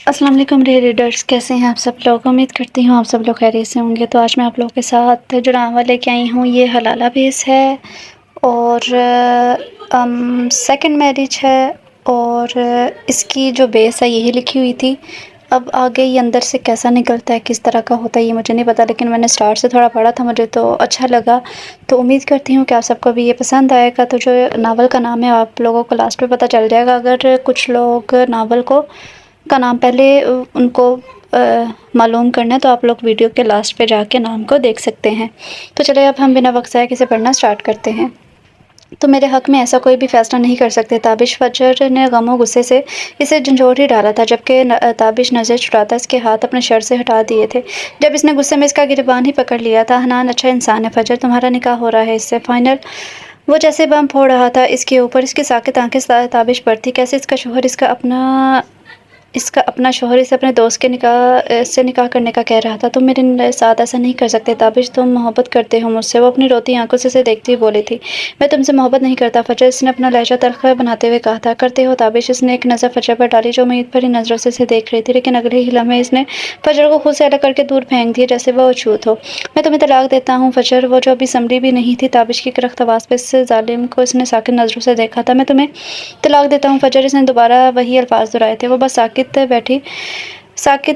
अस्सलाम वालेकुम मेरे रीडर्स, कैसे हैं आप सब लोग। उम्मीद करती हूँ आप सब लोग खैरियत से होंगे। तो आज मैं आप लोगों के साथ जो नावल लेके आई हूँ ये हलाला बेस है और सेकंड मैरिज है। और इसकी जो बेस है यही लिखी हुई थी। अब आगे ये अंदर से कैसा निकलता है, किस तरह का होता है, ये मुझे नहीं पता, लेकिन मैंने स्टार्ट से थोड़ा पढ़ा था, मुझे तो अच्छा लगा। तो उम्मीद करती हूँ कि आप सबको भी ये पसंद आएगा। तो जो नावल का नाम है आप लोगों को लास्ट में पता चल जाएगा। अगर कुछ लोग नावल का नाम पहले उनको मालूम करना है तो आप लोग वीडियो के लास्ट पे जाके नाम को देख सकते हैं। तो चलिए अब हम बिना वक्त ज़ाया किसे पढ़ना स्टार्ट करते हैं। तो मेरे हक़ में ऐसा कोई भी फ़ैसला नहीं कर सकते। ताबिश फजर ने गम और गुस्से से इसे झंझोड़ ही डाला था, जबकि ताबिश नज़र छुड़ाता इसके हाथ अपने शर्ट से हटा दिए थे। जब इसने गुस्से में इसका गिरबान ही पकड़ लिया था। हनान अच्छा इंसान है फजर, तुम्हारा निकाह हो रहा है इससे फाइनल। वो जैसे बम फोड़ रहा था इसके ऊपर, इसकी साकित आंखें ताबिश पर थी। कैसे इसका अपना शौहर इसे अपने दोस्त के से निकाह करने का कह रहा था। तुम मेरे साथ ऐसा नहीं कर सकते ताबिश, तुम मोहब्बत करते हो मुझसे। वो अपनी रोती आंखों से देखती हुई बोली थी। मैं तुमसे मोहब्बत नहीं करता फजर, इसने अपना लहजा तल्ख बनाते हुए कहा था। करते हो ताबिश। इसने एक नज़र फजर पर डाली जो उम्मीद भरी नज़रों से इसे देख रही थी, लेकिन अगले ही लम्हे इसने फजर को खुद से अलग करके दूर फेंक दिया जैसे वह अछूत हो। मैं तुम्हें तलाक देता हूँ फजर। वो जो अभी संभली भी नहीं थी ताबिश की करख्त आवाज़ पर इस जालिम को इसने साकित नज़रों से देखा था। मैं तुम्हें तलाक देता हूँ फजर। इसने दोबारा वही अल्फाज दोहराए थे। वो बस साकित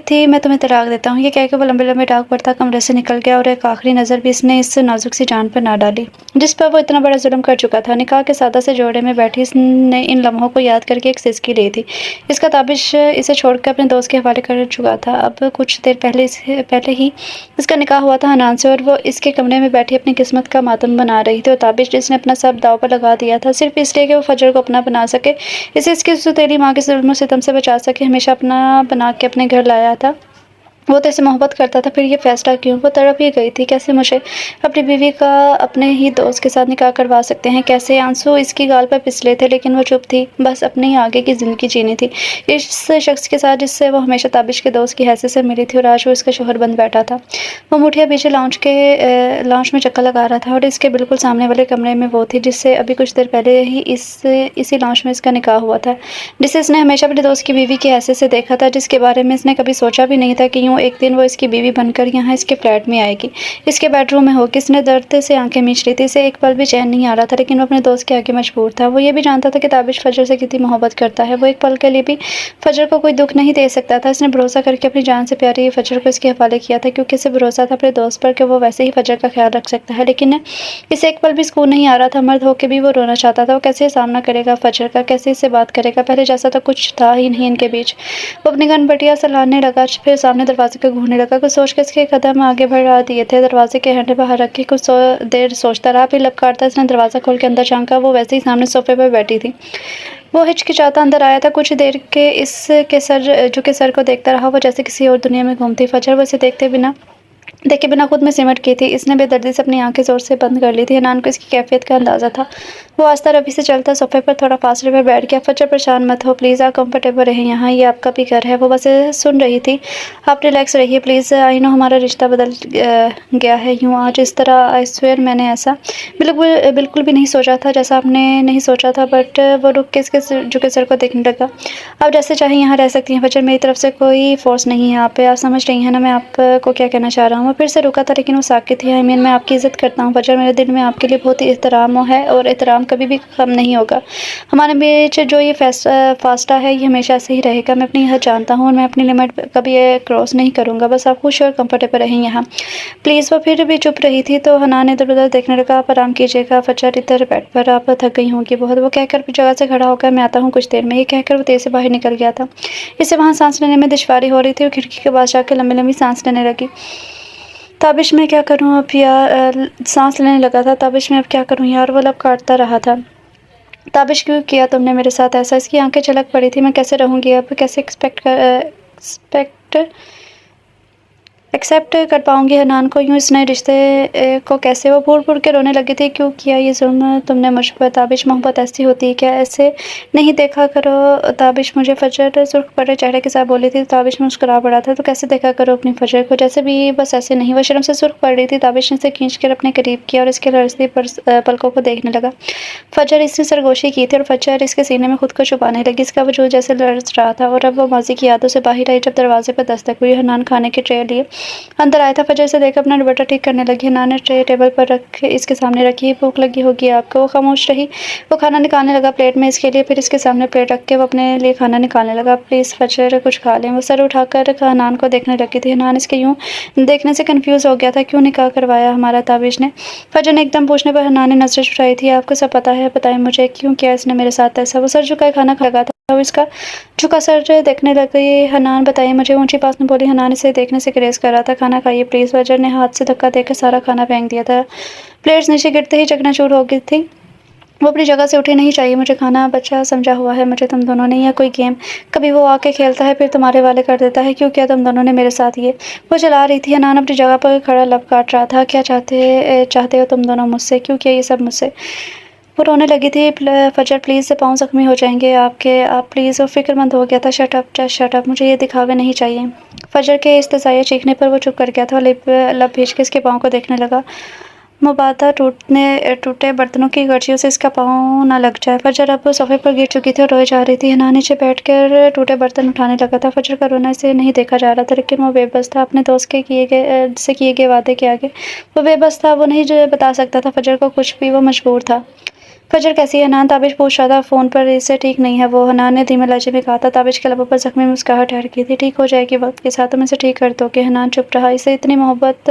थी। मैं तुम्हें तलाक देता हूँ, ये कहकर वो लंबे लंबे डाक पड़ता कमरे से निकल गया और एक आखिरी नज़र भी इसने इस नाजुक सी जान पर ना डाली जिस पर वो इतना बड़ा जुल्म कर चुका था। निकाह के सादा से जोड़े में बैठी इसने इन लम्हों को याद करके एक सिसकी ली थी। इसका ताबिश इसे छोड़कर अपने दोस्त के हवाले कर चुका था। अब कुछ देर पहले ही इसका निकाह हुआ था हनान से, और वो इसके कमरे में बैठी अपनी किस्मत का मातम बना रही थी। और ताबिश जिसने अपना सब दाव पर लगा दिया था सिर्फ इसलिए कि वो फजर को अपना बना सके, इसे इसकी सौतेली माँ के जुल्म सितम से बचा सके, हमेशा अपना बना के अपने घर लाया था। वो तो इसे मोहब्बत करता था, फिर ये फैसला क्यों। वो तड़प ही गई थी। कैसे मुझे अपनी बीवी का अपने ही दोस्त के साथ निकाह करवा सकते हैं, कैसे। आंसू इसकी गाल पर फिसले थे, लेकिन वो चुप थी। बस अपने ही आगे की ज़िंदगी जीनी थी इस शख्स के साथ जिससे वो हमेशा ताबिश के दोस्त की हैसियत से मिली थी, और आज वो इसका शौहर बन बैठा था। वो मुठिया पीछे लाउंज में चक्कर लगा रहा था, और इसके बिल्कुल सामने वाले कमरे में वो थी जिससे अभी कुछ देर पहले ही इसी लाउंज में इसका निकाह हुआ था, जिसे इसने हमेशा अपने दोस्त की बीवी की हैसियत से देखा था, जिसके बारे में इसने कभी सोचा भी नहीं था कि यूँ एक दिन वो इसकी बीवी बनकर यहाँ इसके फ्लैट में आएगी, इसके बेडरूम में होगी। इसने दर्द से आंखें मींच रही थी। इसे एक पल भी चैन नहीं आ रहा था, लेकिन वो अपने दोस्त के आगे मजबूर था। वो ये भी जानता था कि ताबिश फजर से कितनी मोहब्बत करता है। वो एक पल के लिए भी फजर को कोई दुख नहीं दे सकता था। इसने भरोसा करके अपनी जान से प्यारी फजर को इसके हवाले किया था, क्योंकि इसे भरोसा था अपने दोस्त पर कि वो वैसे ही फजर का ख्याल रख सकता है। लेकिन इसे एक पल भी सुकून नहीं आ रहा था। मर्द होकर भी वो रोना चाहता था। वो कैसे सामना करेगा फजर का, कैसे इससे बात करेगा। पहले जैसा तो कुछ था ही नहीं इनके बीच। वो अपनी घनबटिया सलाहने लगा, फिर सामने दरवाजे को घूरने लगा। कुछ सोच के इसके कदम आगे बढ़ा दिए थे। दरवाजे के हैंडल बाहर रख के कुछ देर सोचता रहा, फिर लपकारता इसने दरवाज़ा खोल के अंदर झांका। वो वैसे ही सामने सोफे पर बैठी थी। वो हिचकिचाता अंदर आया था। कुछ देर के इसके सर को देखता रहा। वो जैसे किसी और दुनिया में घूमती। फजर वो इसे देखे बिना खुद में सिमट की थी। इसने बेदर्दी से अपनी आंखें जोर से बंद कर ली थी। हनान को इसकी कैफियत का अंदाज़ा था। वो आस्ता रवि से चलता सोफे पर थोड़ा फासले पर बैठ गया। फजर परेशान मत हो प्लीज़, आप कंफर्टेबल रहें यहाँ, ये आपका भी घर है। वो बस सुन रही थी। आप रिलैक्स रहिए प्लीज़। आई नो हमारा रिश्ता बदल गया है यूँ आज इस तरह। आई स्वेयर मैंने ऐसा बिल्कुल भी नहीं सोचा था जैसा आपने नहीं सोचा था। बट वो रुक के इसके झुके सर को देखने लगा। आप जैसे चाहें यहाँ रह सकती हैं फजर, मेरी तरफ से कोई फोर्स नहीं है आप पे। आप समझ रही हैं ना मैं आपको क्या कहना चाह रहा हूँ। वो फिर से रुका था, लेकिन वो साकित थी। आई मीन मैं आपकी इज़्ज़त करता हूँ फजर, मेरे दिल में आपके लिए बहुत ही एहतराम है, और एहतराम कभी भी कम नहीं होगा। हमारे बीच जो ये फासला है ये हमेशा से ही रहेगा। मैं अपनी हद जानता हूँ और मैं अपनी लिमिट कभी क्रॉस नहीं करूँगा। बस आप खुश और कंफर्टेबल रहें यहाँ प्लीज़। वो फिर भी चुप रही थी, तो हनान इधर उधर देखने लगा। आप आराम कीजिएगा फजर, इधर बेड पर आप थक गई होंगी बहुत। वो कहकर जगह से खड़ा होकर मैं आता हूँ कुछ देर में, ये कहकर वो तेज़ से बाहर निकल गया था। इससे वहाँ सांस लेने में दुश्वारी हो रही थी और खिड़की के पास जाकर लंबी लंबी सांस लेने लगी। ताबिश मैं क्या करूँ अब यार, सांस लेने लगा था। ताबिश मैं अब क्या करूँ यार, वो लब काटता रहा था। ताबिश क्यों किया तुमने मेरे साथ ऐसा। इसकी आंखें झलक पड़ी थी। मैं कैसे रहूँगी अब, कैसे एक्सपेक्ट एक्सेप्ट कर पाऊँगी हनान को, यूँ इस नए रिश्ते को कैसे। वो फूट-फूट के रोने लगी थी, क्यों किया ये ज़ुल्म तुमने मुझ पर ताबिश, मोहब्बत ऐसी होती है क्या, ऐसे नहीं देखा करो ताबिश मुझे। फजर सुर्ख पड़े चेहरे के साथ बोली थी। ताबिश मुस्कुरा पड़ा था, तो कैसे देखा करो अपनी फजर को, जैसे भी बस ऐसे नहीं। वो शर्म से सुर्ख पड़ रही थी। ताबिश ने इसे खींच कर अपने करीब किया और इसके लड़ती पलकों को देखने लगा। फजर इसने सरगोशी की थी और फजर इसके सीने में खुद को छुपाने लगी। इसका वजूद जैसे लरज़ रहा था और अब वो माज़ी की यादों से बाहर आई। जब दरवाजे पर दस्तक हुई, हनान खाने की ट्रे लिए अंदर आया था। फजर से देख अपना दुपट्टा ठीक करने लगी। हनान ने ट्रे टेबल पर रख इसके सामने रखी। भूख लगी होगी आपको। वो खामोश रही। वो खाना निकालने लगा प्लेट में इसके लिए, फिर इसके सामने प्लेट रख के वो अपने लिए खाना निकालने लगा। प्लीज़ फजर कुछ खा लें। वो सर उठाकर हनान को देखने लगी थी। हनान इसके यूँ देखने से कन्फ्यूज़ हो गया था। क्यों निकाह करवाया हमारा ताबिश ने? फजर ने एकदम पूछने पर हनान ने नज़रें चुराई थी। आपको सब पता है, बताएं मुझे, क्यों किया इसने मेरे साथ ऐसा? वो सर झुकाए खाना खा लगा था। वो इसका झुका सर देखने लग गई। हनान बताइए मुझे, ऊंची आवाज़ में बोली। हनान इसे देखने से ग्रेस कर रहा था। खाना खाइए प्लीज़। फजर ने हाथ से धक्का देकर सारा खाना फेंक दिया था। प्लेट्स नीचे गिरते ही चकनाचूर हो गई थी। वो अपनी जगह से उठी। नहीं चाहिए मुझे खाना, बच्चा समझा हुआ है मुझे तुम दोनों ने, या कोई गेम। कभी वो आके खेलता है फिर तुम्हारे वाले कर देता है। क्यों किया तुम दोनों ने मेरे साथ ये? वो चला रही थी। हनान अपनी जगह पर खड़ा लब काट रहा था। क्या चाहते हो तुम दोनों मुझसे? क्यों किया ये सब मुझसे? वो रोने लगी थी। फजर प्लीज़ से पाँव ज़ख्मी हो जाएंगे आपके, आप प्लीज़। वो फ़िक्रमंद हो गया था। Shut up just shut up, मुझे ये दिखावे नहीं चाहिए। फजर के इस्तज़ाया चीखने पर वो चुप कर गया था। लब भींच के इसके पाँव को देखने लगा। मुबादा टूटे बर्तनों की गर्जियों से इसका पाँव ना लग जाए। फजर अब सोफे पर गिर चुकी थी और रोए जा रही थी। हनान नीचे बैठकर टूटे बर्तन उठाने लगा था। फजर का रोना इसे नहीं देखा जा रहा था, लेकिन वो बेबस था अपने दोस्त के किए गए वादे के आगे। वो बेबस था। वो नहीं जो बता सकता था फजर को कुछ भी। वो मजबूर था। फजर कैसी है? हनान ताबिश पूछ रहा था फ़ोन पर। इससे ठीक नहीं है वो, हनान ने धीमे लहजे में कहा था। ताबिश के लबों पर ज़ख्मी मुस्कुराहट ठहर गई थी। ठीक हो जाएगी वक्त के साथ, तुम इसे ठीक कर दोगे। हनान चुप रहा। इसे इतनी मोहब्बत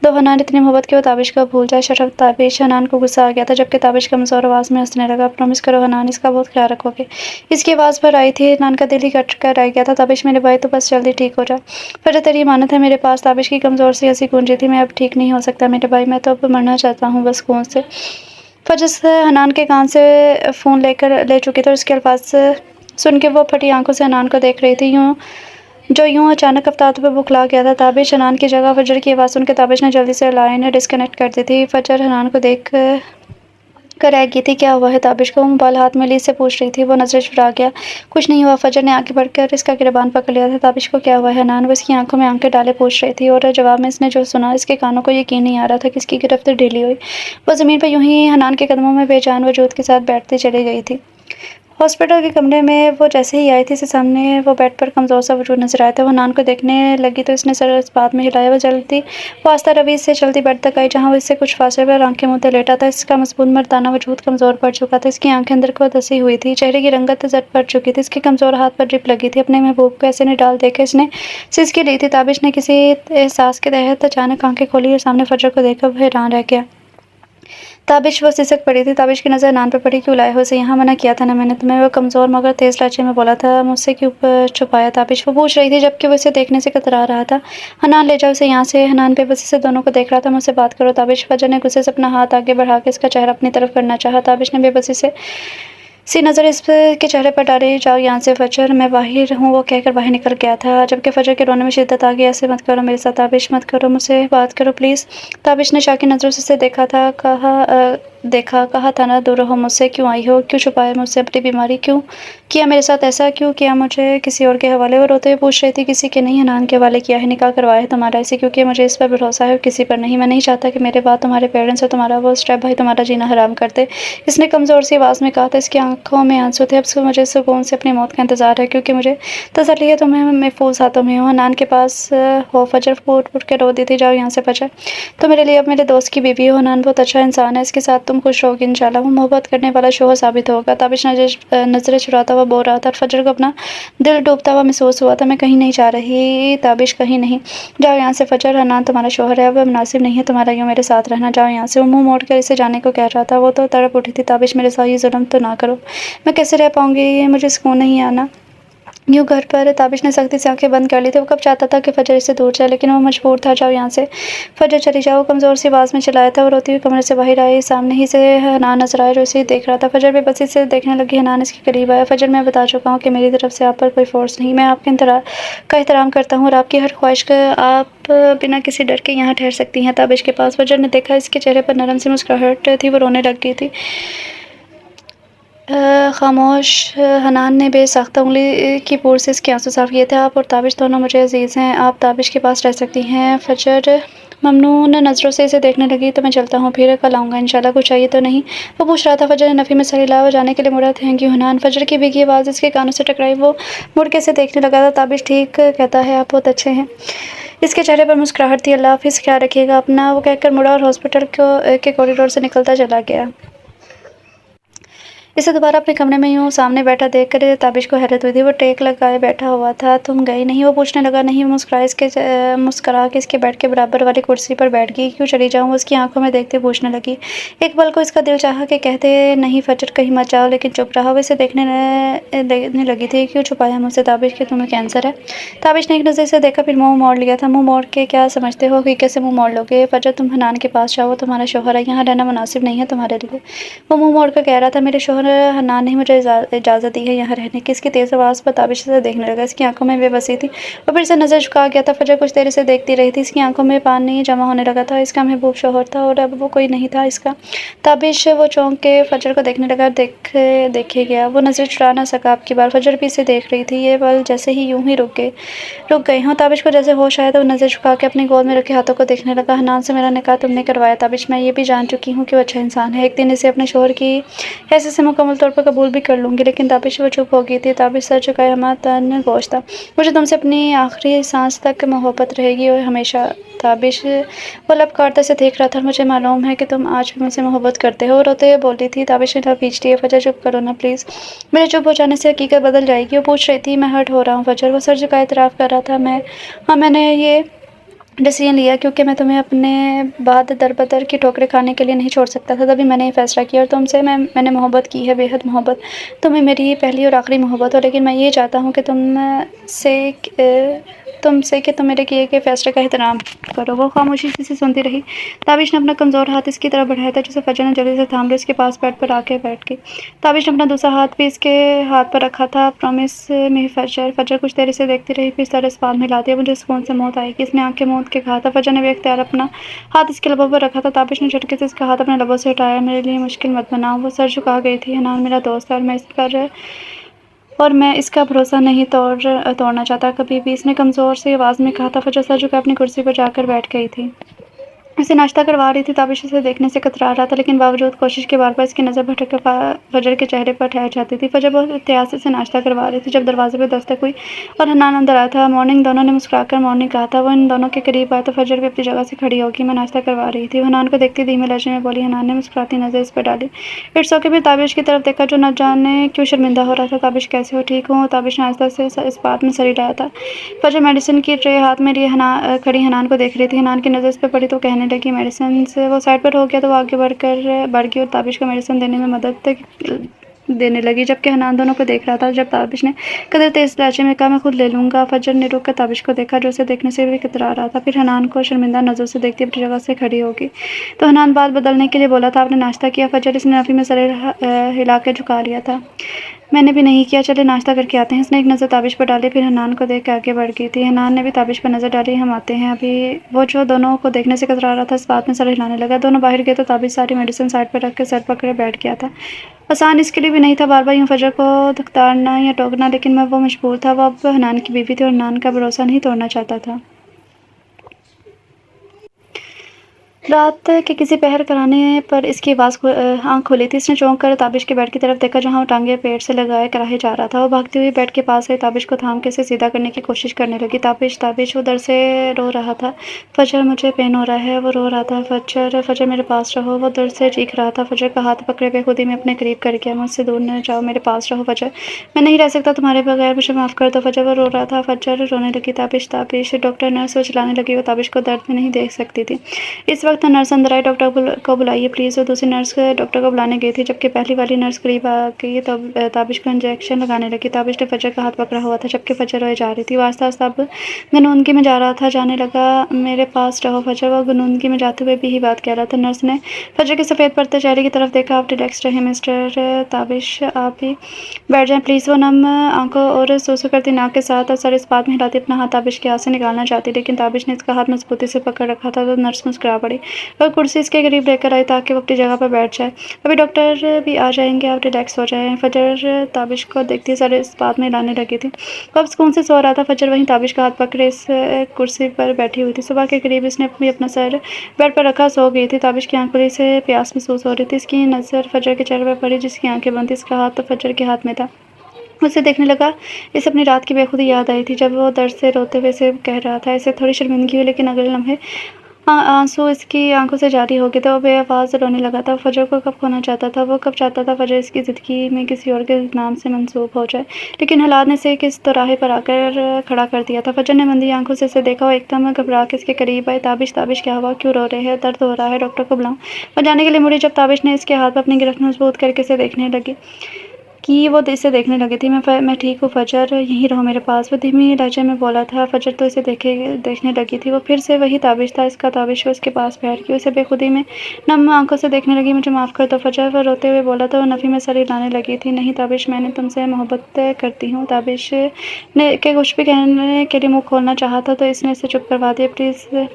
दो हनान, इतनी मोहब्बत कि वो ताबिश को भूल जाए। शर्फ ताबिश। हनान को गुस्सा आ गया था, जबकि ताबिश कमज़ोर आवाज़ में हंसने लगा। प्रॉमिस करो हनान, इसका बहुत ख्याल रखोगे। इसकी आवाज़ पर आई थी। हनान का दिल ही कट कर रह गया था। ताबिश मेरे भाई, तो बस जल्दी ठीक हो जा। फजर तेरी इमानत है मेरे पास। ताबिश की कमज़ोर सी हंसी गूंजी थी। मैं अब ठीक नहीं हो सकता मेरे भाई, मैं तो अब मरना चाहता हूँ बस खून से। फजर से हनान के कान से फ़ोन ले चुकी थी और उसके अल्फाज सुन के वो फटी आंखों से हनान को देख रही थी। यूँ अचानक अफ़ताब पे बुखला गया था। ताबिश। हनान की जगह फजर की आवाज़ सुन के ताबिश ने जल्दी से लाइन डिस्कनेक्ट कर दी थी। फजर हनान को देख कर रह गई थी। क्या हुआ है ताबिश को? मोबाइल हाथ में ली से पूछ रही थी। वो नज़रें चुरा गया। कुछ नहीं हुआ। फजर ने आगे बढ़कर इसका गिरबान पकड़ लिया था। ताबिश को क्या हुआ है? हनान वो इसकी आंखों में आंखें डाले पूछ रही थी, और जवाब में इसने जो सुना इसके कानों को यकीन नहीं आ रहा था कि इसकी गिरफ्त ढीली हुई। वो ज़मीन पर यूं ही हनान के कदमों में बेजान वजूद के साथ बैठती चली गई थी। हॉस्पिटल के कमरे में वो जैसे ही आई थी, इसके सामने वो बेड पर कमज़ोर सा वजूद नजर आया था। वो हनान को देखने लगी तो इसने सर इस बात में हिलाया। वो आस्ता रवीज से चलती बेड तक आई, जहाँ वो इससे कुछ फासले पर आंखें मूंदे लेटा था। इसका मजबूत मर्दाना वजूद कमज़ोर पड़ चुका था। इसकी आंखें अंदर को धसी हुई थी। चेहरे की रंगत जट पड़ चुकी थी। इसके कमज़ोर हाथ पर ड्रिप लगी थी। अपने महबूब को ऐसे नहीं डाल देकर इसने सिसकी ली थी। ताबिश ने किसी एहसास के तहत अचानक आंखें खोली और सामने फजर को देखकर वह हैरान रह गया। ताबिश वो सिसक पड़ी थी। ताबिश की नज़र हनान पर पड़ी। क्यों लाए हो इसे यहाँ? मना किया था ना मैंने तुम्हें। वो कमज़ोर मगर तेज़ लहजे में बोला था। मुझसे क्यों छुपाया? ताबिश वो पूछ रही थी, जबकि वो इसे देखने से कतरा रहा था। हनान ले जाओ इसे यहाँ से। हनान बेबसी से दोनों को देख रहा था। मुझसे बात करो ताबिश। फजर ने गुस्से से अपना हाथ आगे बढ़ा के इसका चेहरा अपनी तरफ करना चाहा। ताबिश ने बेबसी से सी नज़र के चेहरे पर डाली। जाओ यहाँ से फजर, मैं बाहर हूँ, वो कहकर बाहर निकल गया था। जबकि फजर के रोने में शिद्दत आ गई। ऐसे मत करो मेरे साथ ताबिश, मत करो, मुझसे बात करो प्लीज़। ताबिश ने शाकी नज़रों से उसे कहा था ना दूर रहो मुझसे। क्यों आई हो? क्यों छुपाया मुझसे अपनी बीमारी? क्यों किया मेरे साथ ऐसा? क्यों किया मुझे किसी और के हवाले? वो रोते हुए पूछ रही थी। किसी के नहीं, हनान के हवाले किया है। निकाह करवाया है तुम्हारा ऐसे, क्योंकि मुझे इस पर भरोसा है और किसी पर नहीं। मैं नहीं चाहता कि मेरे बाद तुम्हारे पेरेंट्स और तुम्हारा वो स्टेप भाई तुम्हारा जीना हराम कर दे। इसने कमज़ोर सी आवाज़ में कहा था। इसकी आंखों में आंसू थे। अब मुझे सुकून से अपनी मौत का इंतज़ार है, क्योंकि मुझे तसल्ली है तुम्हें महफूज हाथों में हो, हनान के पास हो। फजर फूट फूट के रो दी थी। जाओ यहाँ से फजर, तो मेरे लिए अब मेरे दोस्त की बीवी हो। हनान बहुत अच्छा इंसान है, इसके साथ तुम खुश रहोगी इंशाल्लाह। वो मोहब्बत करने वाला शोहर साबित होगा। ताबिश नज़रें चुराता हुआ बोल रहा था। फजर को अपना दिल डूबता हुआ महसूस हुआ था। मैं कहीं नहीं जा रही ताबिश, कहीं नहीं। जाओ यहाँ से फजर, हनान तुम्हारा शोहर है, अब मुनासिब नहीं है तुम्हारा यूँ मेरे साथ रहना। जाओ यहाँ से। वो मुंह मोड़ कर इसे जाने को कह रहा था। वो तो तड़प उठी थी। ताबिश मेरे साथ ये जुल्म तो ना करो, मैं कैसे रह पाऊँगी, मुझे सुकून नहीं आना। यूँ घर पर ताबिश ने सख्ती से आँखें बंद कर ली थी। वो कब चाहता था कि फ़जर इससे दूर जाए, लेकिन वो मजबूर था। जाओ यहाँ से, फ़जर चली जाओ, कमज़ोर सी आवाज़ में चिल्लाया था। वो रोती हुई कमरे से बाहर आई। सामने ही से हनान नज़र आया जो इसे देख रहा था। फ़जर बेबसी से देखने लगी। हनान इसके करीब आया। फ़जर, मैं बता चुका हूँ कि मेरी तरफ से आप पर कोई फ़ोर्स नहीं। मैं आपके का एहतराम करता हूँ और आपकी हर ख्वाहिश का आप बिना किसी डर के यहाँ ठहर सकती हैं। ताबिश के पास फ़जर ने देखा, इसके चेहरे पर नरम सी मुस्कुराहट थी। वो रोने लग गई थी। खामोश हनान ने बेसाख्ता उँगली की पूर से इसके आँसू साफ़ किए थे। आप और ताबिश दोनों मुझे अज़ीज़ हैं। आप ताबिश के पास रह सकती हैं। फ़जर ममनून नज़रों से इसे देखने लगी। तो मैं चलता हूँ, फिर कल आऊँगा इंशाल्लाह। कुछ चाहिए तो नहीं? वो पूछ रहा था। फ़जर ने नफ़ी में सर हिलाया। वो जाने के लिए मुड़ा। Thank you Hanan. फ़जर की भीगी आवाज़ इसके कानों से टकराई। वो मुड़ के इसे देखने लगा था। ताबिश ठीक कहता है, आप बहुत अच्छे हैं। इसके चेहरे पर मुस्कुराहट थी। अल्लाह हाफ़िज़, ख्याल रखिएगा अपना। वो कहकर मुड़ा और हॉस्पिटल के कॉरिडोर से निकलता चला गया। इसे दोबारा अपने कमरे में यूँ सामने बैठा देखकर ताबिश को हैरत हुई थी। वो टेक लगाए बैठा हुआ था। तुम गई नहीं? वो पूछने लगा। नहीं। वो मुस्कुरा के इसके बेड के बराबर वाली कुर्सी पर बैठ गई। क्यों चली जाऊँ? वो उसकी आंखों में देखते पूछने लगी। एक पल को इसका दिल चाहा कि कहते नहीं फ़जर, कहीं मत जाओ, लेकिन चुप रहा। वो इसे देखने लगी थी। क्यों छुपाया मुझसे ताबिश कि तुम्हें कैंसर है? ताबिश ने एक नज़र से देखा, फिर मुँह मोड़ लिया था। मुँह मोड़ के क्या समझते हो? हकीकत से मुँह मोड़ लोगे? फ़जर, तुम हनान के पास जाओ, तुम्हारा शौहर है। यहाँ रहना मुनासिब नहीं है तुम्हारे लिए। वो मुँह मोड़ कर कह रहा था। मेरे शौहर हन्नान ने मुझे इजाज़त दी है यहाँ रहने की। इसकी तेज़ आवाज़ पर ताबिश से देखने लगा। इसकी आंखों में बेबसी थी। वो फिर से नज़र झुका गया था। फ़जर कुछ देर इसे देखती रही थी। इसकी आंखों में पानी जमा होने लगा था। इसका महबूब शौहर था और अब वो कोई नहीं था इसका। ताबिश वो चौंक के फ़जर को देखने लगा। देखे गया। वो नज़र चुरा ना सका। अब की बार फ़जर भी इसे देख रही थी। ये पल जैसे ही यूं ही रुक गए हों। ताबिश को जैसे होश आया तो वो नज़र झुका के अपनी गोद में रखे हाथों को देखने लगा। हनान से मेरा निकाह तुमने करवाया ताबिश। मैं ये भी जान चुकी हूँ कि वो अच्छा इंसान है। एक दिन इसे अपने शौहर की ऐसे से मुकम्मल तौर पर कबूल भी कर लूँगी। लेकिन ताबिश वो चुप हो गई थी। ताबिश सर झुकाए हमारा तन गोश था। मुझे तुमसे अपनी आखिरी सांस तक मोहब्बत रहेगी और हमेशा। ताबिश वो लब काटते से देख रहा था। मुझे मालूम है कि तुम आज भी मुझसे मोहब्बत करते हो, रोते हुए बोली थी। ताबिश ने लब खींच लिया। फ़जर, चुप करो ना प्लीज़। मेरे चुप हो जाने से हकीकत बदल जाएगी। वो पूछ रही थी। मैं हर्ट हो रहा हूँ फ़जर। वो सर झुकाए इतराफ़ कर रहा था। मैंने ये डिसीजन लिया क्योंकि मैं तुम्हें अपने बाद दर-बदर की ठोकरें खाने के लिए नहीं छोड़ सकता था। तभी मैंने ये फ़ैसला किया और तुमसे मैंने मोहब्बत की है, बेहद मोहब्बत। तुम्हें मेरी पहली और आखिरी मोहब्बत हो, लेकिन मैं ये चाहता हूँ कि तुमसे कि तुम मेरे किए गए फ़ैसले का एहतराम करो। वो खामोशी से सुनती रही। ताबिश ने अपना कमज़ोर हाथ इसकी तरफ बढ़ाया था, जिसे फ़जर ने जल्दी से थाम लिया। इसके पास बेड पर आके बैठ गई। ताबिश ने अपना दूसरा हाथ भी इसके हाथ पर रखा था। Promise me फ़जर। फ़जर कुछ देर इसे देखती रही, फिर सर इस बात में हिला दिया। मुझे सुकून से मौत आएगी। इसने आंखें मूंद के कहा था। फ़जर ने बेख्तियार अपना हाथ इसके लबों पर रखा था। ताबिश ने झटके से इसका हाथ अपने लबों से हटाया। मेरे लिए मुश्किल मत बनाओ। वो सर झुका गई थी। हनान मेरा दोस्त है और मैं इसका भरोसा नहीं तोड़ना चाहता कभी भी, इसने कमज़ोर सी आवाज़ में कहा था। फ़जर सर झुकाए अपनी कुर्सी पर जाकर बैठ गई थी। उसे नाश्ता करवा रही थी। ताबिश उसे देखने से कतरा रहा था, लेकिन बावजूद कोशिश के बार-बार इसकी नज़र भटक कर फ़जर के चेहरे पर ठहर जाती थी। फ़जर बहुत एहतियात से नाश्ता करवा रही थी जब दरवाज़े पर दस्तक हुई और हन्नान अंदर आया था। मॉर्निंग, दोनों ने मुस्कुराकर मॉर्निंग कहा था। वो इन दोनों के करीब आया तो फ़जर भी अपनी जगह से खड़ी होगी। मैं नाश्ता करवा रही थी। वो हन्नान को देखती धीमे लहजे में बोली। हन्नान ने मुस्कुराती नज़र इस पर डाली। इट्स ओके में ताबिश की तरफ देखा जो न जाने क्यों शर्मिंदा हो रहा था। ताबिश, कैसे हो? ठीक हूँ। ताबिश ने आहिस्ता से इस बात में सर हिलाया था। फ़जर मेडिसिन की ट्रे हाथ में लिए खड़ी हनान को देख रही थी। हनान की नज़र इस पर पड़ी तो कहने लगी, मेडिसिन से वो साइड पर हो गया तो वो आगे बढ़ गई और ताबिश को मेडिसिन देने में मदद देने लगी, जबकि हनान दोनों को देख रहा था। जब ताबिश ने कदर तेज़ लहजे में कहा, मैं खुद ले लूँगा। फ़जर ने रुक कर ताबिश को देखा जो उसे देखने से भी कतरा रहा था। फिर हनान को शर्मिंदा नज़रों से देखती अपनी जगह से खड़ी होगी तो हनान बात बदलने के लिए बोला था, आपने नाश्ता किया? फ़जर, इसने नफ़ी में सर हिला के झुका लिया था। मैंने भी नहीं किया, चले नाश्ता करके आते हैं। इसने एक नज़र ताबिश पर डाली, फिर हनान को देख के आगे बढ़ गई थी। हनान ने भी ताबिश पर नज़र डाली। हम आते हैं अभी। वो जो दोनों को देखने से कतरा रहा था इस बात में सर हिलाने लगा। दोनों बाहर गए तो ताबिश सारी मेडिसिन साइड पर रख के सर पकड़े बैठ गया था। आसान इसके लिए भी नहीं था बार बार यूँ फ़जर को धुतकारना या टोकना, लेकिन वो मजबूर था। वो अब हनान की बीवी थी और हनान का भरोसा नहीं तोड़ना चाहता था। रात के किसी पहर कराने पर इसकी आँख खुली थी। इसने चौंक कर ताबिश के बेड की तरफ देखा जहाँ वो टांगे पेट से लगाए कराहे जा रहा था। वो भागती हुई बेड के पास आई, ताबिश को थाम के इसे सीधा करने की कोशिश करने लगी। ताबिश, ताबिश, वो दर्द से रो रहा था। फ़जर, मुझे पेन हो रहा है। वो रो रहा था। फ़जर, फ़जर, मेरे पास रहो। वो दर्द से चीख रहा था। फ़जर का हाथ पकड़े बेखुदी में अपने करीब कर गया। मुझसे दूर न जाओ, मेरे पास रहो फ़जर। मैं नहीं रह सकता तुम्हारे बगैर, मुझे माफ़ कर दो फ़जर। वो रो रहा था। फ़जर रोने लगी। ताबिश, ताबिश, डॉक्टर, नर्स वो चिल्लाने लगी। वो ताबिश को दर्द में नहीं देख सकती थी। इस वक्त वक्त नर्स अंदर आई, डॉक्टर को बुलाइए प्लीज़। और दूसरी नर्स डॉक्टर को बुलाने गई थी, जबकि पहली वाली नर्स करीब आ गई तब ताबिश को इंजेक्शन लगाने लगी। ताबिश ने फजर का हाथ पकड़ा हुआ था, जबकि फजर रोए जा रही थी। वो आस्ता आस्ता अब गनूनगी में जा रहा था, जाने लगा मेरे पास रहो फजर। वो गनूनगी में जाते हुए भी ही बात कह रहा था। नर्स ने फजर के सफ़ेद पड़ते चेहरे की तरफ देखा। आप रिलैक्स रहे मिस्टर ताबिश, आप भी बैठ जाएं प्लीज़। वो नम आंखों और सूसू करती नाक के साथ सर इस बात में हिलाती अपना हाथ ताबिश के हाथ से निकालना चाहती, लेकिन ताबिश ने इसका हाथ मजबूती से पकड़ रखा था। तो नर्स मुस्कुरा पड़ी और कुर्सी इसके करीब लेकर आई ताकि वो अपनी जगह पर बैठ जाए। अभी डॉक्टर भी आ जाएंगे, आप रिलैक्स हो जाएं। फजर ताबिश को देखती सर इस बात में हिलाने लगी थी। अब सुकून से सो रहा था। फजर वहीं ताबिश का हाथ पकड़े इस कुर्सी पर बैठी हुई थी। सुबह के करीब इसने भी अपना सर बेड पर रखा सो गई थी। ताबिश की आंखों से प्यास महसूस हो रही थी। इसकी नज़र फजर के चेहरे पर पड़ी, जिसकी आंखें बंद थी। इसका हाथ तो फजर के हाथ में था। उसे देखने लगा। इसे अपनी रात की बेखुदी याद आई थी, जब वो दर्द से रोते हुए इसे कह रहा था। इसे थोड़ी शर्मिंदगी हुई, लेकिन अगले लम्हे आंसू इसकी आंखों से जारी हो गए थे। वो बेआवाज़ रोने लगा था। फजर को कब खोना चाहता था। वो कब चाहता था फजर इसकी ज़िंदगी में किसी और के नाम से मंसूब हो जाए, लेकिन हालात ने इसे किस तिराहे पर आकर खड़ा कर दिया था। फजर ने मंदी आंखों से इसे देखा। वो एकदम घबरा के इसके करीब आए। ताबिश, ताबिश क्या हुआ, क्यों रो रहे हैं, दर्द हो रहा है, डॉक्टर को बुलाऊं? वो जाने के लिए मुड़ी, जब ताबिश ने इसके हाथ पर अपनी गिरफ्त मजबूत करके इसे देखने लगी कि वो इसे देखने लगी थी। मैं ठीक हूँ फजर, यहीं रहो मेरे पास। वो धीमी लहजे में बोला था। फजर तो इसे देखने लगी थी। वो फिर से वही ताबिश था, इसका ताबिश। वो उसके पास बैठ गई, उसे बेखुदी में नम आंखों से देखने लगी। मुझे माफ़ कर दो फजर, वो रोते हुए बोला था। वो नफ़ी में सर हिलाने लगी थी। नहीं ताबिश, मैंने तुमसे मोहब्बत करती हूँ। ताबिश ने के कुछ भी कहने के लिए मुँह खोलना चाहा था, तो इसने इसे चुप करवा दिया।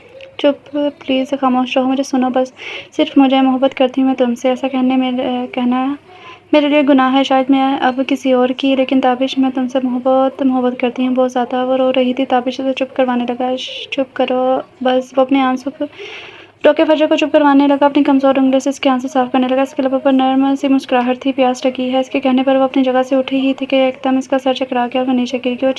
चुप प्लीज़, खामोश रहो, मुझे सुनो बस। सिर्फ मुझे मोहब्बत करती हूँ मैं तुमसे, ऐसा कहना मेरे लिए गुनाह है, शायद मैं अब किसी और की, लेकिन ताबिश मैं तुमसे मोहब्बत करती हूँ, बहुत ज़्यादा। वो रो रही थी। ताबिश उसे चुप करवाने लगा। चुप करो बस। वो अपने आंसू को रोके फजर को चुप करवाने लगा। अपनी कमज़ोर उंगलियों से इसके आंसू साफ करने लगा। इसके लबों पर नर्म सी मुस्कुराहट थी। प्यास लगी है। इसके कहने पर वो अपनी जगह से उठी ही थी कि एकदम इसका सर चकरा गया और वो नीचे गिर गया। वो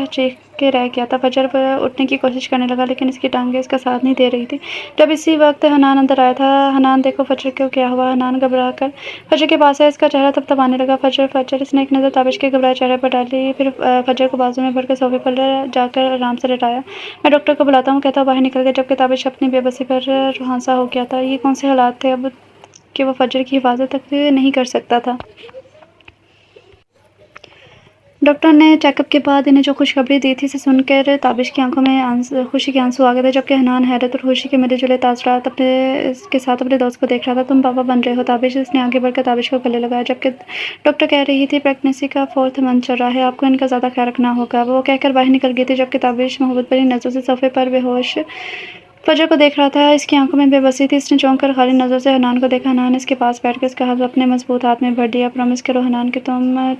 चीख के रह गया था। फजर पर उठने की कोशिश करने लगा, लेकिन इसकी टांगें इसका साथ नहीं दे रही थी। जब इसी वक्त हनान अंदर आया था। हनान, देखो फजर को क्या हुआ। हनान घबरा कर फजर के पास है। इसका चेहरा थपथपाने लगा। फजर फजर इसने एक नज़र ताबिश के घबराए चेहरे पर डाली, फिर फजर को बाजू में भरकर सोफे पर जाकर आराम से लेटाया। मैं डॉक्टर को बुलाता हूँ, कहता बाहर निकल गया, जबकि ताबिश अपनी बेबसी पर रुहासा हो गया था। ये कौन से हालात थे अब कि वो फजर की हिफाजत तक नहीं कर सकता था। डॉक्टर ने चेकअप के बाद इन्हें जो खुशखबरी दी थी, इसे सुनकर ताबिश की आंखों में खुशी के आंसू आ गए थे, जबकि हनान हैरत और खुशी के मिले जुले तासरात के साथ अपने दोस्त को देख रहा था। तुम पापा बन रहे हो ताबिश, इसने आगे बढ़कर ताबिश को गले लगाया, जबकि डॉक्टर कह रही थी प्रेगनेंसी का 4th मंथ चल रहा है, आपको इनका ज़्यादा ख्याल रखना होगा। वो कहकर बाहर निकल गई थी, जबकि ताबिश मोहब्बत भरी नज़रों से सोफे पर बेहोश फजर को देख रहा था। इसकी आंखों में बेबसी थी। इसने चौंक कर खाली नज़रों से हनान को देखा। हनान इसके पास बैठकर इसका हाथ अपने मजबूत हाथ में भर लिया। प्रॉमिस करो हनान कि तुम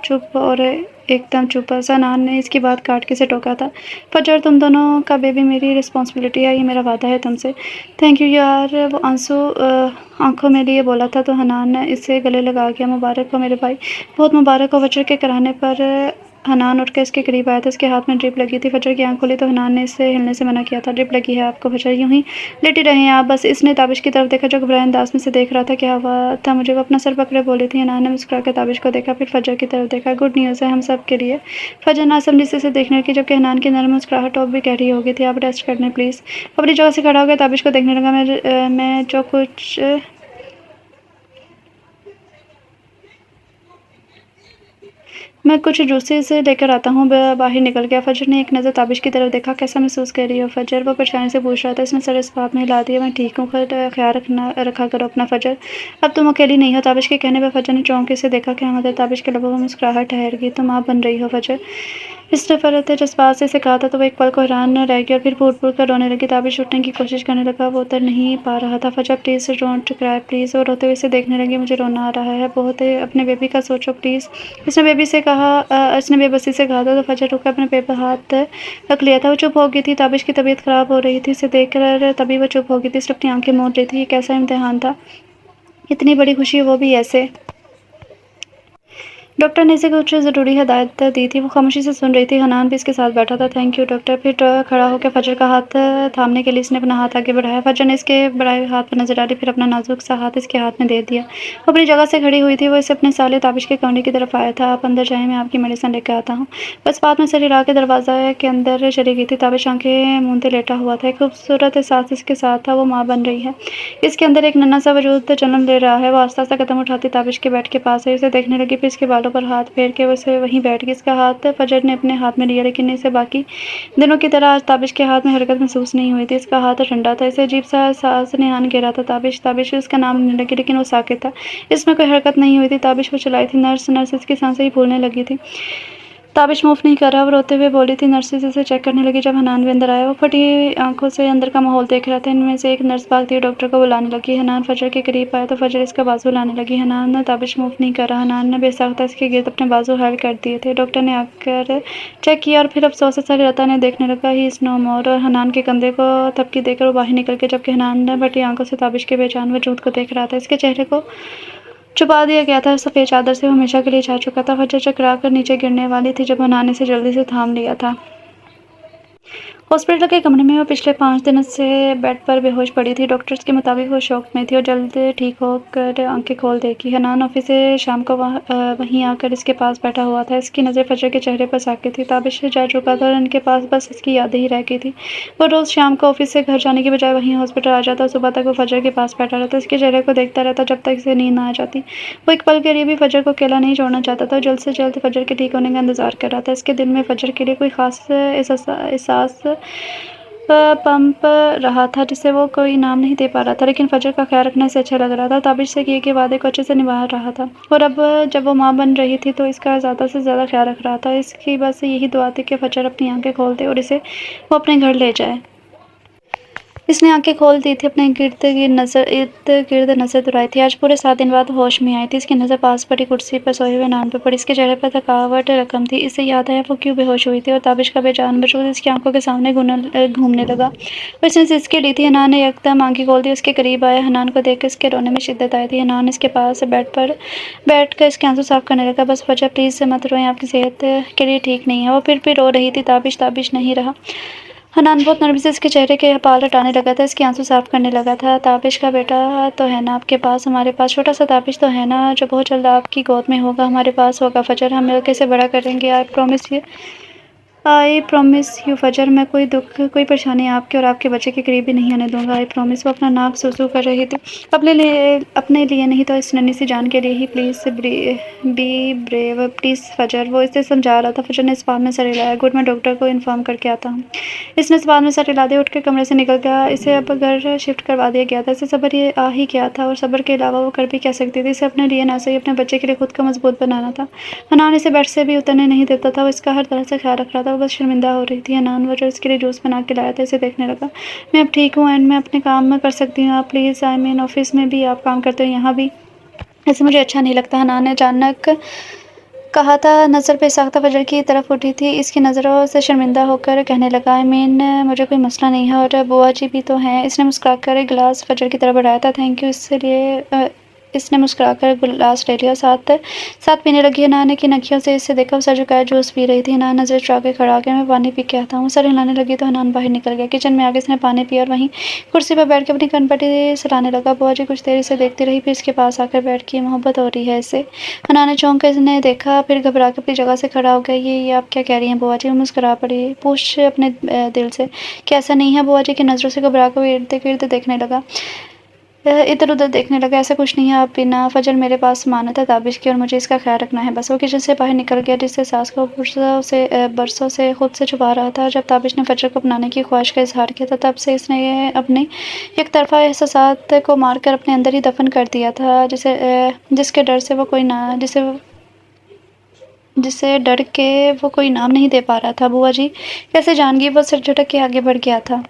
चुप और एकदम चुप। हनान ने इसकी बात काट के इसे टोका था। फजर, तुम दोनों का बेबी मेरी रिस्पॉन्सिबिलिटी है, ये मेरा वादा है तुमसे। थैंक यू यार। वो आंसू आंखों में लिए बोला था, तो हनान ने इससे गले लगा गया। मुबारक हो मेरे भाई, बहुत मुबारक हो। फजर के कराने पर हनान उठकर इसके करीब आया था। इसके हाथ में ड्रिप लगी थी। फजर की आंख खुली तो हनान ने इससे हिलने से मना किया था। ड्रिप लगी है आपको फजर, यूं ही लेटी रहें आप बस। इसने ताबिश की तरफ देखा, जो घबराए अंदाज में से देख रहा था। क्या हुआ था मुझे, वो अपना सर पकड़े बोली थी। हनान ने मुस्कुरा कर ताबिश को देखा, फिर फजर की तरफ देखा। गुड न्यूज़ है हम सब के लिए। फजर नासमझी से इसे देखने लगी, जबकि हनान की नरम मुस्कुराहट और भी गहरी हो गई थी। आप रेस्ट कर लें प्लीज़। अपनी जगह से खड़ा हो गया, ताबिश को देखने लगा। मैं जो कुछ मैं कुछ जूसेस लेकर आता हूँ। बाहर निकल गया। फजर ने एक नज़र ताबिश की तरफ देखा। कैसा महसूस कर रही हो फजर, वो परेशानी से पूछ रहा था। इसने सर इस बात में हिला दिया। मैं ठीक हूँ, ख्याल रखा करो अपना फजर, अब तुम अकेली नहीं हो। ताबिश के कहने पर फजर ने चौंक से देखा। क्या मतलब। ताबिश के लबों में मुस्कुराहट ठहर गई। तुम आप बन रही हो फजर, इस नफरत जज्बात से कहा था, तो वो एक पल को हैरान रह गई और फिर फूट फूट कर रोने लगी। ताबिश उठने की कोशिश करने लगा, वो उतर नहीं पा रहा था। फजर प्लीज़ डोंट क्राई प्लीज़। वो रोते हुए इसे देखने लगी। मुझे रोना आ रहा है बहुत है, अपने बेबी का सोचो प्लीज़। इसने बेबसी से कहा था, तो फजर रुकर अपने पेट पर हाथ रख लिया था। वो चुप हो गई थी। ताबिश की तबीयत ख़राब हो रही थी, इसे देख कर तभी वो चुप हो गई थी। इसने अपनी आंखें मूंद ली थी। ये कैसा इम्तिहान था, इतनी बड़ी खुशी वो भी ऐसे। डॉक्टर ने इसे कुछ ज़रूरी हिदायत दी थी। वो खामोशी से सुन रही थी। हनान भी इसके साथ बैठा था। Thank you doctor. फिर खड़ा होकर फ़जर का हाथ थामने के लिए इसने अपना हाथ आगे बढ़ाया। फ़जर ने इसके बढ़ाए हुए हाथ पर नज़र डाली, फिर अपना नाज़ुक सा हाथ इसके हाथ में दे दिया। वो अपनी जगह से खड़ी हुई थी। वो इसे अपने साले ताबिश के कमरे की तरफ आया था। आप अंदर जाएँ, मैं आपकी मेडिसिन लेकर आता हूँ। बस बात में सर हिला के दरवाज़ा के अंदर चली गई थी। ताबिश आँखें मूंदे लेटा हुआ था। एक खूबसूरत एहसास इसके साथ था, वो माँ बन रही है। इसके अंदर एक नन्हा सा वजूद जन्म ले रहा है। वो आस्ता-आस्ता कदम उठाती ताबिश के बेड के पास आई, उसे देखने लगी, फिर इसके बालों पर हाथ फेर के उसे वहीं बैठ गई। इसका हाथ फ़जर ने अपने हाथ में लिया, लेकिन इसे बाकी दिनों की तरह आज ताबिश के हाथ में हरकत महसूस नहीं हुई थी। इसका हाथ ठंडा था। इसे अजीब-सा एहसास निहान घेरा था। ताबिश, ताबिश उसका नाम लेने लगी, लेकिन वो साकित था। इसमें कोई हरकत नहीं हुई थी। ताबिश को चिल्लाई थी, नर्स, नर्स। इसकी सांसें ही फूलने लगी थी। ताबिश मूव नहीं कर रहा। वो रोते हुए बोली थी। नर्सेस इसे चेक करने लगी। जब हनान भी अंदर आया, वो फटी आंखों से अंदर का माहौल देख रहा था। इनमें से एक नर्स भागती हुई डॉक्टर को बुलाने लगी। हनान फ़जर के करीब आया तो फ़जर इसका बाजू हिलाने लगी। हनान, ताबिश मूव नहीं कर रहा। हनान ने बेसाख्ता इसके गिर्द अपने बाजू हाइल कर दिए थे। डॉक्टर ने आकर चेक किया और फिर अफसोस से सर हिलाता ने देखने लगा, ही इज़ नो मोर। और हनान के कंधे को थपकी देकर वो बाहर निकल गया, जबकि हनान ने फटी आंखों से ताबिश के बेजान वजूद को देख रहा था। इसके चेहरे को छुपा दिया गया था सफ़ेद चादर से। वो हमेशा के लिए छा चुका था। फ़जर चकरा कर नीचे गिरने वाली थी जब हनान ने इसे जल्दी से थाम लिया था। हॉस्पिटल के कमरे में वो पिछले 5 दिनों से बेड पर बेहोश पड़ी थी। डॉक्टर्स के मुताबिक वो शॉक में थी और जल्द ठीक होकर आंखें खोल देगी। हनान ऑफिस से शाम को वहीं आकर इसके पास बैठा हुआ था। इसकी नज़र फ़जर के चेहरे पर साकित थी। ताबिश जा चुका था और इनके पास बस इसकी यादें ही रह गई थी। वो रोज़ शाम को ऑफिस से घर जाने के बजाय वहीं हॉस्पिटल आ जाता। सुबह तक वो फ़जर के पास बैठा रहता। इसके चेहरे को देखता रहता जब तक इसे नींद ना आ जाती। वो एक पल के लिए भी फ़जर को अकेला नहीं छोड़ना चाहता था। जल्द से जल्द फ़जर के ठीक होने का इंतज़ार कर रहा था। इसके दिल में फ़जर के लिए कोई ख़ास एहसास पंप रहा था, जिसे वो कोई नाम नहीं दे पा रहा था, लेकिन फ़जर का ख्याल रखने से अच्छा लग रहा था। ताबिश से किए गए वादे को अच्छे से निभा रहा था और अब जब वो माँ बन रही थी तो इसका ज़्यादा से ज़्यादा ख्याल रख रहा था। इसकी बस यही दुआ थी कि फ़जर अपनी आंखें खोल दे और इसे वो अपने घर ले जाए। इसने आंखें खोल दी थी, अपने इर्द-गिर्द नज़र दौड़ाई थी। आज पूरे 7 दिन बाद होश में आई थी। इसकी नज़र पास पड़ी कुर्सी पर सोए हुए नान पर पड़ी। इसके चेहरे पर थकावट रकम थी। इसे याद आया वो क्यों बेहोश हुई थी और ताबिश का बेजान वजूद इसकी आंखों के सामने घूमने लगा। वो इसने सिसकी ली थी। हनान ने एकदम आंखें खोल दी, उसके करीब आया। हनान को देखकर इसके रोने में शिद्दत आई थी। हनान इसके पास बेड पर बैठकर इसके आंसू साफ करने लगा। बस फ़जर, प्लीज़ मत रोएं, आपकी सेहत के लिए ठीक नहीं है। वो फिर भी रो रही थी। ताबिश, ताबिश नहीं रहा। हनान बहुत नर्वस से इसके चेहरे के बाल हटाने लगा था, इसके आंसू साफ करने लगा था। ताबिश का बेटा तो है ना आपके पास, हमारे पास छोटा सा ताबिश तो है ना, जो बहुत जल्द आपकी गोद में होगा, हमारे पास होगा। फ़जर, हम मिलकर इसे बड़ा करेंगे। आई प्रॉमिस यू फ़जर, मैं कोई दुख कोई परेशानी आपके और आपके बच्चे के करीब भी नहीं आने दूंगा। I promise. वो अपना नाक सूसू कर रही थी। अपने लिए नहीं तो इस नन्ही सी जान के लिए ही। प्लीज़ बी ब्रेव, प्लीज़ फ़जर। वो इसे समझा रहा था। फ़जर ने इस बात में सर हिलाया। गुड, मैं डॉक्टर को इन्फॉर्म करके आता हूँ। इसने इस बात में सर हिला दिया, उठ के कमरे से निकल गया। इसे अब घर शिफ्ट करवा दिया गया था। इसे सब्र ये आ ही गया था और सब्र के अलावा वो कर भी क्या सकती थी। इसे अपने लिए ना सही अपने बच्चे के लिए खुद को मजबूत बनाना था। हनान इसे बेड से भी उतरने नहीं देता था। वो इसका हर तरह से ख्याल रख रहा था। वो बस शर्मिंदा हो रही थी। हनान, वो जो इसके लिए जूस बना के लाया था, इसे देखने लगा। मैं अब ठीक हूँ एंड मैं अपने काम में कर सकती हूँ। आप प्लीज़, आई मीन ऑफिस में भी आप काम करते हो, यहाँ भी ऐसे मुझे अच्छा नहीं लगता। हनान ने अचानक कहा था। नज़र बेसाख्ता फ़जर की तरफ उठी थी। इसकी नज़रों से शर्मिंदा होकर कहने लगा, आई मीन मुझे कोई मसला नहीं है और बुआ जी भी तो हैं। इसने मुस्कुराकर एक गिलास फ़जर की तरफ बढ़ाया था। Thank you. इसने मुस्कुराकर गिलास ले लिया। साथ साथ पीने लगी। हनान ने की आँखों से इसे देखा। वो सर झुकाए जूस पी रही थी। हनान नज़र चुरा के खड़ा हो गया। मैं पानी पी के आता हूँ। सर हिलाने लगी तो हनान बाहर निकल गया। किचन में आके इसने पानी पिया और वहीं कुर्सी पर बैठ के अपनी कनपटी सराहने लगा। बुआ जी कुछ देर इसे देखती रही, फिर इसके पास आकर बैठ के मोहब्बत हो रही है इसे। हनान ने चौंक कर इसने देखा, फिर घबरा के अपनी जगह से खड़ा हो गया। ये आप क्या कह रही हैं बुआ जी? वो मुस्कुरा पड़ी। पूछ अपने दिल से कि ऐसा नहीं है? बुआ जी की नज़रों से घबरा कर वो इर्द-गिर्द देखने लगा, इधर-उधर देखने लगा। ऐसा कुछ नहीं है, आप बिना फ़जर मेरे पास मानत है ताबिश की और मुझे इसका ख्याल रखना है बस। वो किचन से बाहर निकल गया, जिससे सास को बरसों से खुद से छुपा रहा था। जब ताबिश ने फ़जर को अपनाने की ख्वाहिश का इज़हार किया था, तब से इसने अपने एक तरफ़ा एहसासात को मारकर अपने अंदर ही दफ़न कर दिया था, जिसके डर से वो कोई ना जिसे डर के वो कोई नाम नहीं दे पा रहा था। बुआ जी कैसे जान गई? वो सिर झटक के आगे बढ़ गया था।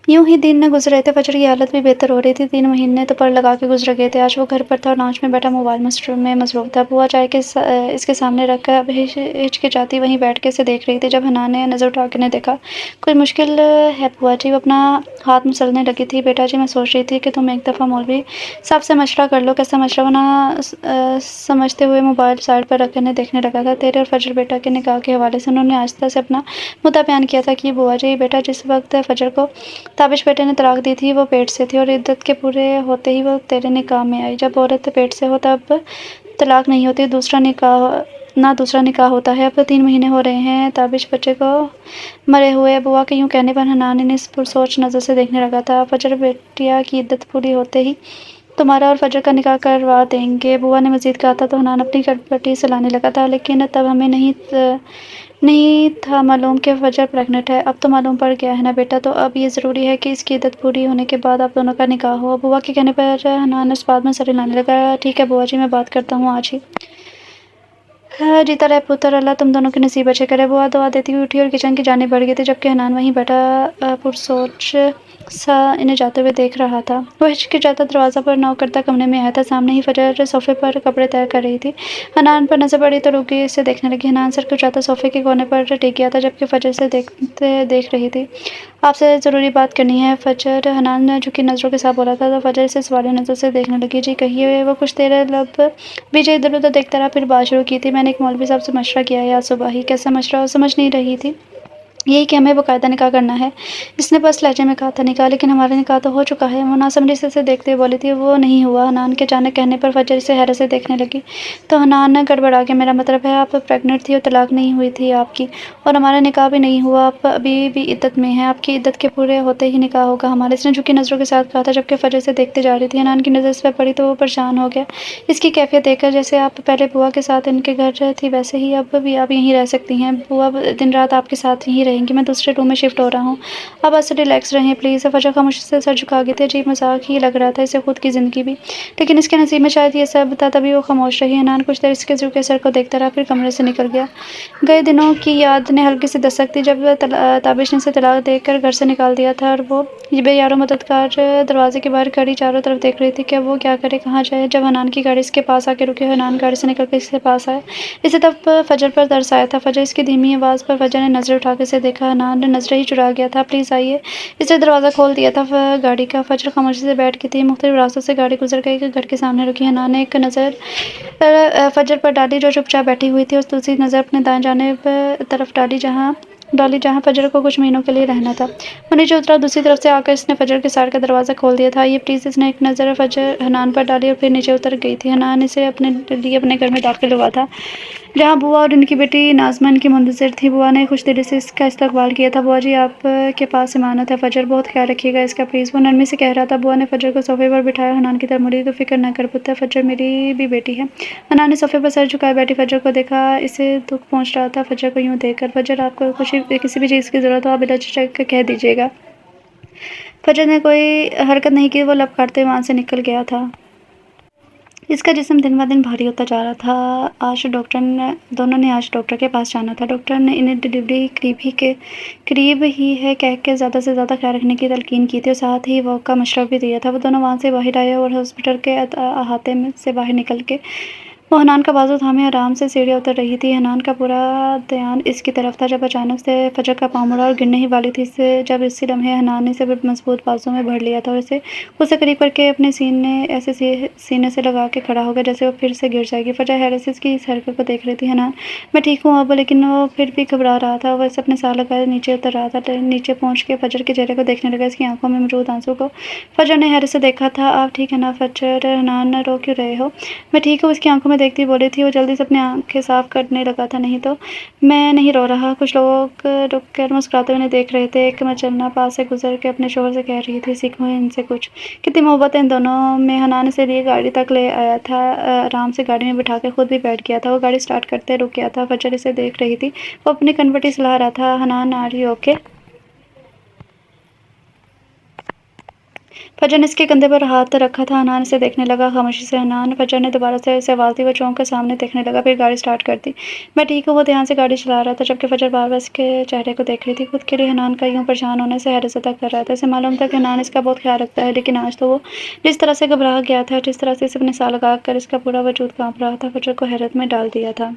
यूं ही दिन गुजर रहे थे। फजर की हालत भी बेहतर हो रही थी। 3 महीने तो पर लगा के गुजर गए थे। आज वो घर पर था और लाउंज में बैठा मोबाइल में मसरूफ था। बुआ चाय के इसके सामने रखकर अब हिचकिचाती वहीं बैठ के इसे देख रही थी। जब हना ने नज़र उठा के ने देखा, कुछ मुश्किल है बुआ जी। वो अपना हाथ मसलने लगी थी। बेटा जी, मैं सोच रही थी कि तुम एक दफ़ा मौलवी साहब से मशवरा कर लो। कैसा मशवरा? ना समझते हुए मोबाइल साइड पर रखकर ने देखने लगा था। तेरे और फजर बेटा के निकाह के हवाले से उन्होंने आहिस्ता से अपना मुद्दा बयान किया था कि बुआ जी, बेटा जिस वक्त फजर को ताबिश बेटे ने तलाक दी थी, वो पेट से थी और इद्दत के पूरे होते ही वो तेरे निकाह में आई। जब औरत पेट से हो तब तलाक नहीं होती, दूसरा निकाह होता है। अब तो 3 महीने हो रहे हैं ताबिश बच्चे को मरे हुए। बुआ के यूं कहने पर हनान ने इस पुरसोच नज़र से देखने लगा था। फजर बेटिया की इद्दत पूरी होते ही तुम्हारा और फजर का निकाह करवा देंगे, बुआ ने मजीद कहा था। तो हनान अपनी कटपटी से लाने लगा था, लेकिन तब हमें नहीं था मालूम कि फजर प्रेग्नेंट है। अब तो मालूम पड़ गया है ना बेटा, तो अब ये ज़रूरी है कि इसकी इद्दत पूरी होने के बाद आप दोनों का निकाह हो। बुआ के कहने पर हनान इस बात में सर हिलाने लगा। ठीक है बुआ जी, मैं बात करता हूँ आज ही। हाँ, जीता रहे पुत्र, अल्लाह तुम दोनों के नसीब अच्छे करे। बुआ दुआ देती हुई उठी और किचन की जानिब बढ़ गई थी, जबकि हनान वहीं बैठा पुरसोच सा इन्हें जाते हुए देख रहा था। वो हिचकिचाता दरवाज़ा पर नॉक करता कमरे में आया था। सामने ही फजर सोफे पर कपड़े तय कर रही थी। हनान पर नज़र पड़ी तो रुक गई, इससे देखने लगी। हनान सर कुचाता सोफे के कोने पर टिक गया था, जबकि फजर से देख रही थी। आपसे ज़रूरी बात करनी है फजर, हनान ने झुकी नज़रों के साथ बोला था। तो फजर इसे सवालिया नज़र से देखने लगी। जी कहिए। वो कुछ देर लब विजय इधर उधर देखता रहा, फिर बात शुरू की थी। मैंने एक मौलवी साहब से मशवरा किया है आज सुबह ही। कैसा मशवरा? समझ नहीं रही थी। यही कि हमें बाकायदा निकाह करना है। इसने बस लहजे में कहा था। निकाह? लेकिन हमारा निकाह तो हो चुका है। वो नासमझी से इसे देखते हुए बोली थी। वो नहीं हुआ। हनान के अचानक कहने पर फजर इसे हैरत से देखने लगी। तो हनान गड़बड़ा गया। मेरा मतलब है आप प्रेग्नेंट थी और तलाक नहीं हुई थी आपकी, और हमारा निकाह भी नहीं हुआ। आप अभी भी इद्दत में हैं। आपकी इद्दत के पूरे होते ही निकाह होगा हमारा। इसने झुकी नज़रों के साथ कहा था, जबकि फजर से देखते जा रही थी। हनान की नज़र इस पर पड़ी तो वो परेशान हो गया। इसकी कैफियत देखकर, जैसे आप पहले बुआ के साथ इनके घर थी वैसे ही अब भी आप यहीं रह सकती हैं। बुआ दिन रात आपके साथ यहीं रहेंगी। मैं दूसरे रूम में शिफ्ट हो रहा हूँ। अब बस रिलैक्स रहें प्लीज़। फजर खामोशी से सर झुका गई थी। अजीब मजाक ही लग रहा था इसे खुद की ज़िंदगी भी, लेकिन इसके नसीब में शायद ये सब था, तभी वो खामोश रही। हनान कुछ देर इसके झुके सर को देखता रहा, फिर कमरे से निकल गया। गए दिनों की याद ने हल्की सी दस्तक दी, जब ताबिश ने इसे तलाक देकर घर से निकाल दिया था, और वो बेयारो मददगार दरवाजे के बाहर खड़ी चारों तरफ देख रही थी कि वो क्या करे, कहाँ जाए। जब हनान की गाड़ी इसके पास आके रुकी, हनान गाड़ी से निकल कर इसके पास आया। इसे तब फजर पर तरस आया था। फजर इसकी धीमी आवाज़ पर फजर ने नज़र उठा के इसे देखा। हनान ने नज़रें ही चुरा गया था। प्लीज़ आइए। इसने दरवाज़ा खोल दिया था गाड़ी का। फजर खामोशी से बैठ गई थी। मुख्तलिफ रास्तों से गाड़ी गुजर गई कि घर के सामने रुकी। हनान ने एक नज़र फजर पर डाली, जो चुपचाप बैठी हुई थी, और दूसरी नज़र अपने दाएं जानिब तरफ जहाँ फजर को कुछ महीनों के लिए रहना था। वो नीचे उतरा। दूसरी तरफ से आकर इसने फजर के साइड का दरवाज़ा खोल दिया था। ये प्लीज़। इसने एक नज़र फजर हनान पर डाली और फिर नीचे उतर गई थी। हनान इसे अपने लिए अपने घर में दाखिल हुआ था, जहाँ बुआ और उनकी बेटी नाज़मा इनकी मुंतज़िर थी। बुआ ने खुश दिली से इसका इस्तकबाल किया था। बुआ जी, आप के पास इमानत है। फजर, बहुत ख्याल रखिएगा इसका प्लीज़, वो नरमी से कह रहा था। बुआ ने फजर को सोफे पर बिठाया। हनान की तरफ मुड़ी। तो फिक्र न कर पुत्र, फजर मेरी भी बेटी है। हनान ने सोफे पर सर झुकाए बैठी फजर को देखा। इसे दुख पहुँच रहा था फजर को यूँ देखकर। फजर, आपको किसी भी चीज़ की ज़रूरत हो आप बिला झिझक कह दीजिएगा। फजर ने कोई हरकत नहीं की। वो लब काटते वहाँ से निकल गया था। इसका जिस्म दिन ब दिन भारी होता जा रहा था। दोनों ने आज डॉक्टर के पास जाना था। डॉक्टर ने इन्हें डिलीवरी करीब ही है कह के ज़्यादा से ज़्यादा ख्याल रखने की तलकीन की थी, और साथ ही वॉक का मशवरा भी दिया था। वो दोनों वहाँ से बाहर आए और हॉस्पिटल के अहाते से बाहर निकल के वो हनान का बाजू थामे आराम से सीढ़ियाँ उतर रही थी। हनान का पूरा ध्यान इसकी तरफ था, जब अचानक से फजर का पाँव मुड़ा और गिरने ही वाली थी। जब इसी लम्हे हनान ने इसे मजबूत बाजू में भर लिया था और इसे उससे करीब करके अपने सीने से लगा के खड़ा हो गया, जैसे वो फिर से गिर जाएगी। फजर हैरत से इसकी इस हरकत को देख रही थी। हनान, मैं ठीक हूँ अब, लेकिन वो फिर भी घबरा रहा था। वह इसे अपने साह लगाए नीचे उतर रहा था। नीचे पहुँच के फजर के चेहरे को देखने लगा, इसकी आंखों में मौजूद आंसू को। फजर ने हैरत से देखा था। आप ठीक है ना फजर? हनान, रो क्यों रहे हो? मैं ठीक हूँ, इसकी आंखों में देखती बोली थी। वो जल्दी से अपनी आंखें साफ करने लगा था। नहीं तो मैं नहीं रो रहा। कुछ लोग रुक कर मुस्कुराते हुए देख रहे थे। एक मचलना पास से गुजर के अपने शोहर से कह रही थी, सीखो इनसे कुछ। कितनी मोहब्बत है इन दोनों में। हनान से लिए गाड़ी तक ले आया था। आराम से गाड़ी में बिठा के खुद भी बैठ गया था। वो गाड़ी स्टार्ट करते रुक गया था। फजर इसे देख रही थी। वो अपनी कनपटी सुलझा रहा था। Hanan, are you okay? Fajar ने इसके कंधे पर हाथ रखा था। हनान इसे देखने लगा खामोशी से। हनान, फजर ने दोबारा से इसे आवाज़ दी। वो चौंक कर सामने देखने लगा, फिर गाड़ी स्टार्ट कर दी। मैं ठीक हूँ। वो ध्यान से गाड़ी चला रहा था, जबकि फजर बार-बार इसके चेहरे को देख रही थी। खुद के लिए हनान का यूँ परेशान होने से हैरत-ज़दा कर रहा था। इसे मालूम था कि हनान इसका बहुत ख्याल रखता है, लेकिन आज तो वो जिस तरह से घबरा गया था, जिस तरह से इसे अपने साथ लगा कर इसका पूरा वजूद काँप रहा था, फजर को हैरत में डाल दिया था।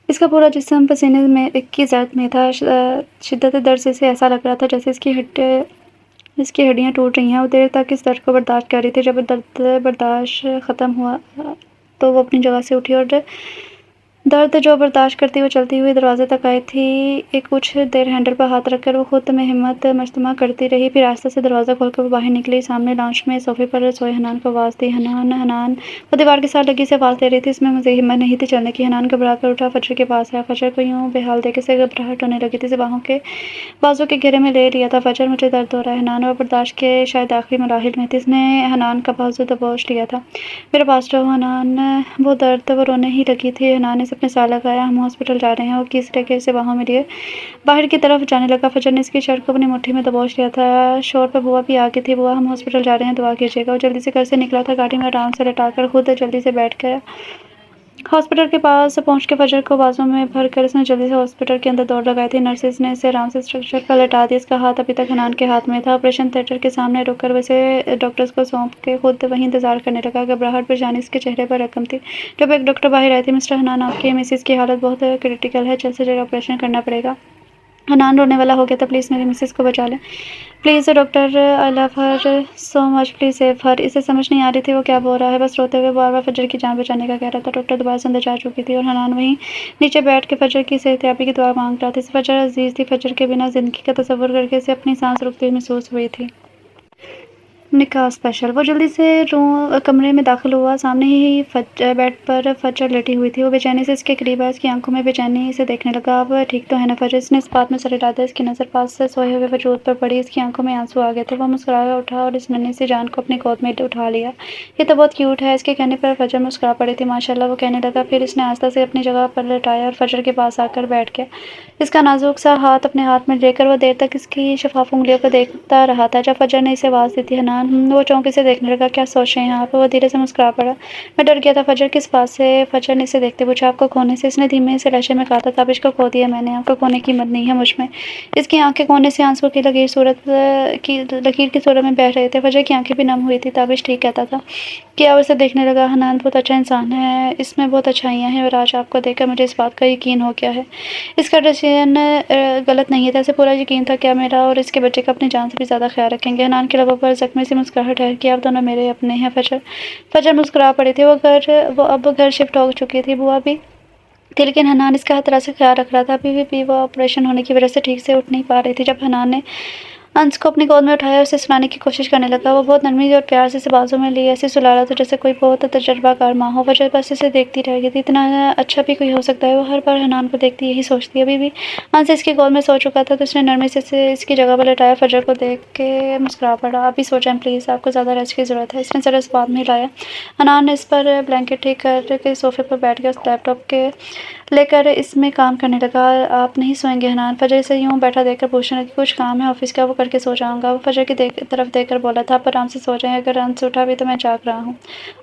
इसका पूरा जिस्म पसीने में की ज़र्द में था। शिद्दत दर्द से इसे ऐसा लग रहा था जैसे इसकी हड्डियाँ टूट रही हैं। वो देर तक इस दर्द को बर्दाश्त कर रही थी। जब दर्द बर्दाश्त ख़त्म हुआ तो वो अपनी जगह से उठी और दर्द जो बर्दाश्त करती हुई चलती हुई दरवाज़े तक आई थी। एक कुछ देर हैंडल पर हाथ रखकर वो खुद में हिम्मत मजतमा करती रही। फिर आस्ते से दरवाज़ा खोलकर वो बाहर निकली। सामने लाउंज में सोफ़े पर सोए हनान को आवाज़ दी, "हनान, हनान।" वो दीवार के साथ लगी से आवाज़ दे रही थी। इसमें मुझे हिम्मत नहीं थी चलने की। हनान घबरा कर उठा, फजर के पास आया। फजर को यूँ बेहाल देख इसे घबराहट होने लगी थी। इसे बाजू के घेरे में ले लिया था। "फजर, मुझे दर्द हो रहा है।" हनान और बर्दाश्त के शायद आखिरी मराहिल में थी। इसने हनान का बाजू दबोच लिया था। "मेरे पास रहो हनान।" वो दर्द वो रोने ही लगी थी। हनान ने अपने साथ लगाया, "हम हॉस्पिटल जा रहे हैं।" वो किस लेके इसे बाहों में लिए बाहर की तरफ जाने लगा। फजर ने इसकी शर्ट को अपनी मुट्ठी में दबोच लिया था। शोर पे बुआ भी आ गई थी। "बुआ, हम हॉस्पिटल जा रहे हैं, दुआ कीजिएगा।" वो जल्दी से घर से निकला था। गाड़ी में आराम से लेटाकर खुद जल्दी से बैठ गया। हॉस्पिटल के पास पहुँच के फजर को बाजू में भर कर इसने जल्दी से हॉस्पिटल के अंदर दौड़ लगाई थी। नर्सेस ने इसे आराम से स्ट्रेचर पर लेटा दिया। इसका हाथ अभी तक हनान के हाथ में था। ऑपरेशन थिएटर के सामने रुककर वैसे डॉक्टर्स को सौंप के खुद वहीं इंतजार करने लगा। घबराहट परेशानी इसके चेहरे पर रकम थी। जब एक डॉक्टर बाहर आई थी, "मिस्टर हनान, आपकी मिसेज की हालत बहुत क्रिटिकल है, जल्द से जल्द ऑपरेशन करना पड़ेगा।" हनान रोने वाला हो गया था। "प्लीज़ मेरी मिसेज को बचा लें। Please doctor, I love her so much, please save her." इसे समझ नहीं आ रही थी वो क्या बोल रहा है। बस रोते हुए बार-बार फजर की जान बचाने का कह रहा था। डॉक्टर दोबारा से अंदर जा चुकी थी और हनान वहीं नीचे बैठ के फजर की सेहतयाबी की दुआ मांग रहा था। इसे फजर अज़ीज़ थी। फजर के बिना ज़िंदगी का तसव्वुर करके इसे अपनी सांस रुकती हुई महसूस हुई थी। निकाह स्पेशल। वो जल्दी से कमरे में दाखिल हुआ। सामने ही बेड पर फजर लेटी हुई थी। वो बेचैनी से इसके करीब आया। इसकी आंखों में बेचैनी से देखने लगा। अब ठीक तो है ना फजर? इसने इस बात में सर हिला दिया। इसकी नज़र पास से सोए हुए वजूद पर पड़ी। इसकी आंखों में आंसू आ गए थे। वो मुस्कुरा उठा और इस नन्ही सी जान को अपनी गोद में उठा लिया। "ये तो बहुत क्यूट है।" इसके कहने पर फजर मुस्कुरा पड़ी थी। "माशाअल्लाह," वो कहने लगा। फिर इसने आस्ता से अपनी जगह पर लेटाया और फजर के पास आकर बैठ गया। इसका नाजुक सा हाथ अपने हाथ में लेकर वो देर तक इसकी शफाफ उंगलियों को देखता रहा था। जब फजर ने इसे आवाज़ दी थी, "हनान," वो चौंक से देखने लगा। "क्या सोच रहे हैं आप?" वो धीरे से मुस्कुरा पड़ा। "मैं डर गया था फजर।" "किस बात से?" फजर ने इसे देखते पूछा। "आपको खोने से।" इसने धीमे से लहजे में कहा था। "ताबिश को खो दिया मैंने। आपको खोने की हिम्मत नहीं है मुझ में।" इसकी आंखें कोने से आंसुओं की लकीर की सूरत में बह रहे थे। फजर की आंखें भी नम हुई थी। ताबिश ठीक कहता था कि अब उसे देखने लगा। "हनान बहुत अच्छा इंसान है। इसमें बहुत अच्छाइयाँ हैं और आज आपको देखकर मुझे इस बात का यकीन हो गया है। इसका डिसीजन गलत नहीं था। इसे पूरा यकीन था कि आप मेरा और इसके बच्चे का अपनी जान से भी ज़्यादा ख्याल रखेंगे।" हनान के लबों पर ज़ख्मी सी मुस्कुराहट ठहर कि "आप दोनों मेरे अपने हैं फजर।" फजर मुस्कुरा पड़ी थी। वो अब घर शिफ्ट हो चुकी थी। बुआ भी थी, लेकिन हनान इसका हर तरह से ख्याल रख रहा था। अभी भी वो ऑपरेशन होने की वजह से ठीक से उठ नहीं पा रही थी। जब हनान ने अंश को अपनी गोद में उठाया और उसे सुलाने की कोशिश करने लगा। वो बहुत नरमी और प्यार से इसे बाजू में लिए ऐसे सुला रहा था जैसे कोई बहुत तजुर्बाकार माँ हो। वजह बस इसे देखती रह गई थी। इतना अच्छा भी कोई हो सकता है? वो हर बार हनान को देखती यही सोचती। अभी भी अंश इसकी गोद में सो चुका था तो उसने नरमी से इसे इसकी जगह पर लेटाया। फजर को देख के मुस्कुरा पड़ा। "आप भी सो जाएं प्लीज़, आपको ज़्यादा रेस्ट की ज़रूरत है।" इसने ज़रा इस बात में हिलाया। हनान ने इस पर ब्लैंकेट ठीक करके सोफ़े पर बैठ गया। उस लैपटॉप के लेकर इसमें काम करने लगा। "आप नहीं सोएंगे हनान?" फजर इसे यूँ बैठा देखकर पूछने लगी। "कुछ काम है ऑफिस का, वो करके सो जाऊँगा।" वो फजर की तरफ देखकर बोला था। "आप आराम से सो जाएं। अगर अंश उठा भी तो मैं जाग रहा हूँ।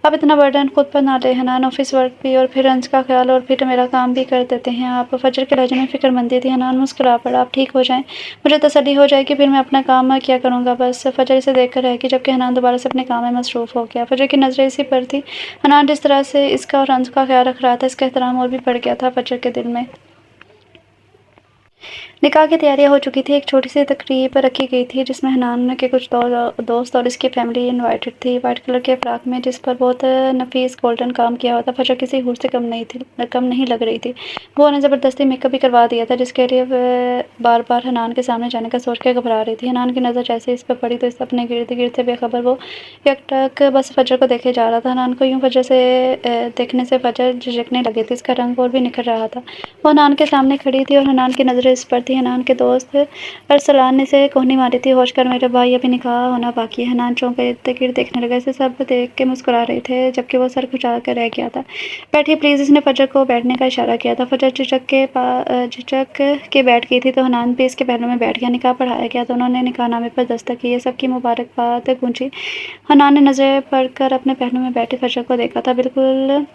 आप इतना बर्डन खुद पर ना लें हनान। ऑफिस वर्क भी और फिर अंश का ख्याल और फिर मेरा काम भी कर देते हैं आप।" फजर के लहजे में फ़िक्रमंदी थी। हनान मुस्कुरा पड़ा। "आप ठीक हो जाएं, मुझे तसल्ली हो जाएगी, फिर मैं अपना काम किया करूँगा बस।" फजर इसे देखकर रह गई, जबकि हनान दोबारा से अपने काम में मसरूफ़ हो गया। फजर की नज़रें इसी पर थी। हनान जिस तरह से इसका और अंश का ख्याल रख रहा था, इसका एहतराम और भी बढ़ गया था फजर के दिल में। निकाह की तैयारियां हो चुकी थी। एक छोटी-सी तकरीब रखी गई थी जिसमें हनान के कुछ दोस्त और इसकी फैमिली इनवाइटेड थी। वाइट कलर के फ्रॉक में जिस पर बहुत नफीस गोल्डन काम किया हुआ था। फजर किसी हूर से कम नहीं लग रही थी। बुआ ने ज़बरदस्ती मेकअप भी करवा दिया था जिसके लिए वह बार-बार हनान के सामने जाने का सोच के घबरा रही थी। हनान की नज़र जैसे इस पर पड़ी तो इस अपने गिरते-गिरते बेखबर वो एकटक बस फजर को देखे जा रहा था। हनान को यूँ फजर से देखने से फजर झिझकने लगी थी। इसका रंग और भी निखर रहा था। वो हनान के सामने खड़ी थी और हनान की नज़रें इस पर थी। हनान के दोस्त अरसलान ने इसे कोहनी मारी थी। होश कर मेरे भाई, अभी निकाह होना बाकी है। हनान चौंक कर इर्द-गिर्द देखने लगा। इसे सब देख के मुस्कुरा रहे थे, जबकि वो सर खुजा कर रह गया था। बैठिए प्लीज़, इसने फजर को बैठने का इशारा किया था। फजर झिझक के बैठ गई थी तो हनान भी इसके पैरों में बैठ गया। निकाह पढ़ाया गया तो उन्होंने निकाहनामे पर दस्तखत किए। सबकी मुबारकबाद गूंजी। हनान ने नज़रें पढ़कर अपने पहलू में बैठे फजर को देखा था। बिल्कुल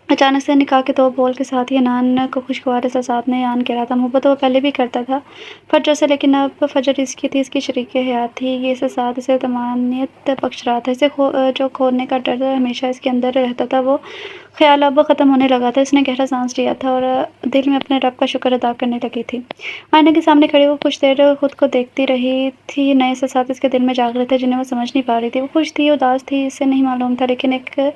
अचानक से निकाह के 2 बोल के साथ ही हनान को खुशगवार एहसासात ने आन घेरा था। मोहब्बत तो वो पहले भी करता था फजर से, लेकिन अब फजर इसकी थी, इसकी शरीके हयात थी। ये एहसासात इसे तमानियत बख्श रहा था। इसे जो खोने का डर हमेशा इसके अंदर रहता था, वो ख्याल अब ख़त्म होने लगा था। इसने गहरा सांस लिया था और दिल में अपने रब का शुक्र अदा करने लगी थी। आईने के सामने खड़ी वो कुछ देर खुद को देखती रही थी। नए एहसासात इसके दिल में जाग रहे थे, जिन्हें वो समझ नहीं पा रही थी। वो खुश थी, उदास थी, इसे नहीं मालूम था, लेकिन एक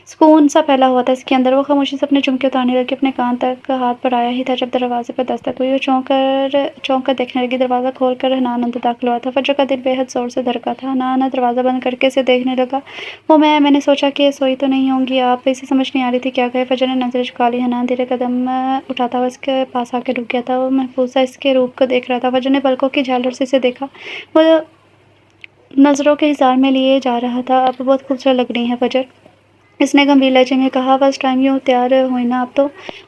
सुकून सा फैला हुआ था इसके अंदर। वो खामोशी से अपने झुमके उतारने लगी। अपने कान तक हाथ बढ़ाया ही था जब दरवाजे पर दस्तक हुई। वो चौंक कर देखने लगी। दरवाज़ा खोलकर हनान अंदर दाखिल हुआ था। फजर का दिल बेहद ज़ोर से धड़का था। हनान दरवाज़ा बंद करके इसे देखने लगा। वो मैंने सोचा कि सोई तो नहीं होंगी आप। इसे समझ नहीं आ रही थी क्या कहे। फजर ने नज़रें झुका ली। हनान धीरे कदम उठाता हुआ इसके पास आके रुक गया था। वो महफूजा इसके रूप को देख रहा था। फजर ने पलकों की झालर से इसे देखा। वो नज़रों के हिसार में लिए जा रहा था। अब बहुत खूबसूरत लग रही हैं फजर, इसने गंभीर लहजे में कहा। फर्स्ट टाइम यूँ तैयार हुई ना आप तो।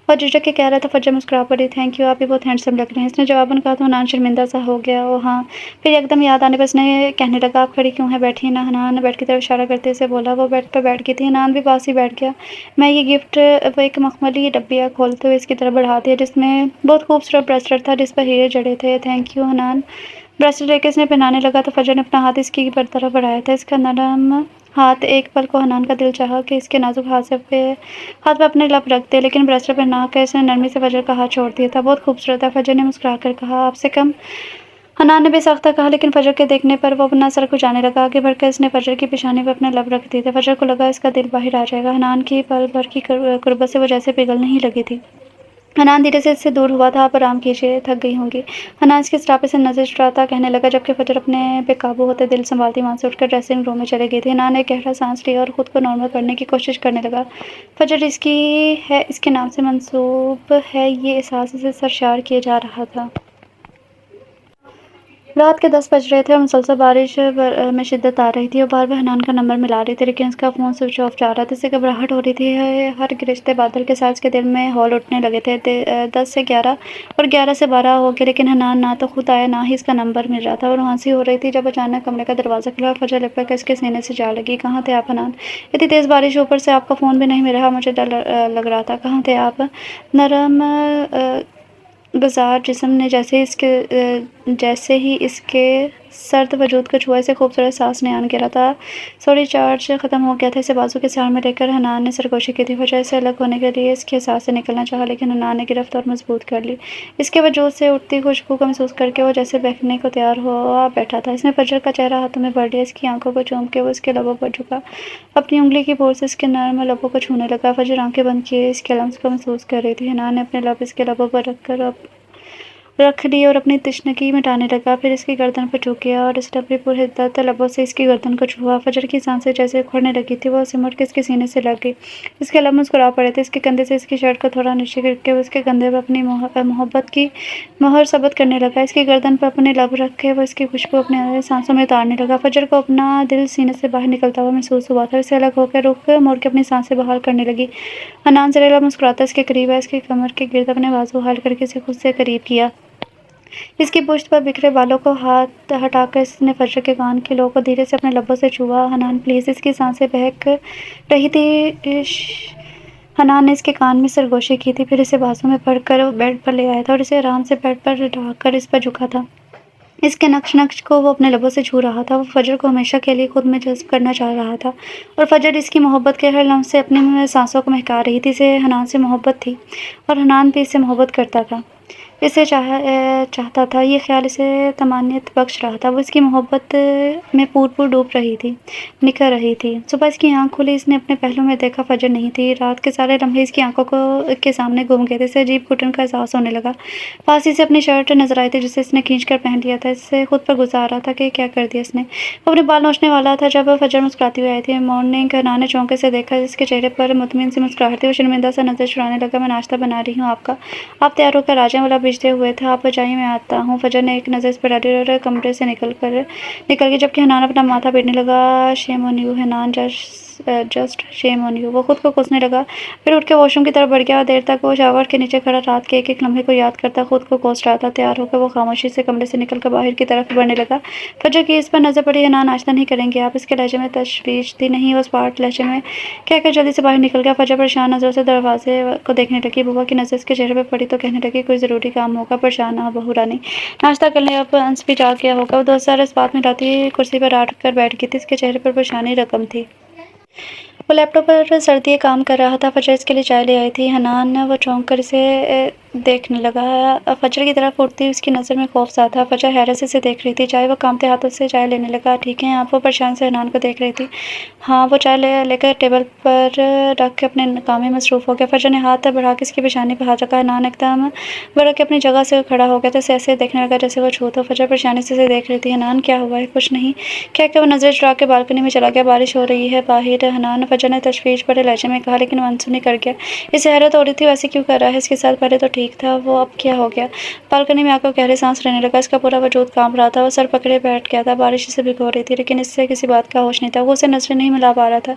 और झिझक के कह रहा था। फजर मुस्कुरा पड़ी। थैंक यू, आप भी बहुत हैंडसम लग रहे हैं, इसने जवाबन कहा तो हनान शर्मिंदा सा हो गया। ओ हाँ। फिर एकदम याद आने पर इसने कहने लगा, आप खड़ी क्यों हैं, बैठी ना। हनान बेड की तरफ इशारा करते से बोला। वो बेड पर बैठ गई थी। हनान भी पास ही बैठ गया। मैं ये गिफ्ट, वो एक मखमली डब्बिया खोलते हुए इसकी तरफ बढ़ा दिया, जिसमें बहुत खूबसूरत ब्रेसलेट था जिस पर हीरे जड़े थे। Thank you. हनान ब्रेसलेट लेके इसने पहनाने लगा तो फजर ने अपना हाथ इसकी तरफ बढ़ाया था। इसका नरम हाथ एक पल को हनान का दिल चाहा कि इसके नाजुक हाथ पे अपने लब रख दे, लेकिन ब्रेसलेट पहना कर इसने नरमी से फजर का हाथ छोड़ दिया था। बहुत खूबसूरत है, फजर ने मुस्कुरा कर कहा। आपसे कम, हनान ने बेसाख्ता कहा, लेकिन फजर के देखने पर वो अपना सर खुजाने लगा। आगे बढ़कर इसने फजर की पेशानी पर अपने लब रख दिए थे। फजर को लगा इसका दिल बाहर आ जाएगा। हनान की पल भर की कुर्बत से वो जैसे पिघलने ही लगी थी। हनान धीरे से इससे दूर हुआ था। आप आराम कीजिए, थक गई होंगी। हनान इसके सरापे से नजर चुराता कहने लगा, जबकि फजर अपने बेकाबू होते दिल संभालती वहाँ से उठकर ड्रेसिंग रूम में चली गई थी। हनान ने गहरा सांस लिया और ख़ुद को नॉर्मल करने की कोशिश करने लगा। फजर इसकी है, इसके नाम से मंसूब है, ये एहसास इसे सरशार किए जा रहा था। रात के 10 बज रहे थे और मुसलसल बारिश में शिद्दत आ रही थी। और बार-बार हनान का नंबर मिला रही थी, लेकिन इसका फ़ोन स्विच ऑफ जा रहा था। इससे घबराहट हो रही थी। हर गिरजते बादल के साथ इसके दिल में हौल उठने लगे थे। 10 से 11 और 11 से 12 हो गए, लेकिन हनान ना तो खुद आया, ना ही इसका नंबर मिल रहा था। और हंसी हो रही थी जब अचानक कमरे का दरवाज़ा खुला और फजर लिपट कर इसके सीने से जा लगी। कहाँ थे आप हनान? इतनी तेज़ बारिश, ऊपर से आपका फ़ोन भी नहीं मिल रहा, मुझे डर लग रहा था। कहाँ थे आप? नरम गुज़ार जिस्म ने जैसे ही इसके सर्द वजूद को छुआ, इसे खूबसूरत सांस ने आन गिरा था। सॉरी, चार्ज ख़त्म हो गया था। इसे बाजू के सहारे में लेकर हनान ने सरगोशी की थी। फजर से अलग होने के लिए इसके एहसास से निकलना चाहा, लेकिन हनान ने गिरफ्त और मजबूत कर ली। इसके वजूद से उठती खुशबू को महसूस करके वो जैसे बहकने को तैयार हुआ बैठा था। इसने फजर का चेहरा हाथों में भर लिया। इसकी आंखों को चूम के वो इसके लबों पर झुका, अपनी उंगली की बोर से इसके नर्म लबों को छूने लगा। फजर आंखें बंद किए इसके लम्स को महसूस कर रही थी। हनान ने अपने लब इसके लबों पर रख ली और अपनी तशनगी मिटाने लगा। फिर इसकी गर्दन पर झुक गया और इसने अपनी पुरहिद्दत लबों से इसकी गर्दन को छुआ। फजर की सांसें जैसे उखड़ने लगी थी। वो सिमट के इसके सीने से लग गई। इसके लब मुस्कुरा पड़े थे। इसके कंधे से इसकी शर्ट को थोड़ा नीचे करके वो इसके कंधे पर अपनी मोहब्बत की मोहर सबत करने लगा। इसकी गर्दन पर अपने लब रख के वो इसकी खुशबू अपने सांसों में उतारने लगा। फजर को अपना दिल सीने से बाहर निकलता हुआ महसूस हुआ था। इससे अलग होकर रुख मोड़ के अपनी सांसें बहाल करने लगी। हनान जरा मुस्कुराता इसके करीब है, इसकी कमर के गिर्द अपने बाजू हाल करके इसे खुद से करीब किया। इसकी पुश्त पर बिखरे बालों को हाथ हटाकर इसने फजर के कान के लौ को धीरे से अपने लबों से छुआ। हनान प्लीज़, इसकी सांसें बहक रही थी। हनान ने इसके कान में सरगोशी की थी, फिर इसे बाजू में पकड़कर बेड पर ले आया था और इसे आराम से बेड पर ढाकर इस पर झुका था। इसके नक्श को वो अपने लबों से छू रहा था। वो फजर को हमेशा के लिए खुद में जज़्ब करना चाह रहा था और फजर इसकी मोहब्बत के हर लम्हे से अपनी सांसों को महका रही थी। इसे हनान से मोहब्बत थी और हनान भी इससे मोहब्बत करता था, इसे चाहता था। ये ख्याल इसे तमानियत बख्श रहा था। वो इसकी मोहब्बत में पूर डूब रही थी, निखर रही थी। सुबह इसकी आंख खुली, इसने अपने पहलू में देखा फजर नहीं थी। रात के सारे लम्हे इसकी आंखों के सामने घूम गए थे। इसे अजीब घुटन का एहसास होने लगा। पास ही से अपनी शर्ट नजर आई थी जिसे इसने खींच कर पहन लिया था। इससे खुद पर गुस्सा आ रहा था कि क्या कर दिया इसने। वो अपने बाल नोचने वाला था जब फजर मुस्कुराती हुई आई थी। मॉर्निंग हनान ने चौंके से देखा। इसके चेहरे पर मुतमिन सी मुस्कुराहट थी। वो शर्मिंदा सा नजर चुराने लगा। मैं नाश्ता बना रही हूँ आपका, आप तैयार होकर आ जाएं। वाला भेजते हुए था। आप बजाइए, मैं आता हूँ। फजर ने एक नज़र इस पर डाली और कमरे से निकल गई, जबकि हनान अपना माथा पीटने लगा। Shame on you Hanan, just shame on you. वो खुद को कोसने लगा, फिर उठ के वॉशरूम की तरफ बढ़ गया। देर तक वो शावर के नीचे खड़ा रात के एक एक लम्हे को याद करता खुद को कोस रहा था। तैयार होकर वो खामोशी से कमरे से निकलकर बाहर की तरफ बढ़ने लगा। फजर की इस पर नज़र पड़ी। हनान, नाश्ता नहीं करेंगे आप? इसके लहजे में तशवीश थी। नहीं, वो स्पार्ट लहजे में कहकर जल्दी से बाहर निकल गया। फजर परेशान नज़रों से दरवाजे को देखने लगी। बुआ की नज़र इसके चेहरे पर पड़ी तो कहने लगी, कोई ज़रूरी काम होगा। परेशान ना हो बहू रानी, नाश्ता कर ले। अब अंश भी जाग गया होगा। वो 2 इस बात में लाती कुर्सी पर आट कर बैठ गई थी। इसके चेहरे पर परेशानी रकम थी। वो लैपटॉप पर सर्दी काम कर रहा था। फजर इसके लिए चाय ले आई थी। हनान वो चौंक कर इसे देखने लगा। फजर की तरफ उठती उसकी नज़र में खौफ सा था। फजर हैरत से इसे देख रही थी। चाय वो कांपते हाथों से चाय लेने लगा। ठीक है आप? वो परेशान से हनान को देख रही थी। हाँ, वो चाय लेकर टेबल पर रख के अपने काम में मसरूफ़ हो गया। फजर ने हाथ बढ़ा के इसकी पेशानी पर हाथ रखा। हनान एकदम बढ़ के अपनी जगह से खड़ा हो गया था। ऐसे देखने लगा जैसे वो छूत हो। फजर परेशानी से इसे देख रही थी। हनान, क्या हुआ है? कुछ नहीं, क्या क्या? वो नज़र चुरा के बालकनी में चला गया। बारिश हो रही है बाहर। हनान, फजर ने तशवीश भरे लहजे में कहा, लेकिन वो अनसुनी कर गया। इसे हैरत हो रही थी, वैसे क्यों कर रहा है इसके साथ? पहले तो ठीक था। वो अब क्या हो गया? बालकनी में आकर गहरी सांस लेने लगा। इसका पूरा वजूद कांप रहा था। वो सर पकड़े बैठ गया था। बारिश इसे भिगो रही थी, लेकिन इससे किसी बात का होश नहीं था। वो उसे नजरें नहीं मिला पा रहा था।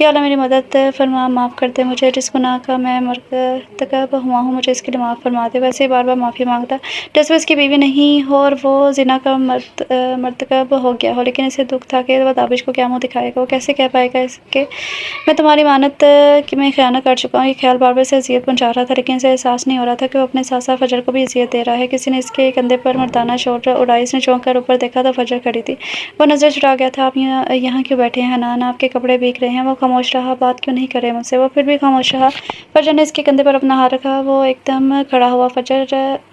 या अल्लाह, मेरी मदद फरमा, माफ़ कर दे मुझे। जिस गुनाह का मैं मर्तकब हुआ हूँ, मुझे इसके लिए माफ़ फरमा दे। वैसे ही बार बार माफ़ी मांगता जैसे वो इसकी बीवी नहीं हो और वो जिना का मर्तकब हो गया हो। लेकिन इसे दुख था कि वह दाबिश को क्या मुँह दिखाएगा। वो कैसे कह पाएगा इसके, मैं तुम्हारी मानत कि मैं ख़यानत कर चुका हूँ। ये ख्याल बार बार इसे अज़ियत पहुँचा रहा था, लेकिन इसे एहसास नहीं हो रहा था कि वो अपने साथ साथ फजर को भी अज़ियत दे रहा है। किसी ने इसके कंधे पर मर्दाना शोर उड़ाई। इसने चौंक कर ऊपर देखा तो फजर खड़ी थी। वो नज़र चुरा गया था। आप यहाँ क्यों बैठे हैं हनान? आपके कपड़े भीग रहे हैं। वो खामोश रहा, बात क्यों नहीं करे मुझसे? वो फिर भी खामोश रहा। फजर ने इसके कंधे पर अपना हाथ रखा। वो एकदम खड़ा हुआ। फजर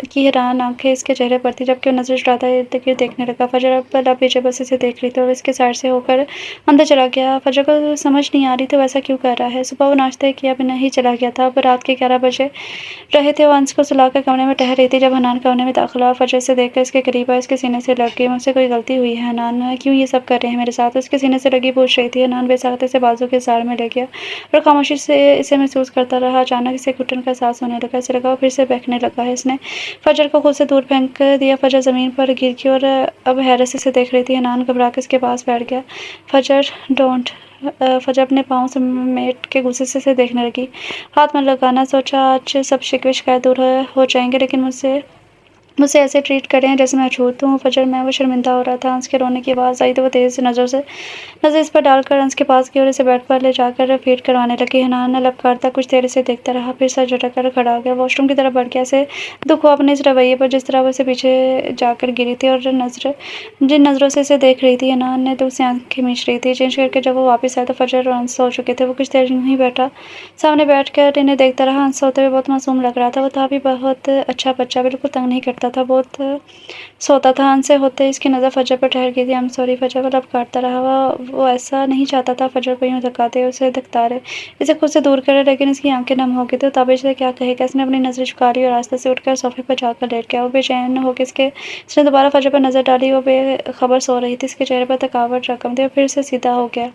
की हैरान आंखें इसके चेहरे पर थी, जबकि वो नज़र चुराता इर्द गिर्द देखने लगा। फजर अब पीछे बस इसे देख रही थी और इसके साइड से होकर अंदर चला गया। फजर को समझ नहीं आ रही थी वैसा क्यों कर रहा है। सुबह वो नाश्ता किया बिना ही चला गया था। अब रात के 11 बजे रहे थे। वो अंश को सुलाकर कमरे में ठहर रही थी जब हनान कमरे में दाखिल हुआ। फजर से देखकर इसके करीब आई, इसके सीने से लग गई। मुझसे कोई गलती हुई है हनान? क्यों ये सब कर रहे हैं मेरे साथ? उसके सीने से लगी पूछ रही थी। हनान बेसाख्ते से बाजू के सार में ले गया और खामोशी से इसे महसूस करता रहा। अचानक इसे घुटन का एहसास होने लगा। इसे लगा वो फिर से बहकने लगा है। इसने फजर को खुद से दूर फेंक दिया। फजर ज़मीन पर गिर गई और अब हैरत से इसे देख रही थी। हनान घबरा के इसके पास बैठ गया। फजर, डोंट। फजर अपने पाँव समेट के गुस्से से देखने लगी। हाथ में लगाना सोचा आज सब शिकवे शिकायत दूर हो जाएंगे, लेकिन मुझसे ऐसे ट्रीट करें जैसे मैं छूत हूँ। फजर में वो शर्मिंदा हो रहा था। अंश के रोने की आवाज़ आई तो वो तेज़ नज़र इस पर डालकर अंश के पास की और इसे बेड पर ले जाकर फीड करवाने लगी। हनान ने लपकारता कुछ देर इसे देखता रहा, फिर सर झटक खड़ा हो गया। वॉशरूम की तरफ बढ़ गया। इसे दुख हुआ अपने इस रवैये पर, जिस तरह वो इसे पीछे जाकर गिरी थी और जिन नज़रों से इसे देख रही थी। हनान ने तो उसे आंखें मीच रही थी। चेंज करके जब वो वापस आया तो फजर और अंश सो चुके थे। वो कुछ देर यूं ही बैठा सामने बैठ कर इन्हें देखता रहा। अंश सोते हुए बहुत मासूम लग रहा था। वो था भी बहुत अच्छा बच्चा, बिल्कुल तंग नहीं करता था, बहुत सोता था। अंश से होते इसकी नज़र फजर पर ठहर गई थी। I am sorry. फजर को लब काटता रहा। वो ऐसा नहीं चाहता था फजर को यूँ धक्काते उसे धक्कारे इसे खुद से दूर करे, लेकिन इसकी आंखें नम हो गई थी। ताबिश से क्या कहेगा। इसने अपनी नज़रें झुका ली और रास्ते से उठकर सोफे पर जाकर लेट गया। वो बेचैन होकर इसने दोबारा फजर पर नज़र डाली। वो बेखबर सो रही थी। इसके चेहरे पर थकावट रकम थी और फिर से सीधा हो गया।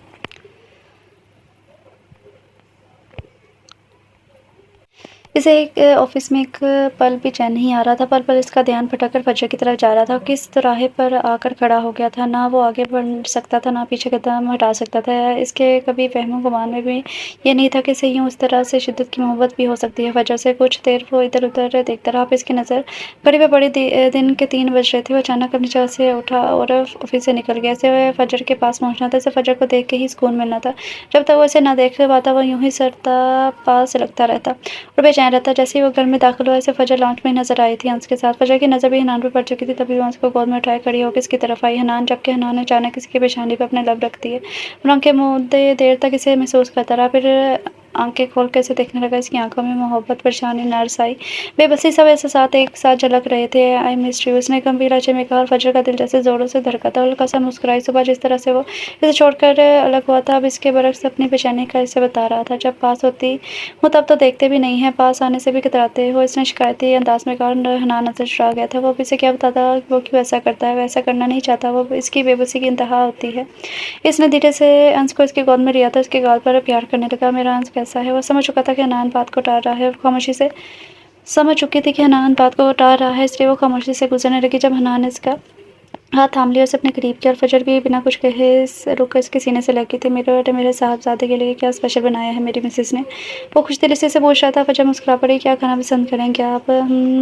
इसे एक ऑफिस में एक पल भी चैन नहीं आ रहा था। पल इसका ध्यान भटककर फजर की तरफ जा रहा था। किस तिराहे पर आकर खड़ा हो गया था। ना वो आगे बढ़ सकता था, ना पीछे कदम हटा सकता था। इसके कभी वहमो गुमान में भी ये नहीं था कि इसे यूँ उस तरह से शिद्दत की मोहब्बत भी हो सकती है। फजर से कुछ देर वो इधर उधर देखता रहा। फिर इसकी नज़र घड़ी पर पड़ी। दिन के 3 बज रहे थे। वो अचानक अपनी जगह से उठा और ऑफिस से निकल गया। इसे फजर के पास पहुँचना था। इसे फजर को देख के ही सुकून मिलना था। जब तक वो इसे ना देख पाता वो यूँ ही सरता पास लगता रहता और बेचैन रहता। जैसे ही वो घर में दाखिल हुआ इसे फजर लॉन्च में नजर आई थी अंश के साथ। फजर की नज़र भी हनान पर पड़ चुकी थी। तभी वो अंश को गोद में उठाए खड़ी होकर इसकी तरफ आई। हनान, जबकि हनान ने अचानक इसकी पेशानी पर अपने लब रख दिए। आंखें मूंदे देर तक इसे महसूस करता रहा, फिर आंखें खोल कर इसे देखने लगा। इसकी आंखों में मोहब्बत, परेशानी, नर्स आई, बेबसी सब एहसास एक साथ झलक रहे थे। आई मिस यू, उसने गंभीर लहजे में कहा और फजर का दिल जैसे जोरों से धड़का था। हल्का सा मुस्कुराई। सुबह जिस तरह से वो इसे छोड़कर अलग हुआ था, अब इसके बरक्स अपनी बेचैनी का इसे बता रहा था। जब पास होती हूँ तब तो देखते भी नहीं है, पास आने से भी कतराते हो। इसने शिकायती अंदाज में कहा। हनान नजर चुरा गया था। वो इसे क्या बताता वो क्यों ऐसा करता है। वैसा करना नहीं चाहता। वो इसकी बेबसी की इंतहा होती है। इसने धीरे से अंश को इसकी गोद में लिया था। उसके गाल पर प्यार करने लगा। मेरा अंश कैसा है? वो समझ चुका था कि हनान बात को टाल रहा है और खामोशी से समझ चुकी थी कि हनान बात को टाल रहा है, इसलिए वो खामोशी से गुजरने लगी। जब हनान ने इसका हाथ थाम लिया, उसे अपने करीब किया और फजर भी बिना कुछ कहे रुक कर इसके सीने से लगी थी। मेरे साहबजादे के लिए क्या स्पेशल बनाया है मेरी मिसेस ने? वो खुश दिली से इसे पूछ रहा था। फजर मुस्कुरा पड़ी। क्या खाना पसंद करेंगे आप?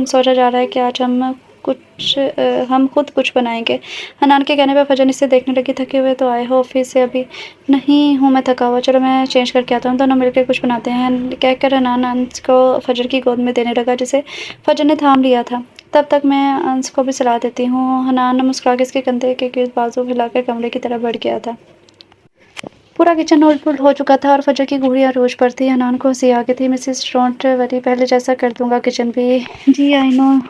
सोचा जा रहा है कि आज हम खुद कुछ बनाएंगे। हनान के कहने पर फजर इसे देखने लगी। थके हुए तो आए हो ऑफिस से अभी? नहीं हूँ, मैं थका हुआ। चलो मैं चेंज करके आता हूँ, दोनों मिलकर कुछ बनाते हैं, कहकर हनान अंश को फजर की गोद में देने लगा, जिसे फजर ने थाम लिया था। तब तक मैं अंश को भी सलाह देती हूँ। हनान मुस्कुरा के इसके कंधे के गिर्द बाजू हिलाकर कमरे की तरफ बढ़ गया था। पूरा किचन उलट-पुलट हो चुका था और फजर की घुड़ियाँ रोज पर थी। हनान को हंसी आ गई थी। मिसेस डोंट वरी, पहले जैसा कर दूंगा किचन भी। जी आई नो,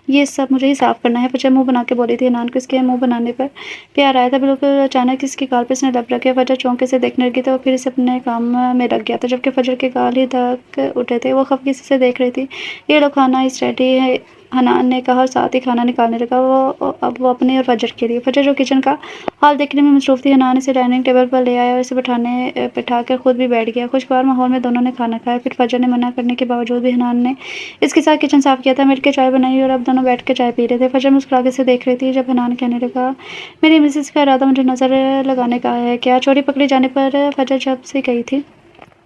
ये सब मुझे ही साफ करना है। फजर मुंह बना के बोली थी। हनान को इसके मुंह बनाने पर प्यार आया था। बिल्कुल अचानक इसकी गाल पे इसने लब रख गया। फजर चौंके से देखने लगी तो फिर इसे अपने काम में लग गया था, जबकि फजर के गाल ही धक उठे थे। वो खफकीसी से देख रही थी। ये लो खाना इस रेडी है, हनान ने कहा और साथ ही खाना निकालने लगा। अब वो अपने और फजर के लिए। फजर जो किचन का हाल देखने में मसरूफ थी, हनान इसे डाइनिंग टेबल पर ले आया और इसे बिठा कर खुद भी बैठ गया। खुशगवार माहौल में दोनों ने खाना खाया। फिर फजर ने मना करने के बावजूद भी हनान ने इसके साथ किचन साफ किया था, मिलकर चाय बनाई और अब दोनों बैठ कर चाय पी रहे थे। फजर मुस्कुरा के इसे देख रही थी। जब हनान कहने लगा, मेरी मिसेस का इरादा मुझे नजर लगाने का है क्या? चोरी पकड़े जाने पर फजर जब से गई थी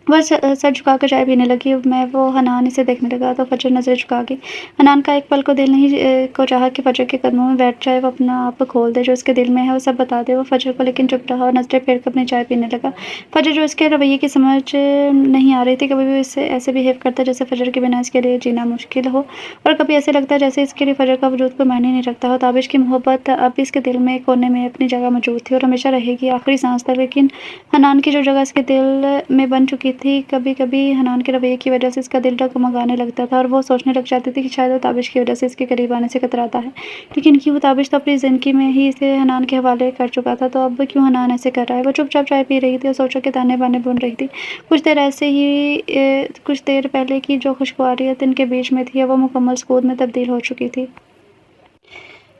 वह सर झुकाकर चाय पीने लगी। मैं वो हनान इसे देखने लगा तो फजर नजरें झुका गई। हनान का एक पल को दिल नहीं को चाहा कि फजर के कदमों में बैठ जाए, वो अपना आप खोल दे, जो उसके दिल में है वो सब बता दे। वो फजर को लेकिन चुप रहा और नजरें फेर कर अपनी चाय पीने लगा। फजर जो इसके रवैये की समझ नहीं आ रही थी। कभी भी इससे ऐसे बिहेव करता जैसे फजर के बिना इसके लिए जीना मुश्किल हो, और कभी ऐसे लगता है जैसे इसके लिए फजर का वजूद कोई मायने नहीं रखता हो। ताबिश की मोहब्बत अब भी इसके दिल में एक कोने में अपनी जगह मौजूद थी और हमेशा रहेगी, आखिरी सांस तक। लेकिन हनान की जो जगह इसके दिल में बन चुकी थी, कभी कभी हनान के रवैये की वजह से इसका दिल डगमगाने लगता था और वो सोचने लग जाती थी कि शायद वो ताबिश की वजह से इसके करीब आने से कतराता है। लेकिन क्यों? ताबिश तो अपनी जिंदगी में ही इसे हनान के हवाले कर चुका था, तो अब क्यों हनान ऐसे कर रहा है? वो चुपचाप चाय पी रही थी और सोचों के ताने बाने बुन रही थी। कुछ देर पहले की जो खुशगवारियत इनके बीच में थी, अब वो मुकम्मल सुकून में तब्दील हो चुकी थी।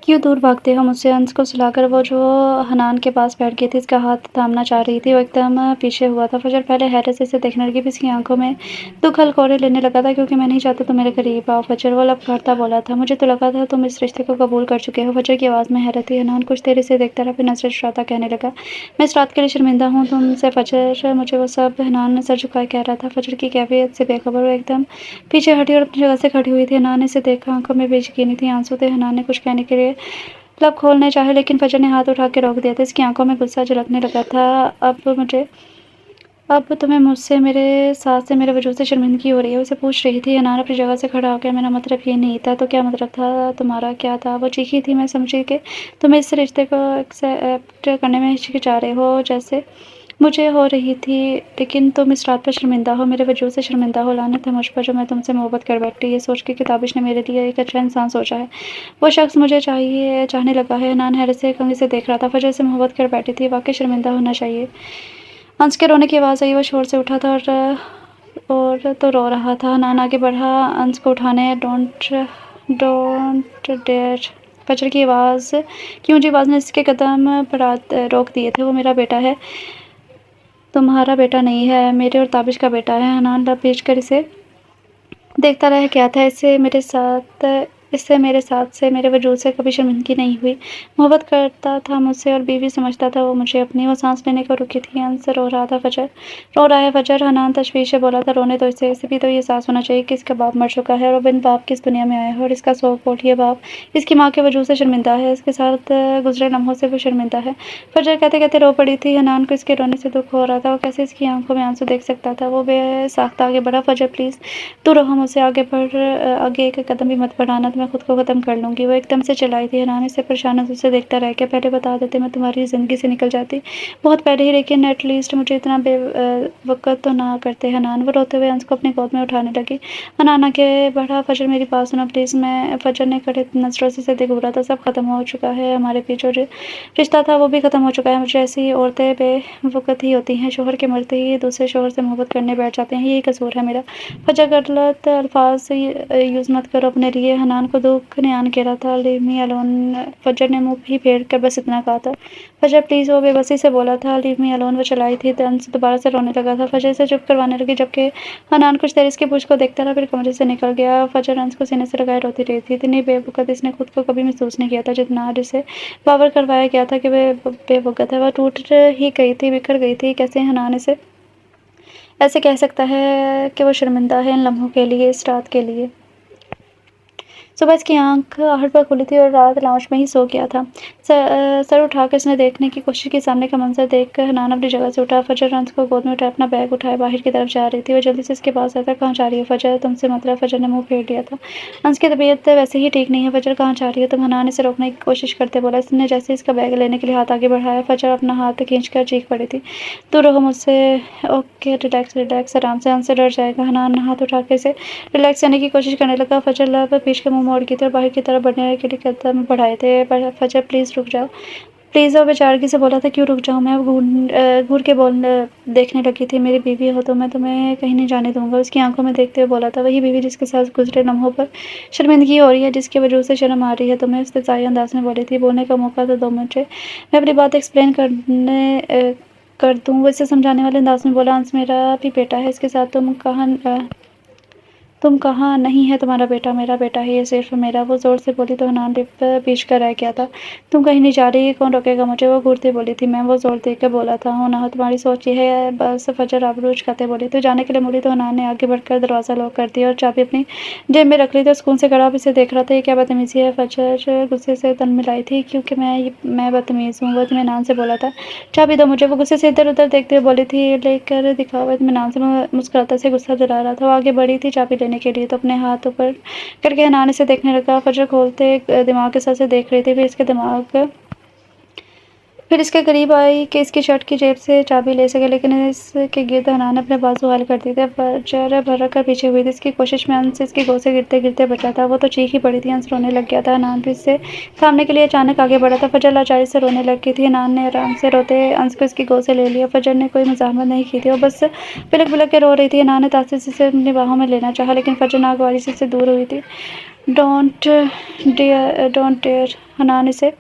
क्यों दूर भागते हो मुझसे? अंश को सुलाकर वो जो हनान के पास बैठ गई थी, इसका हाथ थामना चाह रही थी। वो एकदम पीछे हुआ था। फजर पहले हैरत से इसे देखने लगी, फिर इसकी आंखों में दुख हलकोरे लेने लगा था। क्योंकि मैं नहीं चाहता तुम मेरे करीब आओ फजर, वो लपकारता बोला था। मुझे तो लगा था तुम इस रिश्ते को कबूल कर चुके हो। फजर की आवाज़ में हैरत थी। हनान कुछ देर इसे देखता रहा, फिर नजरें चुराता कहने लगा, मैं इस रात के लिए शर्मिंदा हूँ तुमसे फजर, मुझे वो सब। हनान ने सर झुकाए कह रहा था। फजर की कैफियत से बेखबर वो एकदम पीछे हटी और अपनी जगह से खड़ी हुई थी। हनान ने इसे देखा, आंखों में बेयकीनी थी, आंसू थे। हनान ने कुछ कहने के लिए लब खोलने चाहे, लेकिन फजर ने हाथ उठा के रोक दिया था। इसकी आंखों में गुस्सा झलकने लगा था। अब तुम्हें मुझसे, मेरे साथ से, मेरे वजूद से शर्मिंदगी हो रही है? उसे पूछ रही थी। हनान अपनी जगह से खड़ा हो गया। मेरा मतलब ये नहीं था। तो क्या मतलब था तुम्हारा? क्या था? वो चीखी थी। मैं समझी कि तुम इस रिश्ते को एक्सेप्ट करने में हिचकिचा रहे हो, जैसे मुझे हो रही थी। लेकिन तुम इस रात पर शर्मिंदा हो, मेरे वजूद से शर्मिंदा हो। लानत है मुझ पर जो मैं तुमसे मोहब्बत कर बैठी। ये सोच के कि ताबिश ने मेरे लिए एक अच्छा इंसान सोचा है, वो शख्स मुझे चाहने लगा है। हनान हैरत से कंघी से देख रहा था। फजर से मोहब्बत कर बैठी थी, वाकई शर्मिंदा होना चाहिए। अंश के रोने की आवाज़ आई। वो शोर से उठा था और तो रो रहा था। हनान आगे बढ़ा अंश को उठाने। Don't don't dare. फजर की आवाज़ की ऊंची आवाज़ ने इसके कदम बढ़ा रोक दिए थे। वो मेरा बेटा है, तुम्हारा बेटा नहीं है, मेरे और ताबिश का बेटा है। हनान लब भेज कर इसे देखता रह गया था। इससे मेरे साथ से, मेरे वजूद से कभी शर्मिंदगी नहीं हुई। मोहब्बत करता था मुझसे और बीवी समझता था वो मुझे अपनी। वो सांस लेने को रुकी थी। अंश रो रहा था। फजर रो रहा है फजर, हनान तशवीश से बोला था। रोने तो इसे भी तो ये एहसास होना चाहिए कि इसका बाप मर चुका है और बिन बाप की इस दुनिया में आया है, और इसका सौ कोट ये बाप इसकी माँ के वजूद से शर्मिंदा है। इसके साथ गुजरे लम्हों से वो शर्मिंदा है। फजर कहते कहते रो पड़ी थी। हनान को इसके रोने से दुख हो रहा था। वो कैसे इसकी आंखों में आंसू देख सकता था? वो बेसाख्ता आगे बढ़ा। फजर प्लीज़ तू रहो मुझसे, आगे एक कदम भी मत बढ़ाना, तो मैं खुद को ख़त्म कर लूँगी। वो एकदम से चलाई थी। हनान से परेशान नज़र से देखता रह गया। पहले बता देते मैं तुम्हारी ज़िंदगी से निकल जाती, बहुत पहले ही, लेकिन एटलीस्ट मुझे इतना बेवक़्त तो ना करते। हनान वो रोते हुए अंश को अपने गोद में उठाने लगी। हनान आगे बढ़ा। फजर मेरी बात सुनो प्लीज़। मैं फजर ने कड़े नज़रों से इसे घूरा था। सब खत्म हो चुका है, हमारे बीच जो रिश्ता था वो भी ख़त्म हो चुका है। मुझे ऐसी औरतें बेवक़्त ही होती हैं, शोहर के मरते ही दूसरे शोहर से मोहब्बत करने बैठ जाते हैं, यही कसूर है मेरा। फजर गलत अल्फाज यूज़ मत करो अपने लिए। हनान को दुख ने आन घेरा था। Leave me alone. फजर ने मुंह ही फेर कर बस इतना कहा था। फजर प्लीज़, वो बेबसी से बोला था। Leave me alone. वो चलाई थी। अंश दोबारा से रोने लगा था। फजर से चुप करवाने लगी, जबकि हनान कुछ देर इसकी पूछ को देखता रहा, फिर कमरे से निकल गया। फजर अंश को सीने से लगाए रोती रही थी। इतनी बेवकूफ़ इसने खुद को कभी महसूस नहीं किया था जितना आज इसे बावर करवाया गया था कि वह बेवकूफ़ है। वह टूट ही गई थी, बिखर गई थी। कैसे हनान इसे ऐसे कह सकता है कि वो शर्मिंदा है इन लम्हों के लिए, इस रात के लिए। सुबह इसकी आंख आहट पर खुली थी और रात लाउंज में ही सो गया था। सर उठाकर इसने देखने की कोशिश की। सामने का मंजर देखकर हनान अपनी जगह से उठा। फजर अंश को गोद में उठाए अपना बैग उठाए बाहर की तरफ जा रही थी। वह जल्दी से इसके पास आता। कहाँ जा रही है फजर? तुमसे मतलब? फजर ने मुंह फेर लिया था। अंश की तबीयत वैसे ही ठीक नहीं है। फजर कहाँ जा रही है तुम? हनान इसे रोकने की कोशिश करते बोला। इसने जैसे इसका बैग लेने के लिए हाथ आगे बढ़ाया, फजर अपना हाथ खींचकर चीख पड़ी थी। दूर रहो मुझसे। ओके, रिलैक्स रिलैक्स, आराम से, अंश से डर जाएगा। हनान हाथ उठा के इसे रिलैक्स करने की कोशिश करने लगा। फजर लब पीछ के मुंह मोड़ की थी और बाहर की तरफ बढ़ने के लिए कदम बढ़ाए थे। फजर प्लीज़ रुक जाओ, प्लीज़। वो बेचारगी से बोला था। क्यों रुक जाऊँ मैं? घूर के बोल देखने लगी थी। मेरी बीवी हो तो मैं तुम्हें कहीं नहीं जाने दूंगा। उसकी आंखों में देखते हुए बोला था। वही बीवी जिसके साथ गुजरे लम्हों पर शर्मिंदगी हो रही है, जिसकी वजह से शर्म आ रही है तुम्हें, उसने साई अंदाज में बोली थी। बोलने का मौका तो दो मुझे, मैं अपनी बात एक्सप्लेन कर दूँ। वो इसे समझाने वाले अंदाज में बोला। अंश मेरा भी बेटा है, इसके साथ तुम कहाँ? नहीं है तुम्हारा बेटा, मेरा बेटा है ये, सिर्फ मेरा। वो जोर से बोली तो हनान लिप पीछ कर रह गया था। तुम कहीं नहीं जा रही, कौन रोकेगा मुझे? वो घूरती बोली थी। मैं, वो जोर देकर बोला था। हो ना, तुम्हारी सोच ये है बस। फजर आबरूज खाते बोली। तो जाने के लिए मुड़ी तो हनान ने आगे बढ़कर दरवाज़ा लॉक कर दिया और चाबी अपनी जेब में रख ली। तो सुकून से खड़ा अब इसे देख रहा था। ये क्या बदतमीजी है? फजर गुस्से से तन मिलाई थी। क्योंकि मैं बदतमीज़ हूँ, वो इत्मीनान से बोला था। चाबी दो मुझे। वो गुस्से से इधर उधर देखते हुए बोली थी। लेकर दिखाओ, इत्मीनान से मुस्कुराता से गुस्सा दिला रहा था। वो आगे बढ़ी थी चाबी लेने के लिए तो अपने हाथ ऊपर करके हनान इसे देखने लगा। फजर खोलते दिमाग के साथ से देख रही थी। फिर इसके करीब आई कि इसकी शर्ट की जेब से चाबी ले सके, लेकिन इसके गिर्द हनान ने अपने बाजू हाल कर दिए थे। फजर भरक कर पीछे हुई थी। इसकी कोशिश में अंश इसकी गोद से गिरते गिरते बचा था। वो तो चीख ही पड़ी थी। अंश रोने लग गया था। हनान भी इससे थामने के लिए अचानक आगे बढ़ा था। फजर लाचारी से रोने लग गई थी। हनान ने आराम से रोते अंश को इसकी गोद से ले लिया। फजर ने कोई मज़ाहमत नहीं की थी, वो बस बिलक बिलक के रो रही थी। हनान ने तासीस से अपनी बाहों में लेना चाहा, लेकिन फजर नागवारी से इससे दूर हुई थी। Don't dare. हनान इसे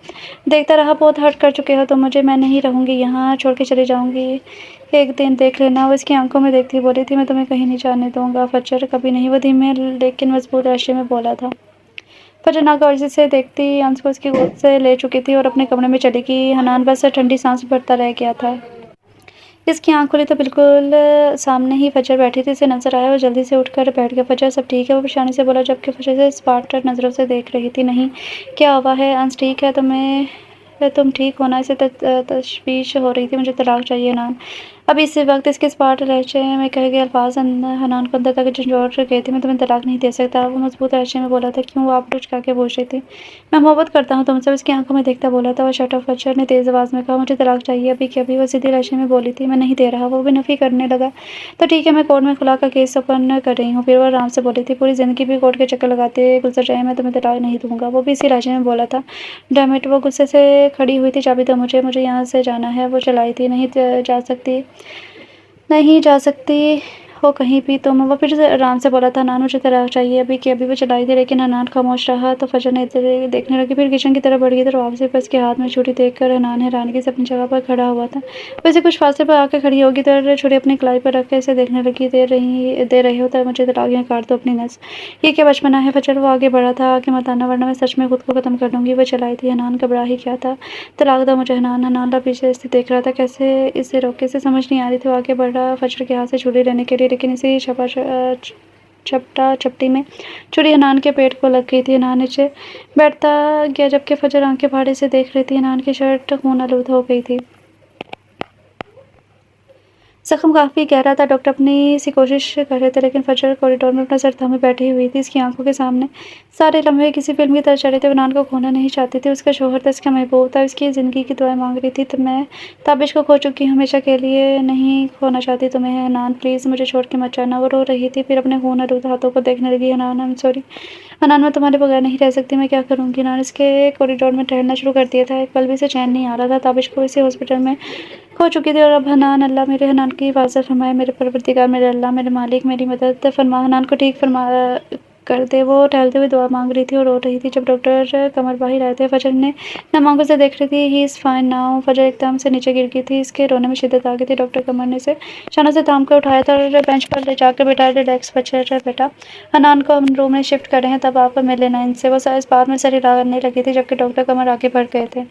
देखता रहा। बहुत हर्ट कर चुके हो तो मुझे, मैं नहीं रहूँगी यहाँ, छोड़ के चली जाऊँगी। एक दिन देख लेना। वो इसकी आंखों में देखती बोली थी। मैं तुम्हें कहीं नहीं जाने दूँगा फजर, कभी नहीं। वो धीमे लेकिन मजबूत लहजे में बोला था। फजर नागवारी से देखती अंश को इसकी गोद से ले चुकी थी और अपने कमरे में चली गई। हनान बस ठंडी सांस भरता रह गया था। इसकी आँख खुली तो बिल्कुल सामने ही फजर बैठी थी। इसे नज़र आया। वो जल्दी से उठकर बैठ गया। फजर सब ठीक है? वो परेशानी से बोला, जबकि फजर से स्पार्टर नज़रों से देख रही थी। नहीं, क्या हुआ है? अंश ठीक है? तुम ठीक होना? इसे तशवीश हो रही थी। मुझे तलाक चाहिए हनान। अभी इसी वक्त इसके स्पार्ट लहजे में कहे गए अल्फाज हनान को अंदर तक झंझोड़ गए थे। मैं तुम्हें तलाक नहीं दे सकता। वो मजबूत लहजे में बोला था। क्यों? वो आप कुछ के पूछ रही थी। मैं मोहब्बत करता हूँ तुमसे, इसकी आंखों में देखता बोला था। वो शट ऑफ। फजर ने तेज़ आवाज़ में कहा। मुझे तलाक चाहिए अभी के अभी। वो सीधी लहजे में बोली थी। मैं नहीं दे रहा। वो भी नफ़ी करने लगा। तो ठीक है, मैं कोर्ट में खुला का केस ओपन कर रही हूँ। फिर वो आराम से बोली थी। पूरी ज़िंदगी भी कोर्ट के चक्कर लगाते गुजर जाए, मैं तुम्हें तलाक नहीं दूंगा। वो भी इसी लहजे में बोला था। Damn it. वो गुस्से से खड़ी हुई थी। चाबी दो मुझे यहाँ से जाना है। वो चलाई थी। नहीं जा सकती हो कहीं भी तुम। वो फिर से आराम से बोला था। हनान मुझे तलाक चाहिए अभी कि अभी। वो चलाई थी, लेकिन हनान खामोश रहा। तो फजर ने इधर देखने लगी, फिर किचन की तरफ बढ़ गई। तो वापसी पर उसके हाथ में छुरी देखकर हनान हैरानगी से अपनी जगह पर खड़ा हुआ था। वैसे कुछ फासले पर आकर खड़ी होगी तो छुरी अपनी कलाई पर रख कर इसे देखने लगी। दे रही हो तो मुझे तलाक या काट दो अपनी नस। ये क्या बचपना है फजर? वो आगे बढ़ा था। आगे मत आना वरना मैं सच में खुद को ख़त्म कर लूँगी। वो चलाई थी। हनान घबरा ही क्या था। तलाक दो मुझे हनान। हनान पीछे से देख रहा था। कैसे इसे रोके, इसे समझ नहीं आ रही थी। वो आगे बढ़ा फजर के हाथ से छुरी लेने के लिए, लेकिन इसी झपटा झपटी में छुरी हनान के पेट को लग गई थी। हनान नीचे बैठता गया, जबकि फजर आंखें फाड़े से देख रही थी। हनान की शर्ट खून आलूद हो गई थी। जख्म काफ़ी गहरा था। डॉक्टर अपनी सी कोशिश कर रहे थे, लेकिन फजर कॉरिडोर में अपना सर थामे बैठी हुई थी। इसकी आंखों के सामने सारे लम्हे किसी फिल्म की तरह चढ़े थे। हनान को खोना नहीं चाहती थी। उसका शोहर था, इसका महबूब था, इसकी ज़िंदगी की दुआएं मांग रही थी। तो मैं ताबिश को खो चुकी हूँ, हमेशा के लिए नहीं खोना चाहती तुम्हें। हनान प्लीज़ मुझे छोड़ के मत जाना। वो रो रही थी, फिर अपने खून आलूद हाथों को देखने लगी। Hanan I am sorry Hanan, मैं तुम्हारे बगैर नहीं रह सकती। मैं क्या करूँगी? हनान इसके कॉरिडोर में टहलना शुरू कर दिया था। एक पल भी से चैन नहीं आ रहा था। ताबिश को इसी हॉस्पिटल में खो चुकी थी और अब हनान। अल्लाह मेरे हनान की हिफाजत फरमाए। मेरे परवरदिगार, मेरे अल्लाह, मेरे मालिक, मेरी मदद फरमा। हनान को ठीक फरमा कर दे। वो टहलते हुए दुआ मांग रही थी और रो रही थी जब डॉक्टर कमर बाहर आए थे। फजर ने नम आंखों से देख रही थी, ही इज़ फाइन नाउ। फजर एकदम से नीचे गिर गई थी, इसके रोने में शिद्दत आ गई थी। डॉक्टर कमर ने इसे शानों से थाम कर उठाया था और बेंच पर ले जाकर बिठाया। रिलैक्स फजर बेटा, हनान को हम रूम में शिफ्ट कर रहे हैं, तब आप मिल लेना इनसे। वो इस बात में सर हिलाने लगी थी जबकि डॉक्टर कमर आगे बढ़ गए थे।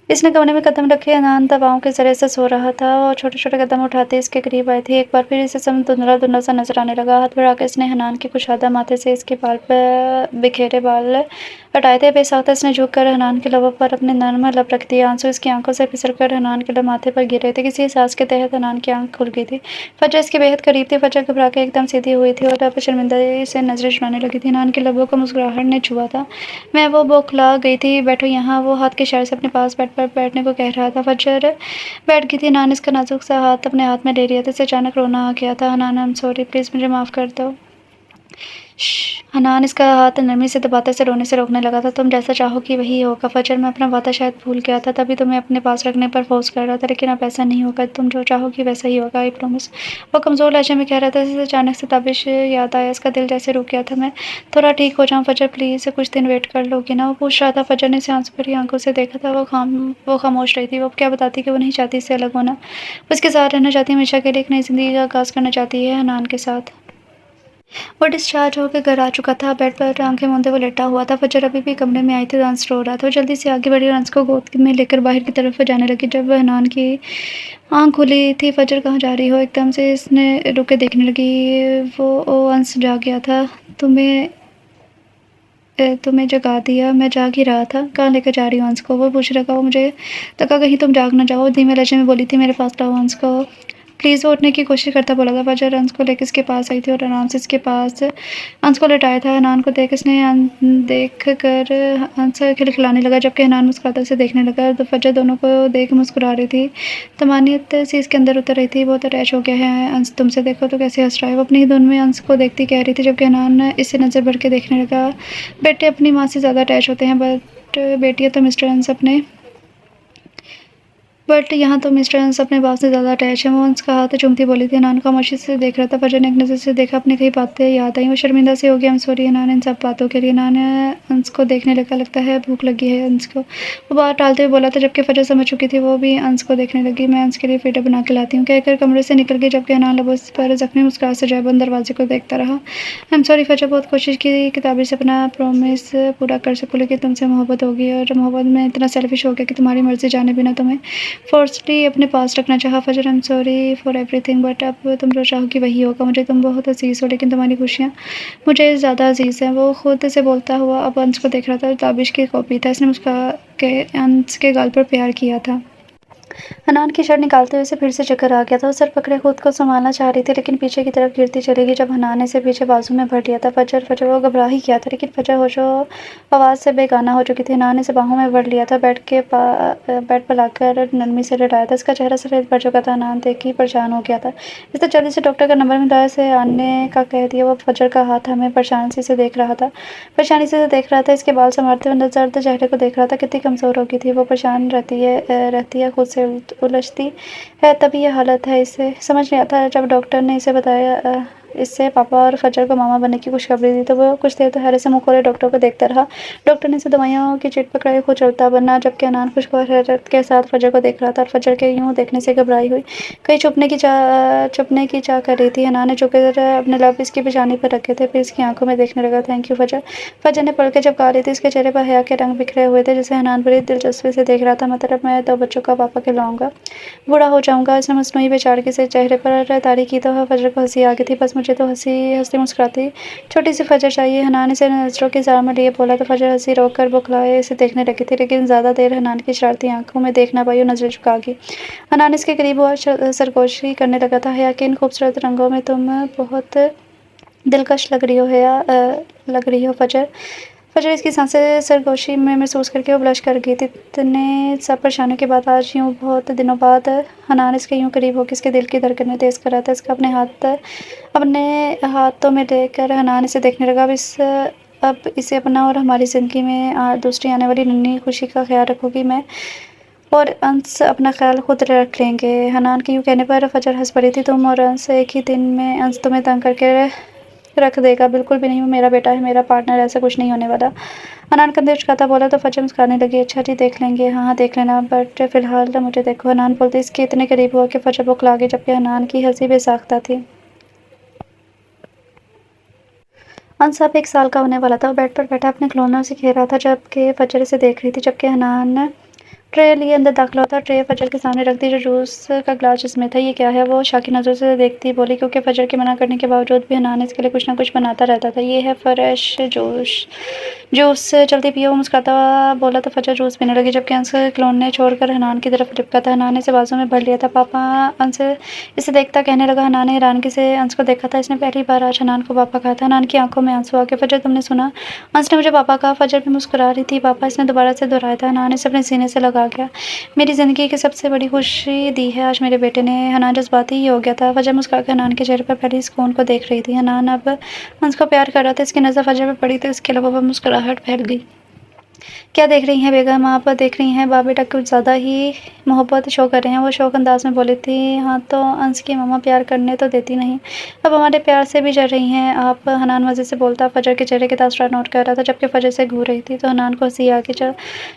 इसने कमरे में कदम रखे, हनान दवाओं के ज़रिए से सो रहा था और छोटे-छोटे कदम उठाते इसके करीब आई थी। एक बार फिर इसे सब धुंधला-धुंधला सा नज़र आने लगा। हाथ बढ़ाकर इसने हनान के कुशादा माथे से इसके बाल पर बिखेरे बाल हटाए थे। बेसाख्ता इसने झुककर हनान के लबों पर अपने नर्म लब रख दिए। आंसू इसकी आंखों से फिसलकर हनान के लब माथे पर गिर रहे थे। किसी एहसास के तहत हनान की आंख खुल गई थी। फजर इसके बेहद करीब थी। फजर घबरा के एकदम सीधी हुई थी और अब शर्मिंदगी से नज़रें चुराने लगी थी। हनान के लबों को मुस्कुराहट ने छुआ था। मैं वो बौखला गई थी। बैठो यहाँ। वो हाथ के इशारे से अपने पास बेड पर बैठने को कह रहा था। फजर बैठ गई थी। हनान इसका नाजुक सा हाथ अपने हाथ में ले लिया था। इसे अचानक रोना आ गया था। Hanan, I am sorry, please मुझे माफ़ कर दो। हनान इसका हाथ नरमी से दबाते से रोने से रोकने लगा था। तुम जैसा चाहोगी वही होगा फजर, मैं अपना वादा शायद भूल गया था, तभी तुम्हें अपने पास रखने पर फोर्स कर रहा था, लेकिन अब ऐसा नहीं होगा। तुम जो चाहोगी वैसा ही होगा, आई प्रॉमिस। वो कमज़ोर लहजे में कह रहा था। इसे अचानक से ताबिश याद आया। इसका दिल जैसे रुक गया था। मैं थोड़ा ठीक हो जाऊँ फजर, प्लीज़ कुछ दिन वेट कर लोगी ना? वो पूछ रहा था। फजर ने इसे आंसू भरी आंखों से देखा था। वो खामोश रही थी। वो अब क्या बताती कि वो नहीं चाहती इससे अलग होना, उसके साथ रहना चाहती है, हमेशा के लिए एक नई ज़िंदगी का आगाज़ करना चाहती है हनान के साथ। वो डिस्चार्ज होकर घर आ चुका था। बेड पर आंखें मूंदे वो लेटा हुआ था। फजर अभी भी कमरे में आई थी। अंश रो रहा था। वो जल्दी से आगे बढ़ी और अंश को गोद में लेकर बाहर की तरफ जाने लगी। जब हनान की आंख खुली थी, फजर कहाँ जा रही हो, एकदम से इसने रुक के देखने लगी। वो अंश जाग गया था। तुम्हें जगा दिया? मैं जाग ही रहा था। कहाँ लेकर जा रही हो अंश को? वो पूछ रहा था। वो मुझे लगा कहीं तुम जाग ना जाओ, धीमे लहजे में बोली थी। मेरे पास लाओ अंश को, प्लीज़। वो उठने की कोशिश करता बोला था। फजर अंश को लेकर इसके पास आई थी और आराम से इसके पास अंश को लेटाया था। हनान को देख इसने देख कर अंश खिलखिलाने लगा, जबकि हनान मुस्कुराता उसे देखने लगा। तो फजर दोनों को देख मुस्कुरा रही थी। तमानियत सी इसके अंदर उतर रही थी। बहुत अटैच हो गया है अंश तुमसे, देखो तो कैसे हंस रहा है। वो अपनी ही धुन में अंश को देखती कह रही थी, जबकि हनान इससे नज़र भर के देखने लगा। बेटे अपनी माँ से ज़्यादा अटैच होते हैं, बट बेटियाँ तो मिस्टर अंश अपने बट यहाँ तो मिस्टर अंश अपने बाप से ज़्यादा अटैच है। वो अंश का हाथ चूमती बोली थी। हनान खामोशी से देख रहा था। फजर ने एक नज़र से देखा, अपनी कई बातें याद आई। वो शर्मिंदा से हो गया। हम सॉरी हनान इन सब बातों के लिए। हनान अंश को देखने लगा। लगता है भूख लगी है अंश को, वो बात टालते हुए बोला था, जबकि फजर समझ चुकी थी। वो भी अंश को देखने लगी। मैं अंश के लिए फीडर बना के लाती हूँ, कहकर कमरे से निकल गई, जबकि हनान लबों पर जख्मी मुस्कुराहट से जाए बंद दरवाजे को देखता रहा। आई एम सॉरी फजर, बहुत कोशिश की किताबी से अपना प्रॉमिस पूरा कर सकूँ, लेकिन तुमसे मोहब्बत होगी और मोहब्बत में इतना सेल्फिश हो गया कि तुम्हारी मर्जी जाने बिना तुम्हें फोर्सली अपने पास रखना चाहा। फजर, I am sorry for everything, but अब तुम जो चाहोगी वही होगा। मुझे तुम बहुत अजीज़ हो, लेकिन तुम्हारी खुशियाँ मुझे ज़्यादा अजीज़ हैं। वो खुद से बोलता हुआ अब अंश को देख रहा था। ताबिश की कॉपी था। इसने मुस्कुरा के अंश के गाल पर प्यार किया था। हनान की शर्ट निकालते हुए उसे फिर से चक्कर आ गया था। वो सर पकड़े खुद को संभालना चाह रही थी, लेकिन पीछे की तरफ गिरती चली गई जब हनान ने इसे पीछे बाजू में भर लिया था। फजर फजर वो घबरा ही गया था, लेकिन फजर होशो आवाज़ से बेगाना हो चुकी थी। हनान ने इसे बाहों में भर लिया था। बेड पर लाकर नरमी से लेटाया था। इसका चेहरा सफ़ेद पड़ चुका था। हनान देख ही परेशान हो गया था। इसने जल्दी से डॉक्टर का नंबर मिलाया, इसे आने का कह दिया। वो फजर का हाथ हमें परेशानी से देख रहा था। इसके बाल संवारते हुए दर्द चेहरे को देख रहा था। कितनी कमज़ोर हो गई थी वो, परेशान रहती है, खुद से उलझती है, तभी यह हालत है। इसे समझ नहीं आता। जब डॉक्टर ने इसे बताया इससे पापा और फजर को मामा बनने की खुशखबरी दी, तो वो कुछ देर तो हैरत से मुँह खोले डॉक्टर को देखता रहा। डॉक्टर ने इसे दवाइयों की चिट पकड़ाई खुद चलता बनना, जबकि अनान खुशखबर हैरत के साथ फजर को देख रहा था और फजर के यूँ देखने से घबराई हुई कहीं छुपने की चाह कर रही थी। अनान ने चुपकर अपने लब इसकी पेशानी पर रखे थे, फिर इसकी आंखों में देखने लगा। थैंक यू फजर। फजर ने पलकें झपका ली थी। इसके चेहरे पर हया के रंग बिखरे हुए थे, जिसे हनान बड़ी दिलचस्पी से देख रहा था। मतलब मैं 2 बच्चों का पापा कहलाऊंगा, बूढ़ा हो जाऊंगा। इसने मसनूई बेचारगी से चेहरे पर तारी की तो फजर को हंसी आ गई थी। बस मुझे तो हंसती मुस्कुराती छोटी सी फजर चाहिए। हनान इसे नजरों के इशारे में लिए बोला तो फजर हंसी रोककर बौखलाए इसे देखने लगी थी, लेकिन ज़्यादा देर हनान की शरारती आंखों में देख ना पाई और नजरें झुका गई। हनान इसके करीब हुआ, सरगोशी करने लगा था। हया के इन खूबसूरत रंगों में तुम बहुत दिलकश लग रही हो फजर। फजर इसकी सांसें सरगोशी में महसूस करके वो ब्लश कर गई थी। इतने सब परेशानियों के बाद आज यूँ बहुत दिनों बाद हनान इसके यूँ करीब होकर इसके दिल की धड़कनें तेज़ कर रहा था। इसका अपने हाथों में लेकर हनान इसे देखने लगा। अब इसे अपना और हमारी ज़िंदगी में दूसरी आने वाली नन्ही खुशी का ख्याल रखूँगी मैं, और अंश अपना ख्याल खुद रख लेंगे। हनान के यूँ कहने पर फजर हंस पड़ी थी। तुम और अंश एक ही दिन में अंश तुम्हें तंग करके रख देगा, बिल्कुल भी नहीं, वो मेरा बेटा है, मेरा पार्टनर, ऐसा कुछ नहीं होने वाला। हनान कंधे उचकाता बोला तो फजर मुस्कुराने लगी। अच्छा जी, देख लेंगे, हाँ, हाँ, देख लेना, बट फ़िलहाल तो मुझे देखो। हनान बोलते इसके इतने करीब हुआ कि फजर बौखला गई, जबकि हनान की हँसी बेसाख्ता थी। अंस अब 1 साल का होने वाला था। वो बेड पर बैठा अपने खिलौनों से खेल रहा था, जबकि फजर इसे देख रही थी। जबकि हनान ट्रे लिए अंदर दाखिल होता, ट्रे फजर के सामने रख दी, जो जूस का ग्लास जिसमें था। ये क्या है? वो शाकी नज़रों से देखती बोली, क्योंकि फजर के मना करने के बावजूद भी हनान इसके लिए कुछ ना कुछ बनाता रहता था। ये है फ्रेश जूस, जूस जल्दी पियो। वो मुस्कुराता बोला तो फजर जूस पीने लगी, जबकि अंस खिलौने छोड़कर हनान की तरफ लिपका था। हनान ने इसे बाजू में भर लिया था। पापा, अंस इसे देखता कहने लगा। हनान ने हैरानगी से अंस को देखा था। इसने पहली बार आज हनान को पापा कहा था। हनान की आंखों में आंसू आ गए। फजर, तुमने सुना? अंस ने मुझे पापा कहा। फजर भी मुस्कुरा रही थी। पापा, इसने दोबारा से दोहराया था। हनान इसे अपने सीने से लगा गया। मेरी ज़िंदगी की सबसे बड़ी खुशी दी है आज मेरे बेटे ने। हनान जज्बाती ही हो गया था। फजर मुस्कुराकर हनान के चेहरे पर पहली सुकून को देख रही थी। हनान अब अंस को प्यार कर रहा था। इसकी नज़र फजर पर पड़ी तो इसके अलावा मुस्कुराहट फैल गई। क्या देख रही हैं बेगम? आप देख रही हैं बाप बेटा कुछ ज़्यादा ही मोहब्बत शो कर रहे हैं। वो शौक अंदाज में बोली थी। हाँ तो अंश की मम्मा प्यार करने तो देती नहीं, अब हमारे प्यार से भी जल रही हैं आप। हनान मज़े से बोलता फजर के चेहरे के तासुरात नोट कर रहा था, जबकि फजर से घूर रही थी। तो हनान को हंसी आ गई।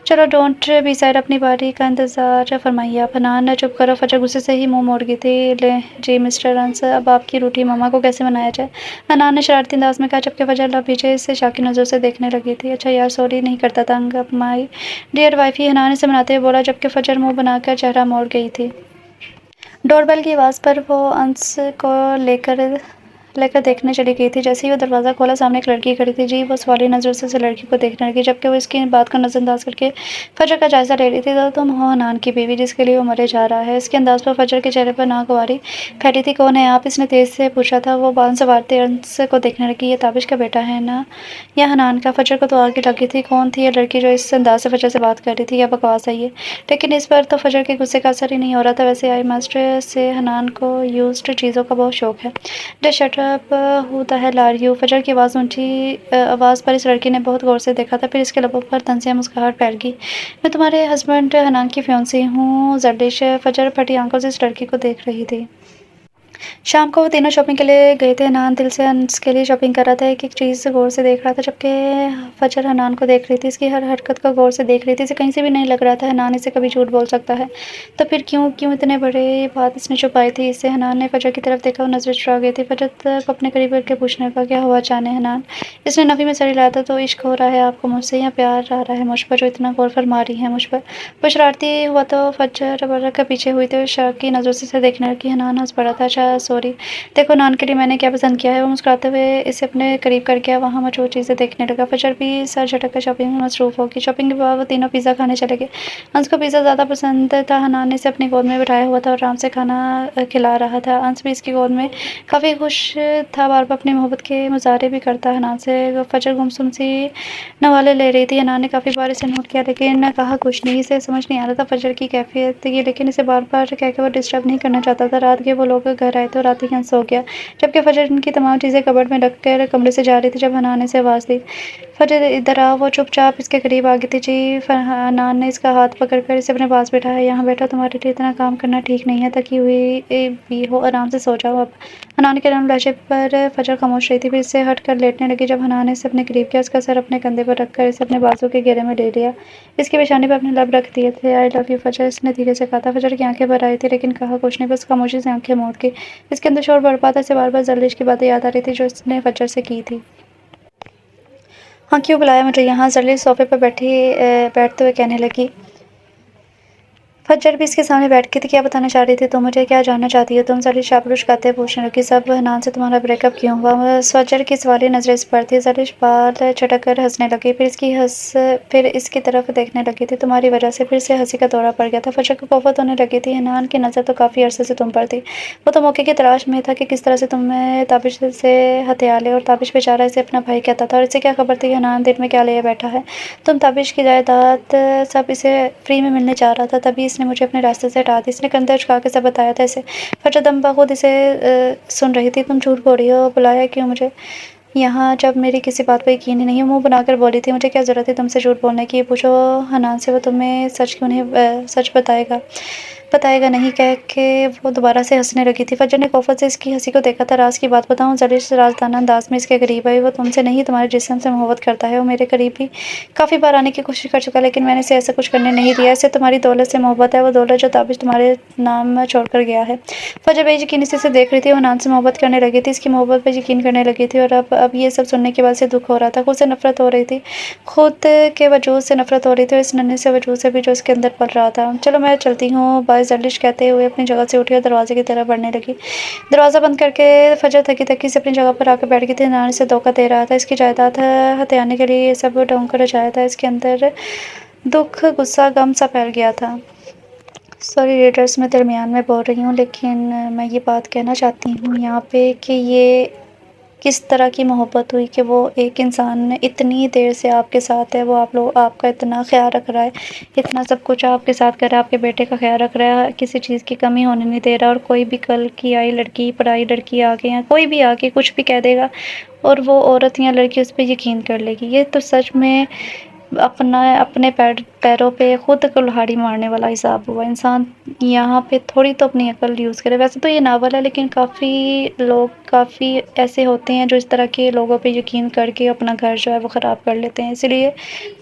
चलो डोंट बी सैड, अपनी बारी का इंतज़ार फरमाइए आप। हनान, चुप करो। फजर गुस्से से ही मुँह मोड़ गई थी। ले जी मिस्टर अंस, अब आपकी रूठी मम्मा को कैसे मनाया जाए? हनान ने शरारती अंदाज में कहा, जबकि फजर ला पीछे से शाकी नज़र से देखने लगी थी। अच्छा यार, सॉरी नहीं करता था अंग, माई डियर वाइफी, हनान से मनाते हुए बोला, जबकि फजर मुंह बनाकर चेहरा मोड़ गई थी। डोरबेल की आवाज़ पर वो अंश को लेकर लेकर देखने चली गई थी। जैसे ही वो दरवाज़ा खोला, सामने एक लड़की खड़ी थी। जी वो सवाली नज़रों से उस लड़की को देखने लगी, जबकि वो इसकी बात को नज़रअंदाज करके फजर का जायज़ा ले रही थी। तो तुम हो हनान की बीवी जिसके लिए वो मरे जा रहा है? इसके अंदाज पर फजर के चेहरे पर नागवारी फैली थी। कौन है आप? इसने तेज़ से पूछा था। वो बाल संवारते अंश को देखने लगी। ये ताबिश का बेटा है ना, या हनान का? फजर को तो आगे लगी थी। कौन थी ये लड़की जो इस अंदाज से फजर से बात कर रही थी? या बकवास है ये? लेकिन इस पर तो फजर के गुस्से का असर ही नहीं हो रहा था। वैसे आई मास्टर से हनान को यूज्ड चीज़ों का बहुत शौक है। Just shut up, who the hell are you? Fajar की आवाज़ ऊंची आवाज़ पर इस लड़की ने बहुत गौर से देखा था। फिर इसके लबों पर तंजिया मुस्कुराहट फैल गई। मैं तुम्हारे हस्बैंड हनान की फियांसी हूँ जर्दिश। फजर फटी आंखों से इस लड़की को देख रही थी। शाम को वो तीनों शॉपिंग के लिए गए थे। हनान दिल से अंस के लिए शॉपिंग कर रहा था, एक एक चीज़ गौर से देख रहा था, जबकि फजर हनान को देख रही थी। इसकी हर हरकत को गौर से देख रही थी। इसे कहीं से भी नहीं लग रहा था हनान इसे कभी झूठ बोल सकता है। तो फिर क्यों क्यों इतने बड़े बात इसने छुपाई थी इससे? हनान ने फजर की तरफ देखा, वो नजरें चुरा गई थी। फजर तक अपने करीब करके पूछने लगा, क्या हुआ जाने हनान? इसने नफ़ी में सर हिलाया था। तो इश्क हो रहा है आपको मुझसे, या प्यार आ रहा है मुझ पर जो इतना गौर फरमा रही है मुझ पर? वो शरारती हुआ तो फजर बरक के पीछे हुई तो शक की नज़रों से इसे देखने लगी। हनान हंस पड़ा था। अच्छा सॉरी, देखो नान के लिए मैंने क्या पसंद किया है। वो मुस्कुराते हुए इसे अपने करीब कर गया। वहाँ मशहूर चीज़ें देखने लगा। फजर भी सर झटक कर शॉपिंग में मसरूफ़ होगी। शॉपिंग के बाद वो तीनों पिज़्ज़ा खाने चले गए। अंश को पिज़्ज़ा ज़्यादा पसंद था। हनान ने इसे अपनी गोद में बिठाया हुआ था और आराम से खाना खिला रहा था। अंश भी इसकी गोद में काफ़ी खुश था, बार बार अपनी मोहब्बत के मुजाहरे भी करता हनान से। फजर गुमसुम सी नवाले ले रही थी। हनान ने काफ़ी बार इसे नोट किया, लेकिन कहा कुछ नहीं। इसे समझ नहीं आ रहा था फजर की कैफियत ये, लेकिन इसे बार बार कह के वो डिस्टर्ब नहीं करना चाहता था। रात के वो लोग घर आए तो रात ही अंश हो गया, जबकि फजर इनकी तमाम चीज़ें कबर्ड में रख कर कमरे से जा रही थी जब हनान से आवाज़ दी, फजर इधर आ। वो चुपचाप इसके करीब आ गई थी। जी हनान ने इसका हाथ पकड़कर इसे अपने पास बैठाया। यहाँ बैठो, तुम्हारे लिए इतना काम करना ठीक नहीं है, थकी हुई भी हो, आराम से सो जाओ अब। हनान के नरम लहजे पर फजर खामोश रही थी, फिर इससे हट कर लेटने लगी। जब हनान ने इसे अपने करीब किया, उसका सर अपने कंधे पर रखकर इसे अपने बाजू के घेरे में ले लिया, इसके पेशानी पर अपने लब रख दिए थे। आई लव यू फजर, इसने धीरे से कहा था। फजर की आंखें भर आई थी, लेकिन कहा कुछ नहीं, बस खामोशी से आंखें मूंद के। इसके अंदर शोर बरपा था। इसे बार बार जर्दिश की बातें याद आ रही थी जो इसने फजर से की थी। हाँ क्यों बुलाया मुझे यहाँ? जर्दिश सोफे पर बैठते हुए कहने लगी। फजर भी इसके सामने बैठ गई थी। क्या बताना चाह रही थी तुम मुझे? क्या जानना चाहती हो तुम? जर्दिश शाबरुश खाते पूछने लगी। सब हनान से तुम्हारा ब्रेकअप क्यों हुआ? फजर की सवालिया नजरें इस पर थी। जर्दिश बाल चटक कर हंसने लगी, फिर इसकी तरफ देखने लगी थी। तुम्हारी वजह से फिर से हंसी का दौरा पड़ गया था। फजर को कोफत होने लगी थी। हनान की नज़र तो काफ़ी अरसे से तुम पर थी। वो तो मौके की तलाश में था कि किस तरह से तुम्हें ताबिश से हथिया ले, और ताबिश बेचारा इसे अपना भाई कहता था, और इसे क्या खबर थी कि हनान दिल में क्या लिए बैठा है। तुम ताबिश की जायदाद सब इसे फ्री में मिलने जा रहा था, तभी इसने मुझे अपने रास्ते से हटा दी। इसने कंधे उचका के सब बताया था इसे। फजर दम बखुद इसे सुन रही थी। तुम झूठ बोल रही हो, बुलाया क्यों मुझे यहाँ जब मेरी किसी बात पर यकीन ही नहीं है? मुंह बनाकर बोली थी। मुझे क्या ज़रूरत है तुमसे झूठ बोलने की? पूछो हनान से, वो तुम्हें सच क्यों नहीं सच बताएगा। बताएगा नहीं कह के वो दोबारा से हँसने लगी थी। फजर ने खौफ़त से इसकी हँसी को देखा था। राज़ की बात बताऊँ? ज़लिश राज़दाना अंदाज़ में इसके करीब आई। वो तुमसे नहीं तुम्हारे जिस्म से मोहब्बत करता है। वो मेरे करीब भी काफ़ी बार आने की कोशिश कर चुका लेकिन मैंने इसे ऐसा कुछ करने नहीं दिया। इसे तुम्हारी दौलत से मोहब्बत है, वो दौलत जो ताबिश तुम्हारे नाम छोड़कर गया है। फजर बेयकीनी से इसे देख रही थी। वो हनान से मोहब्बत करने लगी थी, इसकी मोहब्बत पर यकीन करने लगी थी और अब ये सब सुनने के बाद इसे दुःख हो रहा था। खुद से नफ़रत हो रही थी। खुद के वजूद से नफ़रत हो रही थी और इस नन्हे से वजूद से भी जो इसके अंदर पल रहा था। चलो मैं चलती हूँ बाय। ज़लिश कहते हुए अपनी जगह से उठी और दरवाज़े की तरफ बढ़ने लगी। दरवाज़ा बंद करके फजर थकी-थकी से अपनी जगह पर आकर बैठ गई थी। हनान इसे धोखा दे रहा था। इसकी जायदाद हथियाने के लिए ये सब ढोंग कर रचाया था। इसके अंदर दुःख, गुस्सा, गम सा फैल गया था। सॉरी रीडर्स, मैं दरमियान में बोल रही हूँ लेकिन मैं ये बात कहना चाहती हूँ यहाँ पे कि ये किस तरह की मोहब्बत हुई कि वो एक इंसान इतनी देर से आपके साथ है, वो आपका इतना ख़्याल रख रहा है, इतना सब कुछ आपके साथ कर रहा है, आपके बेटे का ख़्याल रख रहा है, किसी चीज़ की कमी होने नहीं दे रहा। और कोई भी कल की आई लड़की, पराई लड़की आके या कोई भी आके कुछ भी कह देगा और वो औरत या लड़की उस पे यकीन कर लेगी। ये तो सच में अपने पैरों पे खुद कुल्हाड़ी मारने वाला हिसाब हुआ। इंसान यहाँ पे थोड़ी तो अपनी अकल यूज़ करे। वैसे तो ये नावल है लेकिन काफ़ी ऐसे होते हैं जो इस तरह के लोगों पे यकीन करके अपना घर जो है वो ख़राब कर लेते हैं। इसलिए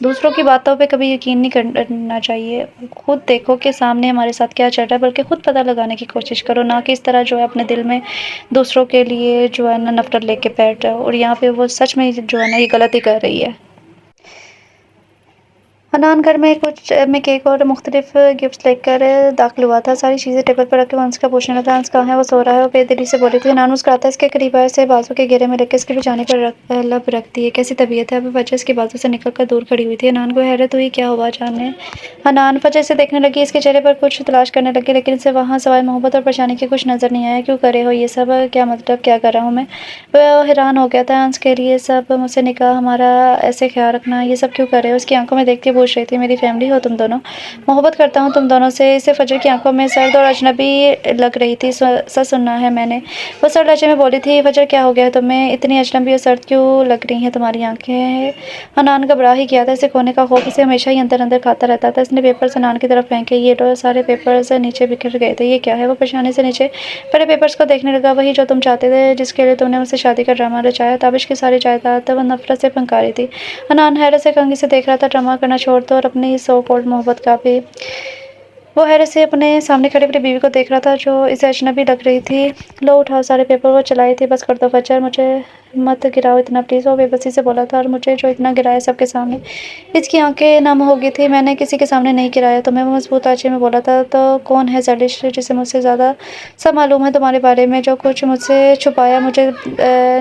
दूसरों की बातों पे कभी यकीन नहीं करना चाहिए। खुद देखो कि सामने हमारे साथ क्या चल रहा है, बल्कि खुद पता लगाने की कोशिश करो, ना कि इस तरह जो है अपने दिल में दूसरों के लिए जो है ना नफ़रत लेके बैठ जाओ। और यहाँ पे वो सच में जो है ना ये गलती कर रही है। हनान घर में केक और मुख्तलिफ गिफ्ट्स लेकर दाखिल हुआ था। सारी चीज़ें टेबल पर रख के वो हंस का पूछने लगा, हंस कहाँ है? वो सो रहा है। वो बेदिली से बोली थी। हनान मुस्कुराता है, इसके करीब आया, इसे बाजू के घेरे में लेकर इसके बिछाने पर लब रखती है। कैसी तबीयत है? अब फजर इसकी बाजू से निकल कर दूर खड़ी हुई थी। हनान को हैरत हुई, क्या हुआ जाने? हनान फजर से देखने लगी, इसके चेहरे पर कुछ तलाश करने लगी लेकिन इसे वहाँ सवाए मोहब्बत और परेशानी के कुछ नज़र नहीं आया। क्यों करे हो ये सब? क्या मतलब, क्या कर रहा हूँ मैं? वह हैरान हो गया था। हंस के लिए सब मुझसे निकाह, हमारा ऐसे ख्याल रखना, ये सब क्यों कर रहे हो? उसकी आंखों में देखती पूछ रही थी, मेरी फैमिली हो तुम दोनों? मोहब्बत करता हूँ तुम दोनों से। इसे फजर की आंखों में सर्द और अजनबी लग रही थी। सच सुनना है मैंने, वो सर्द लहजे में बोली थी। फजर क्या हो गया है तुम्हें? इतनी अजनबी और सर्द क्यों लग रही हैं तुम्हारी आंखें? हनान घबरा ही गया था। इसे खोने का खौफ इसे हमेशा ही अंदर अंदर खाता रहता था। इसने पेपर्स हनान की तरफ फेंके। ये लो, सारे पेपर्स नीचे बिखर गए थे। ये क्या है? वो परेशानी से नीचे पड़े पेपर्स को देखने लगा। वही जो तुम चाहते थे, जिसके लिए तुमने मुझसे शादी का ड्रामा रचाया। ताबिश की सारी जायदाद वो नफरत से फंकारी थी। हनान हैरत से कंघी से देख रहा था। ड्रामा करना छोड़ दो और अपनी सो कॉल्ड मोहब्बत का भी। वो हैरत से अपने सामने खड़ी अपनी बीवी को देख रहा था जो इसे अजनबी लग रही थी। लो उठाओ सारे पेपर। वो चलाई थी। बस कर दो फजर, मुझे मत गिराओ इतना प्लीज़। वो बेबसी से बोला था। और मुझे जो इतना गिराया सबके सामने। इसकी आंखें नम हो गई थी। मैंने किसी के सामने नहीं गिराया तुम्हें, वो मजबूत आवाज़ में बोला था। तो कौन है ज़लिश, जिसे मुझसे ज़्यादा सब मालूम है तुम्हारे बारे में? जो कुछ मुझसे छुपाया, मुझे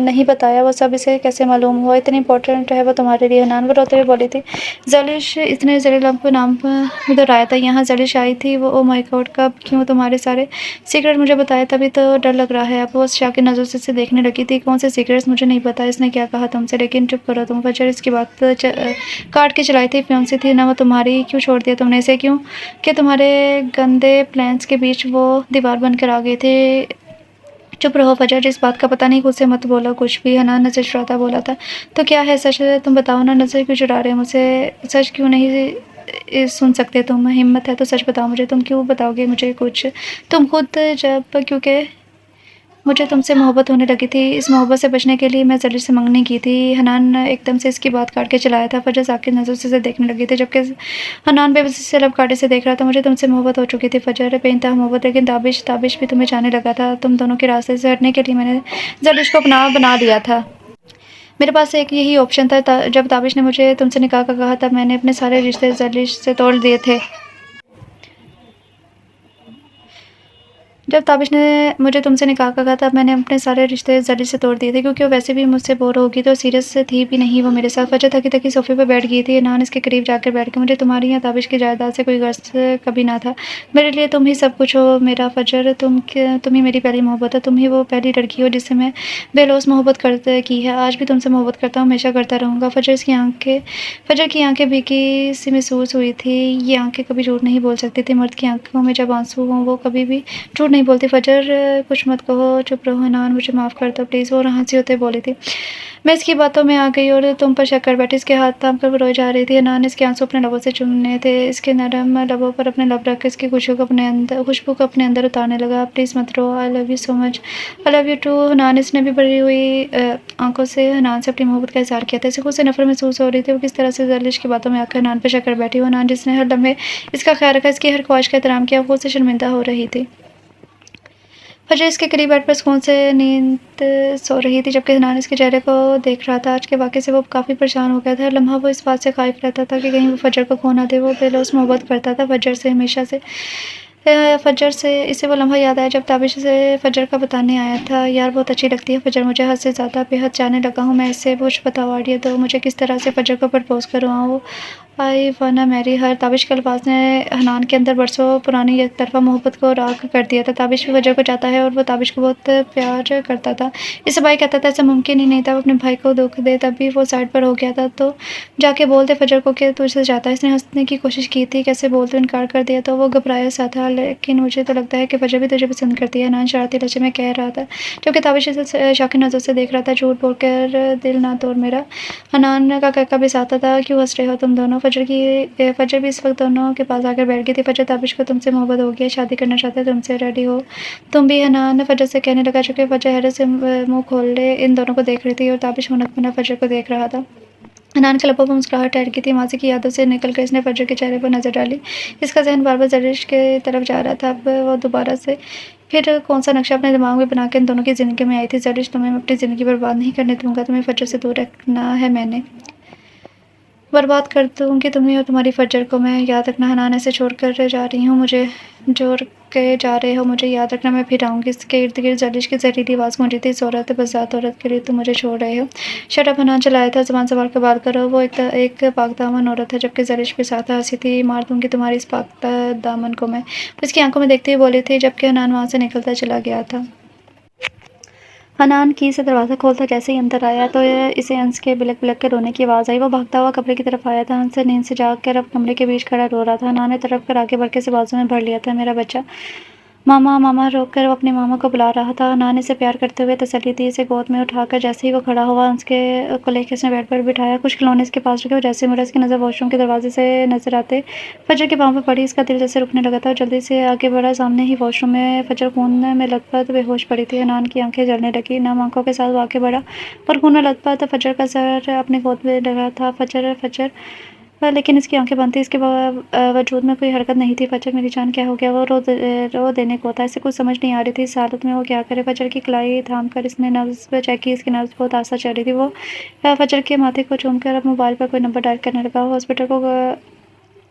नहीं बताया, वो सब इसे कैसे मालूम हुआ? इतनी इंपॉर्टेंट है वो तुम्हारे लिए? हनान वो रोते हुए बोली थी। ज़लिश इतने ज़लील को नाम पर उधर आया था। यहाँ ज़लिश आई थी वो। ओ माय गॉड, कब, क्यों? तुम्हारे सारे सीक्रेट मुझे बताया, तभी तो डर लग रहा है। अब वो शाकिर नज़रों से इसे देखने लगी थी। कौन से सीक्रेट्स? मुझे नहीं पता इसने क्या कहा तुमसे, लेकिन चुप करो तुम। फजर इसकी बात काट के चलाई थी। फियांसी थी ना वो तुम्हारी, क्यों छोड़ दिया तुमने इसे? क्यों कि तुम्हारे गंदे प्लान्स के बीच वो दीवार बनकर आ गए थे। चुप रहो फजर, इस बात का पता नहीं, खुद से मत बोलो कुछ भी। हनान नज़र चुराता बोला था। तो क्या है सच? तुम बताओ ना, नज़र क्यों चुरा रहे हो मुझसे? सच क्यों नहीं सुन सकते तुम? हिम्मत है तो सच बताओ मुझे। तुम क्यों बताओगे मुझे कुछ? तुम खुद जब, क्योंकि मुझे तुमसे मोहब्बत होने लगी थी। इस मोहब्बत से बचने के लिए मैं ज़लिश से मंगनी की थी। हनान एकदम से इसकी बात काट के चलाया था। फजर साकिर नज़रों से इसे देखने लगी थी जबकि हनान बेबसी से लब काटे से देख रहा था। मुझे तुमसे मोहब्बत हो चुकी थी फजर, बेइंतहा मोहब्बत। लेकिन ताबिश भी तुम्हें जाने लगा था। तुम दोनों के रास्ते से हटने के लिए मैंने ज़लिश को अपना बना लिया था। मेरे पास एक यही ऑप्शन था। जब ताबिश ने मुझे तुमसे निकाह का कहा तब मैंने अपने सारे रिश्ते ज़लिश से तोड़ दिए थे। जब ताबिश ने मुझे तुमसे निकाह का कहा तब मैंने अपने सारे रिश्ते ज़लिश से तोड़ दिए थे, क्योंकि वो वैसे भी मुझसे बोर होगी तो सीरियस थी भी नहीं वो मेरे साथ। फजर थकी थकी सोफे पर बैठ गई थी। हनान इसके करीब जाकर बैठ के, मुझे तुम्हारी या ताबिश की जायदाद से कोई गर्ज कभी ना था। मेरे लिए तुम ही सब कुछ हो मेरा फजर। तुम ही मेरी पहली मोहब्बत हो। तुम ही वो पहली लड़की हो जिससे मैं बेलौस मोहब्बत की है। आज भी तुमसे मोहब्बत करता हूँ, हमेशा करता रहूँगा। फजर की आंखें भीगी सी महसूस हुई थी। ये आंखें कभी झूठ नहीं बोल सकती थी। मर्द की आंखों में जब आंसू हों वो कभी भी झूठ नहीं बोलती फ़जर कुछ मत कहो, चुप रहो हनान, मुझे माफ़ कर दो प्लीज़, वो हँसी होते बोली थी। मैं इसकी बातों में आ गई और तुम पर शक कर बैठी। इसके हाथ थाम कर वो रोई जा रही थी। हनान ने इसके आँसू अपने लबों से चूमने थे। इसके नरम लबों पर अपने लब रख कर इसकी खुशबू को अपने अंदर उतारने लगा। प्लीज़ मत रो, I love you so much, I love you too. हनान इसने भी भरी हुई आँखों से हनान से अपनी मोहब्बत का इज़हार किया था। इसे खुद से नफ़रत महसूस हो रही थी। वो किस तरह से ज़लिश की बातों में आकर हनान पर शक कर बैठी। वो हनान जिसने हर लम्हे इसका ख़्याल रखा, इसकी हर ख्वाहिश का एहतराम किया, वो खुद से शर्मिंदा हो रही थी। फ़जर इसके करीब बेड पर सुकून से नींद सो रही थी, जबकि हनान इसके चेहरे को देख रहा था। आज के वाक़ये से वो काफ़ी परेशान हो गया था। हर लम्हा वो इस बात से ख़ाइफ़ रहता था कि कहीं वो फ़जर को खो ना दे। वो बेलौस मोहब्बत करता था फ़जर से हमेशा से। फ़जर से इसे वो लम्हा याद आया जब ताबिश से फ़जर का बताने आया था। यार बहुत अच्छी लगती है फ़जर मुझे, हद से ज़्यादा बेहद चाहने लगा हूँ मैं इससे। कुछ बताओ आइडिया दो मुझे, किस तरह से फ़जर को प्रपोज़ करूँ। आई वाना मैरी हर। ताबिश के अल्फाज़ ने हनान के अंदर बरसों पुरानी एकतरफ़ा मोहब्बत को राख कर दिया था। ताबिश भी फ़जर को चाहता है और वो ताबिश को बहुत प्यार करता था। इससे भाई कहता था ऐसा मुमकिन ही नहीं था वो अपने भाई को दुःख दे, तब भी वो साइड पर हो गया था। तो जाके बोल दे फ़जर को कि तू इससे चाहता है। इसने हँसने की कोशिश की थी, कैसे बोल दूँ, इनकार कर दिया तो वो घबराया सा था। लेकिन मुझे तो लगता है कि फ़जर भी तुझे पसंद करती है, हनान शरारती लहजे में कह रहा था, जबकि ताबिश इसे शौकीन नज़रों से देख रहा था। झूठ बोलकर दिल ना तोड़ मेरा। हनान का कहका भी साथ था, क्यों हँस रहे हो तुम दोनों। फ़जर भी इस वक्त दोनों के पास आकर बैठ गई थी। फ़जर ताबिश को तुमसे मोहब्बत हो गई है, शादी करना चाहते हैं तुमसे, रेडी हो तुम भी। हनान फ़जर से कहने लगा, चुके फ़जर हैरत से मुँह खोले इन दोनों को देख रही थी और ताबिश हुनक फ़जर को देख रहा था। हनान के लबों पर मुस्कुराहट ठहर गई थी। माज़ी की यादों से निकलकर इसने फ़जर के चेहरे पर नज़र डाली। इसका ज़हन बार-बार ज़रिश के तरफ जा रहा था। अब वो दोबारा से फिर कौन-सा नक्शा अपने दिमाग में बना के इन दोनों की ज़िंदगी में आई थी। ज़रिश तुम्हें मैं अपनी ज़िंदगी बर्बाद नहीं करने दूँगा, तुम्हें फ़जर से दूर रखना है मैंने। बर्बाद कर दूँगी तुम्हें और तुम्हारी फ़जर को मैं, याद रखना। हनान ऐसे छोड़कर जा रही हूँ मुझे, छोड़ के जा रहे हो मुझे, याद रखना मैं फिर आऊँगी। इसके इर्द-गिर्द ज़लिश की ज़हरीली आवाज़ गूंजी थी। इस औरत बज़ात औरत के लिए तुम मुझे छोड़ रहे हो। Shut up. हनान चिल्लाया था, ज़ुबान सँभाल कर बात करो। वो एक पाकदामन औरत है, जबकि ज़लिश भी साथ हँसी थी। मार दूँगी तुम्हारी इस पाक दामन को मैं, वो इसकी आँखों में देखते हुए बोली थी, जबकि हनान वहाँ से निकलता चला गया था। हनान की से दरवाज़ा खोलता जैसे ही अंदर आया तो इसे हंस के बिलक बिलक के रोने की आवाज़ आई। वो भागता हुआ कमरे की तरफ आया था। हंस नींद से जाग कर अब कमरे के बीच खड़ा रो रहा था। हनान ने तड़प कर आगे बढ़ के इसे बाजू में भर लिया था। मेरा बच्चा, मामा मामा रोककर वो अपनी मामा को बुला रहा था। हनान इसे प्यार करते हुए तसल्ली दी। इसे गोद में उठाकर जैसे ही वो खड़ा हुआ, उसके को लेकर इसने बेड पर बिठाया। कुछ खिलौने इसके पास रखे और जैसे मुड़ा इसकी नज़र वॉशरूम के दरवाजे से नजर आते फ़जर के पाँव पर पड़ी। इसका दिल जैसे रुकने लगा था और जल्दी से आगे बढ़ा। सामने ही वॉशरूम में फ़जर खून में लथपथ बेहोश पड़ी थी। हनान की आंखें जलने लगी। नम आंखों के साथ वो आगे बढ़ा, पर खून में लथपथ फ़जर का सर अपनी गोद में लगा था। फ़जर फ़जर लेकिन इसकी आंखें बंद थी। इसके वजूद में कोई हरकत नहीं थी। फ़जर मेरी जान क्या हो गया, वो रो देने को था। इसे कुछ समझ नहीं आ रही थी इस हालत में वो क्या करे। फ़जर की कलाई थाम कर इसने नब्ज़ चेक की। इसकी नब्ज़ बहुत आस्ता चल रही थी। वो फ़जर के माथे को चूमकर अब मोबाइल पर कोई नंबर डायल करने लगा। वो हॉस्पिटल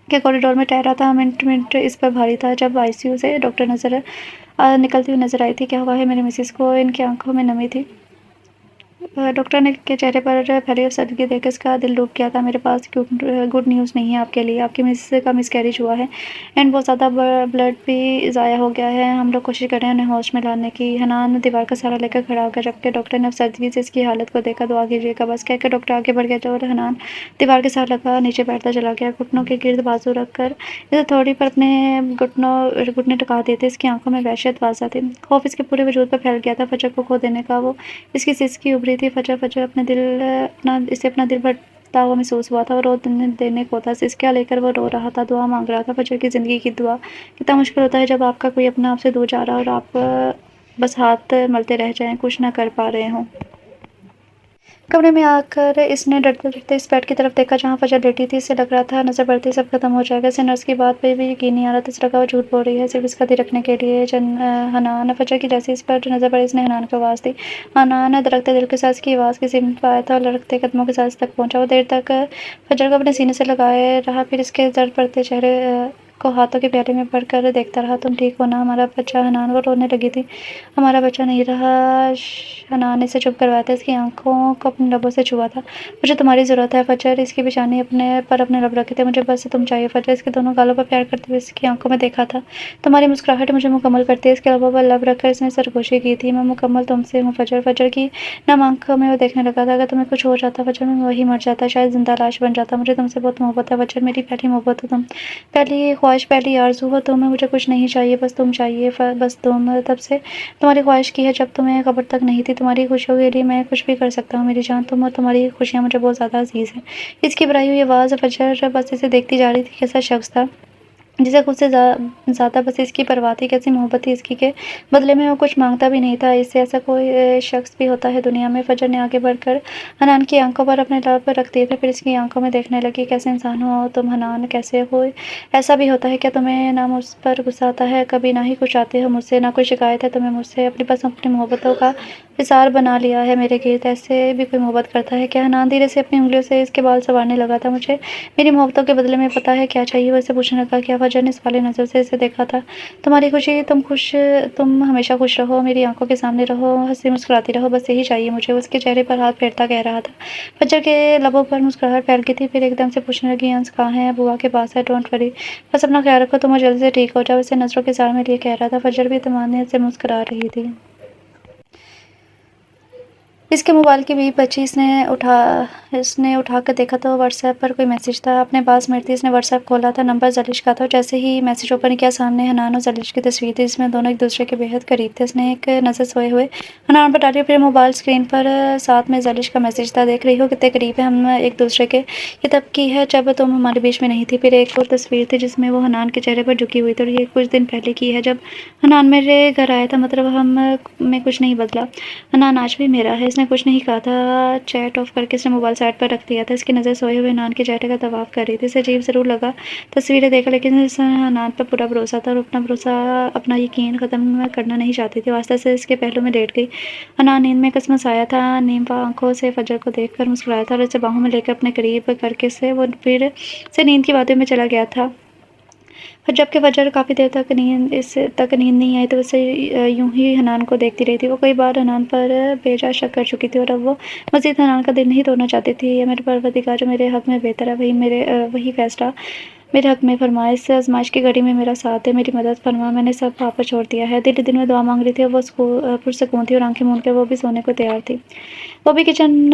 के कॉरिडोर में ठहरा था। मिनट मिनट इस पर भारी था जब आईसीयू से डॉक्टर निकलती हुई नजर आई थी। क्या हुआ है मेरी मिसेस को। इनकी आंखों में नमी थी। डॉक्टर ने के चेहरे पर फैली अफसरदगी देखकर इसका दिल डूब गया था। मेरे पास गुड न्यूज़ नहीं है आपके लिए। आपकी मिसेस का मिसकैरेज हुआ है एंड बहुत ज़्यादा ब्लड भी ज़ाया हो गया है। हम लोग कोशिश कर रहे हैं उन्हें होश में लाने की। हनान दीवार का सहारा लेकर खड़ा हो गया, जबकि डॉक्टर ने अफसरदगी से इसकी हालत को देखा। दुआ कीजिएगा बस कहकर डॉक्टर आगे बढ़ गया और हनान दीवार के सहारा लगा नीचे बैठता चला गया। घुटनों के गिर्द बाजू रख कर इसे थोड़ी पर अपने घुटने टका दिए थे। इसकी आंखों में वहशत वाज़ा थी। खौफ इसके पूरे वजूद पर फैल गया था। फ़जर को खो देने का वो इसकी सिसकी उभरी थी। फ़जर फ़जर इसे अपना दिल भरता हुआ महसूस हुआ था। वो रो देने को था। सिसकियाँ लेकर वो रो रहा था, दुआ मांग रहा था। फ़जर की ज़िंदगी की दुआ। कितना मुश्किल होता है जब आपका कोई अपना आपसे दूर जा रहा हो और आप बस हाथ मलते रह जाएं, कुछ ना कर पा रहे हों। कमरे में आकर इसने डरते-डरते इस बेड की तरफ देखा जहाँ फ़जर लेटी थी। इसे लग रहा था नज़र पड़ते ही सब खत्म हो जाएगा। इसे नर्स की बात पे भी यकीन नहीं आ रहा था। इसे लगा वो झूठ बोल रही है सिर्फ इसका दिल रखने के लिए। हनान फ़जर की जैसे इस पर नज़र पड़ी, इसने हनान को आवाज़ दी। हनान धड़कते दिल के साथ इसकी आवाज़ की सिमत पर आया था और लड़खते कदमों के साथ इस तक पहुँचा। वो देर तक फ़जर को अपने सीने से लगाए रहा, फिर इसके दर्द पड़ते चेहरे को हाथों के प्याले में भरकर देखता रहा। तुम ठीक हो ना हमारा बच्चा। हनान वो रोने लगी थी। हमारा बच्चा नहीं रहा। हनान इसे चुप करवाया था। इसकी आंखों को अपने लबों से छुआ था। मुझे तुम्हारी ज़रूरत है फ़जर। इसकी बेचैनी अपने लब रखे थे। मुझे बस तुम चाहिए फ़जर। इसके दोनों गालों पर प्यार करते हुए इसकी आंखों में देखा था। तुम्हारी मुस्कुराहट मुझे मुकम्मल करती है। इसके लबों पर लब रखकर इसने सरगोशी की थी। मैं मुकम्मल तुमसे हूँ फ़जर। फ़जर की नम आंखों में वो देखने लगा था। अगर तुम्हें कुछ हो जाता फ़जर, मैं वही मर जाता, शायद जिंदा लाश बन जाता। मुझे तुमसे बहुत मोहब्बत है फ़जर, मेरी पहली मोहब्बत हो तुम, पहली ख्वाहिश पहली आरज़ू हो तुम्हें, मुझे कुछ नहीं चाहिए, बस तुम चाहिए, बस तुम। तब से तुम्हारी ख्वाहिश की है जब तुम्हें खबर तक नहीं थी। तुम्हारी खुशियों के लिए मैं कुछ भी कर सकता हूँ मेरी जान, तुम और तुम्हारी खुशियाँ मुझे बहुत ज़्यादा अज़ीज़ हैं। इसकी बुराई हुई आवाज़ फजर बस इसे देखती जा रही थी। कैसा शख्स था जिसे खुद से ज़्यादा बस इसकी परवाह थी, कैसी मोहब्बत थी इसकी के बदले में वो कुछ माँगता भी नहीं था इससे। ऐसा कोई शख्स भी होता है दुनिया में? फजर ने आगे बढ़कर हनान की आंखों पर अपने लब रख दिए थे, फिर इसकी आंखों में देखने लगी। कैसे इंसान हो तुम हनान, कैसे हो? ऐसा भी होता है क्या तुम्हें ना मुझ पर गुस्सा आता है कभी, ना ही कुछ चाहते हो मुझसे, ना कोई शिकायत है तुम्हें मुझसे? अपनी बस अपनी मोहब्बतों का हिसार बना लिया है मेरे गिर्द। ऐसे भी कोई मोहब्बत करता है क्या? हनान धीरे से अपनी उंगलियों से इसके बाल संवारने लगा था। मुझे मेरी मोहब्बतों के बदले में पता है क्या चाहिए? वो इसे पूछने लगा। क्या? फजर ने सवाली नज़र से इसे देखा था। तुम्हारी खुशी, तुम हमेशा खुश रहो, मेरी आंखों के सामने रहो, हंसी मुस्कुराती रहो, बस यही चाहिए मुझे। उसके चेहरे पर हाथ फेरता कह रहा था। फजर के लबों पर मुस्कुराहट फैल गई थी, फिर एकदम से पूछने लगी, अंश कहाँ है? बुआ के पास है, डोंट वरी, बस अपना ख्याल रखो, तुम जल्दी से ठीक हो जाओ। इसे नजरों के साथ में लिए कह रहा था। फजर भी तमान्ने से मुस्कुरा रही थी। इसके मोबाइल की बीप बजी। इसने उठाकर देखा तो व्हाट्सएप पर कोई मैसेज था। अपने पास मिलती इसने व्हाट्सएप खोला था, नंबर जलिश का था। जैसे ही मैसेज ओपन किया, सामने हनान और जलिश की तस्वीर थी, जिसमें दोनों एक दूसरे के बेहद करीब थे। उसने एक नज़र सोए हुए हनान पर डाली, फिर मोबाइल स्क्रीन पर साथ में जलिश का मैसेज था। देख रही हो कितने करीब है हम एक दूसरे के? ये तब की है जब तुम हमारे बीच में नहीं थी। फिर एक और तस्वीर थी जिसमें वो हनान के चेहरे पर झुकी हुई थी, और ये कुछ दिन पहले की है जब हनान मेरे घर आया था। मतलब हम में कुछ नहीं बदला, हनान आज भी मेरा है। इसने कुछ नहीं कहा था। चैट ऑफ करके इसने मोबाइल साइड पर रख दिया था। इसकी नज़र सोए हुए हनान के चेहरे का तवाफ कर रही थी। इसे अजीब ज़रूर लगा तस्वीरें देखा, लेकिन इस हनान पर पूरा भरोसा था, और अपना भरोसा, अपना यकीन ख़त्म करना नहीं चाहती थी। वास्ता से इसके पहलू में लेट गई। हनान नींद में कसमस आया था। नीम आंखों से फजर को देखकर मुस्कुराया था, और इसे बाहों में लेकर अपने करीब करके से वो फिर से नींद की बातों में चला गया था। फिर जबकि फजर काफ़ी देर तक नींद नहीं आई, तो उसे यूं ही हनान को देखती रही थी। वो कई बार हनान पर बेजा शक कर चुकी थी, और अब वो मज़ीद हनान का दिल नहीं तोड़ना चाहती थी। या मेरे परवरदिगार, जो मेरे हक़ में बेहतर है, वही फ़ैसला मेरे हक़ में फरमा। इस आज़माइश की घड़ी में मेरा साथ दे, मेरी मदद फरमा। मैंने सब आप पर छोड़ दिया है। दिल में दुआ मांग रही थी, और वो पुरसकून थी, और आंखें मूंद कर वो भी सोने को तैयार थी। वो भी किचन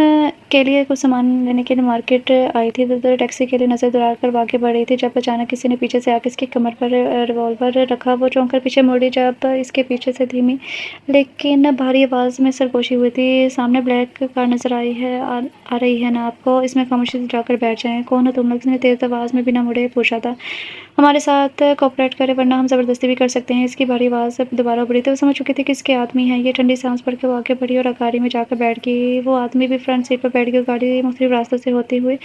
के लिए कुछ सामान लेने के लिए मार्केट आई थी। इधर टैक्सी के लिए नज़र दौड़ा कर आगे बढ़ रही थी, जब अचानक किसी ने पीछे से आकर इसकी कमर पर रिवॉल्वर रखा। वो चौंक कर पीछे मुड़ी, जब इसके पीछे से धीमी लेकिन भारी आवाज़ में सरगोशी हुई थी, सामने ब्लैक कार नज़र आ रही है ना आपको? इसमें खामोशी से जाकर बैठ जाएं। कौन हो तुम लोग? इसने तेज़ आवाज़ में बिना मुड़े पूछा था। हमारे साथ कोऑपरेट करें, वरना हम ज़बरदस्ती भी कर सकते हैं। इसकी भारी आवाज़ दोबारा उभरी थी। वो समझ चुकी थी कि इसके आदमी हैं। ये ठंडी सांस भर के वो आगे बढ़ी और गाड़ी में जाकर बैठ गई। वो आदमी भी फ्रंट सीट पर बैठ गया। गाड़ी मुख्तलिफ रास्तों से होती हुई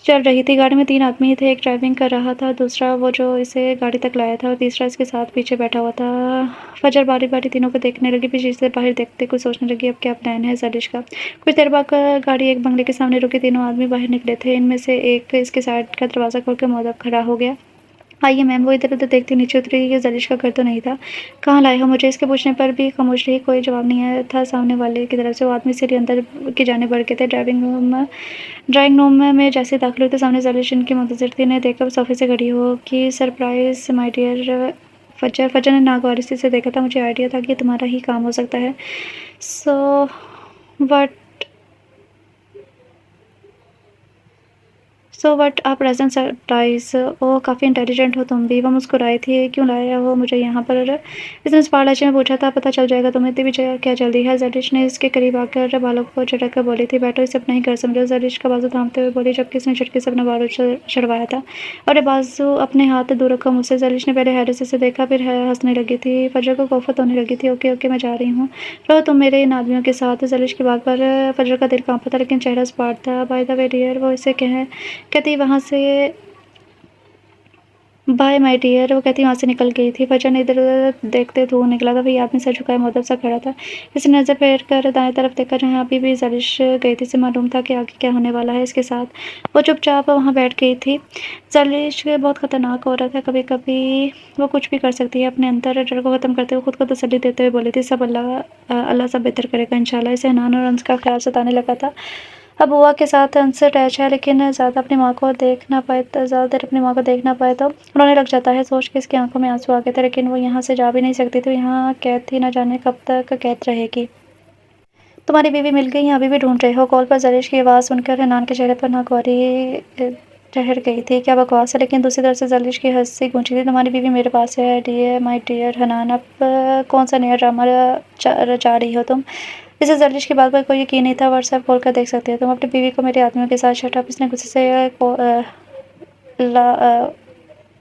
चल रही थी। गाड़ी में 3 आदमी थे। एक ड्राइविंग कर रहा था, दूसरा वो जो इसे गाड़ी तक लाया था, और तीसरा इसके साथ पीछे बैठा हुआ था। फजर बारी-बारी तीनों को देखने लगी, फिर शीशे से बाहर देखते कुछ सोचने लगी, अब क्या प्लान है ज़लिश का। कुछ देर बाद गाड़ी एक बंगले के सामने रुकी। तीनों आदमी बाहर निकले थे। इनमें से एक इसके साइड का दरवाज़ा खोल कर मुअद्दब खड़ा हो गया। आइए मैम। वो इधर-उधर देखती नीचे उतरी। ये ज़लिश का घर तो नहीं था। कहाँ लाए हो मुझे? इसके पूछने पर भी खामोश रही। कोई जवाब नहीं आया था सामने वाले की तरफ से। वो आदमी सीढ़ी अंदर की जानिब बढ़ गए थे। ड्राइंग रूम में जैसे दाखिल हुए तो सामने ज़लिश इनकी मुंतज़िर थी। इन्हें देखकर सोफ़े से खड़ी हो कि सरप्राइज़ माय डियर फजर ने नागवारिशी से देखा था। मुझे आइडिया था कि ये तुम्हारा ही काम हो सकता है। So what so what a present surprise. Oh! काफ़ी इंटेलिजेंट हो तुम भी। वो मुस्कुराई थी। क्यों लाया हो मुझे यहाँ पर? इसने सवाल-लहज़े में पूछा था। पता चल जाएगा तुम्हें, इतनी भी क्या जल्दी है? ज़लिश ने इसके करीब आकर बालों को झटक कर बोली थी। बैठो, इसे अपना ही घर समझो। ज़लिश का बाजू थामते हुए बोली, जबकि इसने झटके से अपना बाजू छुड़वाया था। अरे बाजू अपने हाथ दूर रखो मुझसे। ज़लिश ने पहले हैरत से इसे देखा, फिर हँसने लगी थी। फजर को कोफ्त होने लगी थी। ओके ओके, मैं जा रही हूँ। रहो तुम मेरे इन आदमियों के साथ। ज़लिश की बात पर फजर का दिल काँपा था, लेकिन चेहरा सपाट था। बाय द वे डियर, वो इसे कहती वहाँ से बाय माय डियर, वो कहती वहाँ से निकल गई थी। फजर ने इधर-उधर देखते धूँ निकला था। वही आदमी सर झुकाए मुअद्दब सा खड़ा था। इसने नज़र फेर कर दाएं तरफ देखा, जहाँ अभी भी ज़लिश गई थी। इसे मालूम था कि आगे क्या होने वाला है इसके साथ। वो चुपचाप वहाँ बैठ गई थी। ज़लिश बहुत ख़तरनाक औरत है। कभी-कभी वो कुछ भी कर सकती है। अपने अंदर डर को ख़त्म करते हुए खुद को तसल्ली देते हुए बोली थी, सब अल्लाह सब बेहतर करेगा इंशाल्लाह। इसे हनान और अंस का ख्याल सताने लगा था। अब बुआ के साथ अंश अटैच है, लेकिन ज़्यादा अपनी माँ को देख ना पाए तो ज़्यादा देर अपनी माँ को देख ना पाए तो रोने लग जाता है। सोच के इसकी आंखों में आंसू आ गए थे, लेकिन वो यहाँ से जा भी नहीं सकती थी। यहाँ कैद थी, न जाने कब तक कैद रहेगी। तुम्हारी बीवी मिल गई या अभी भी ढूंढ रहे हो? कॉल पर ज़लिश की आवाज़ सुनकर हनान के चेहरे पर नागवारी ठहर गई थी। क्या बकवास है। लेकिन दूसरी तरफ से जलिश की हंसी गूंजी थी। तुम्हारी बीवी मेरे पास है डियर, माय डियर हनान। अब कौन सा नया ड्रामा रचा रही हो तुम। इसे जलिश की बात पर कोई यकीन नहीं था। व्हाट्सएप खोल कर देख सकते हो तुम अपनी बीवी को मेरे आदमियों के साथ। Shut up. इसने गुस्से से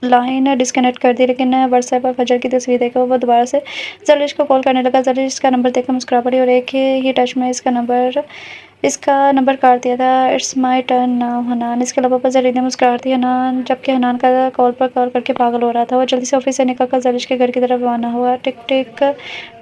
लाइन डिस्कनेक्ट कर दी। लेकिन व्हाट्सएप पर फजर की तस्वीर देखकर वो दोबारा से जलिश को कॉल करने लगा। जलिश का नंबर देखकर मुस्कुरा पड़ी और एक ही टच में इसका नंबर काट दिया था। It's my turn now Hanan. इसके अलावा पर जरीने मुस्कुरा थी हनान, जबकि हनान का कॉल करके पागल हो रहा था। वो जल्दी से ऑफिस से निकलकर जलिश के घर की तरफ रवाना हुआ। टिक टिक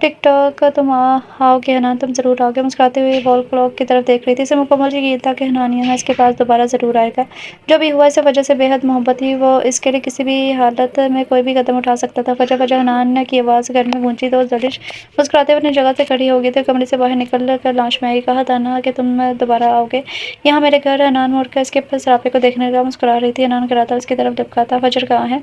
टिक टॉक। तुम आओगे हनान, तुम ज़रूर आओगे। मुस्कुराते हुए वॉल क्लॉक की तरफ देख रही थी। इसे मुकम्मल यकीन था कि हनान यहाँ इसके पास दोबारा ज़रूर आएगा। जो भी हुआ इसे वजह से बेहद मोहब्बत थी। वो इसके लिए किसी भी हालत में कोई भी कदम उठा सकता था। फजर फजर हनान की आवाज़ घर में गूंजी तो जलिश मुस्कुराते हुए अपनी जगह से खड़ी हो गई थी। कमरे से बाहर निकल कर लाश में आई। कहा था ना कि तुम दोबारा आओगे यहाँ मेरे घर। हनान मुड़कर इसके सरापे को देखने लगा। मुस्कुरा रही थी। हनान गिरा था उसकी तरफ लिपका था। फजर कहाँ है।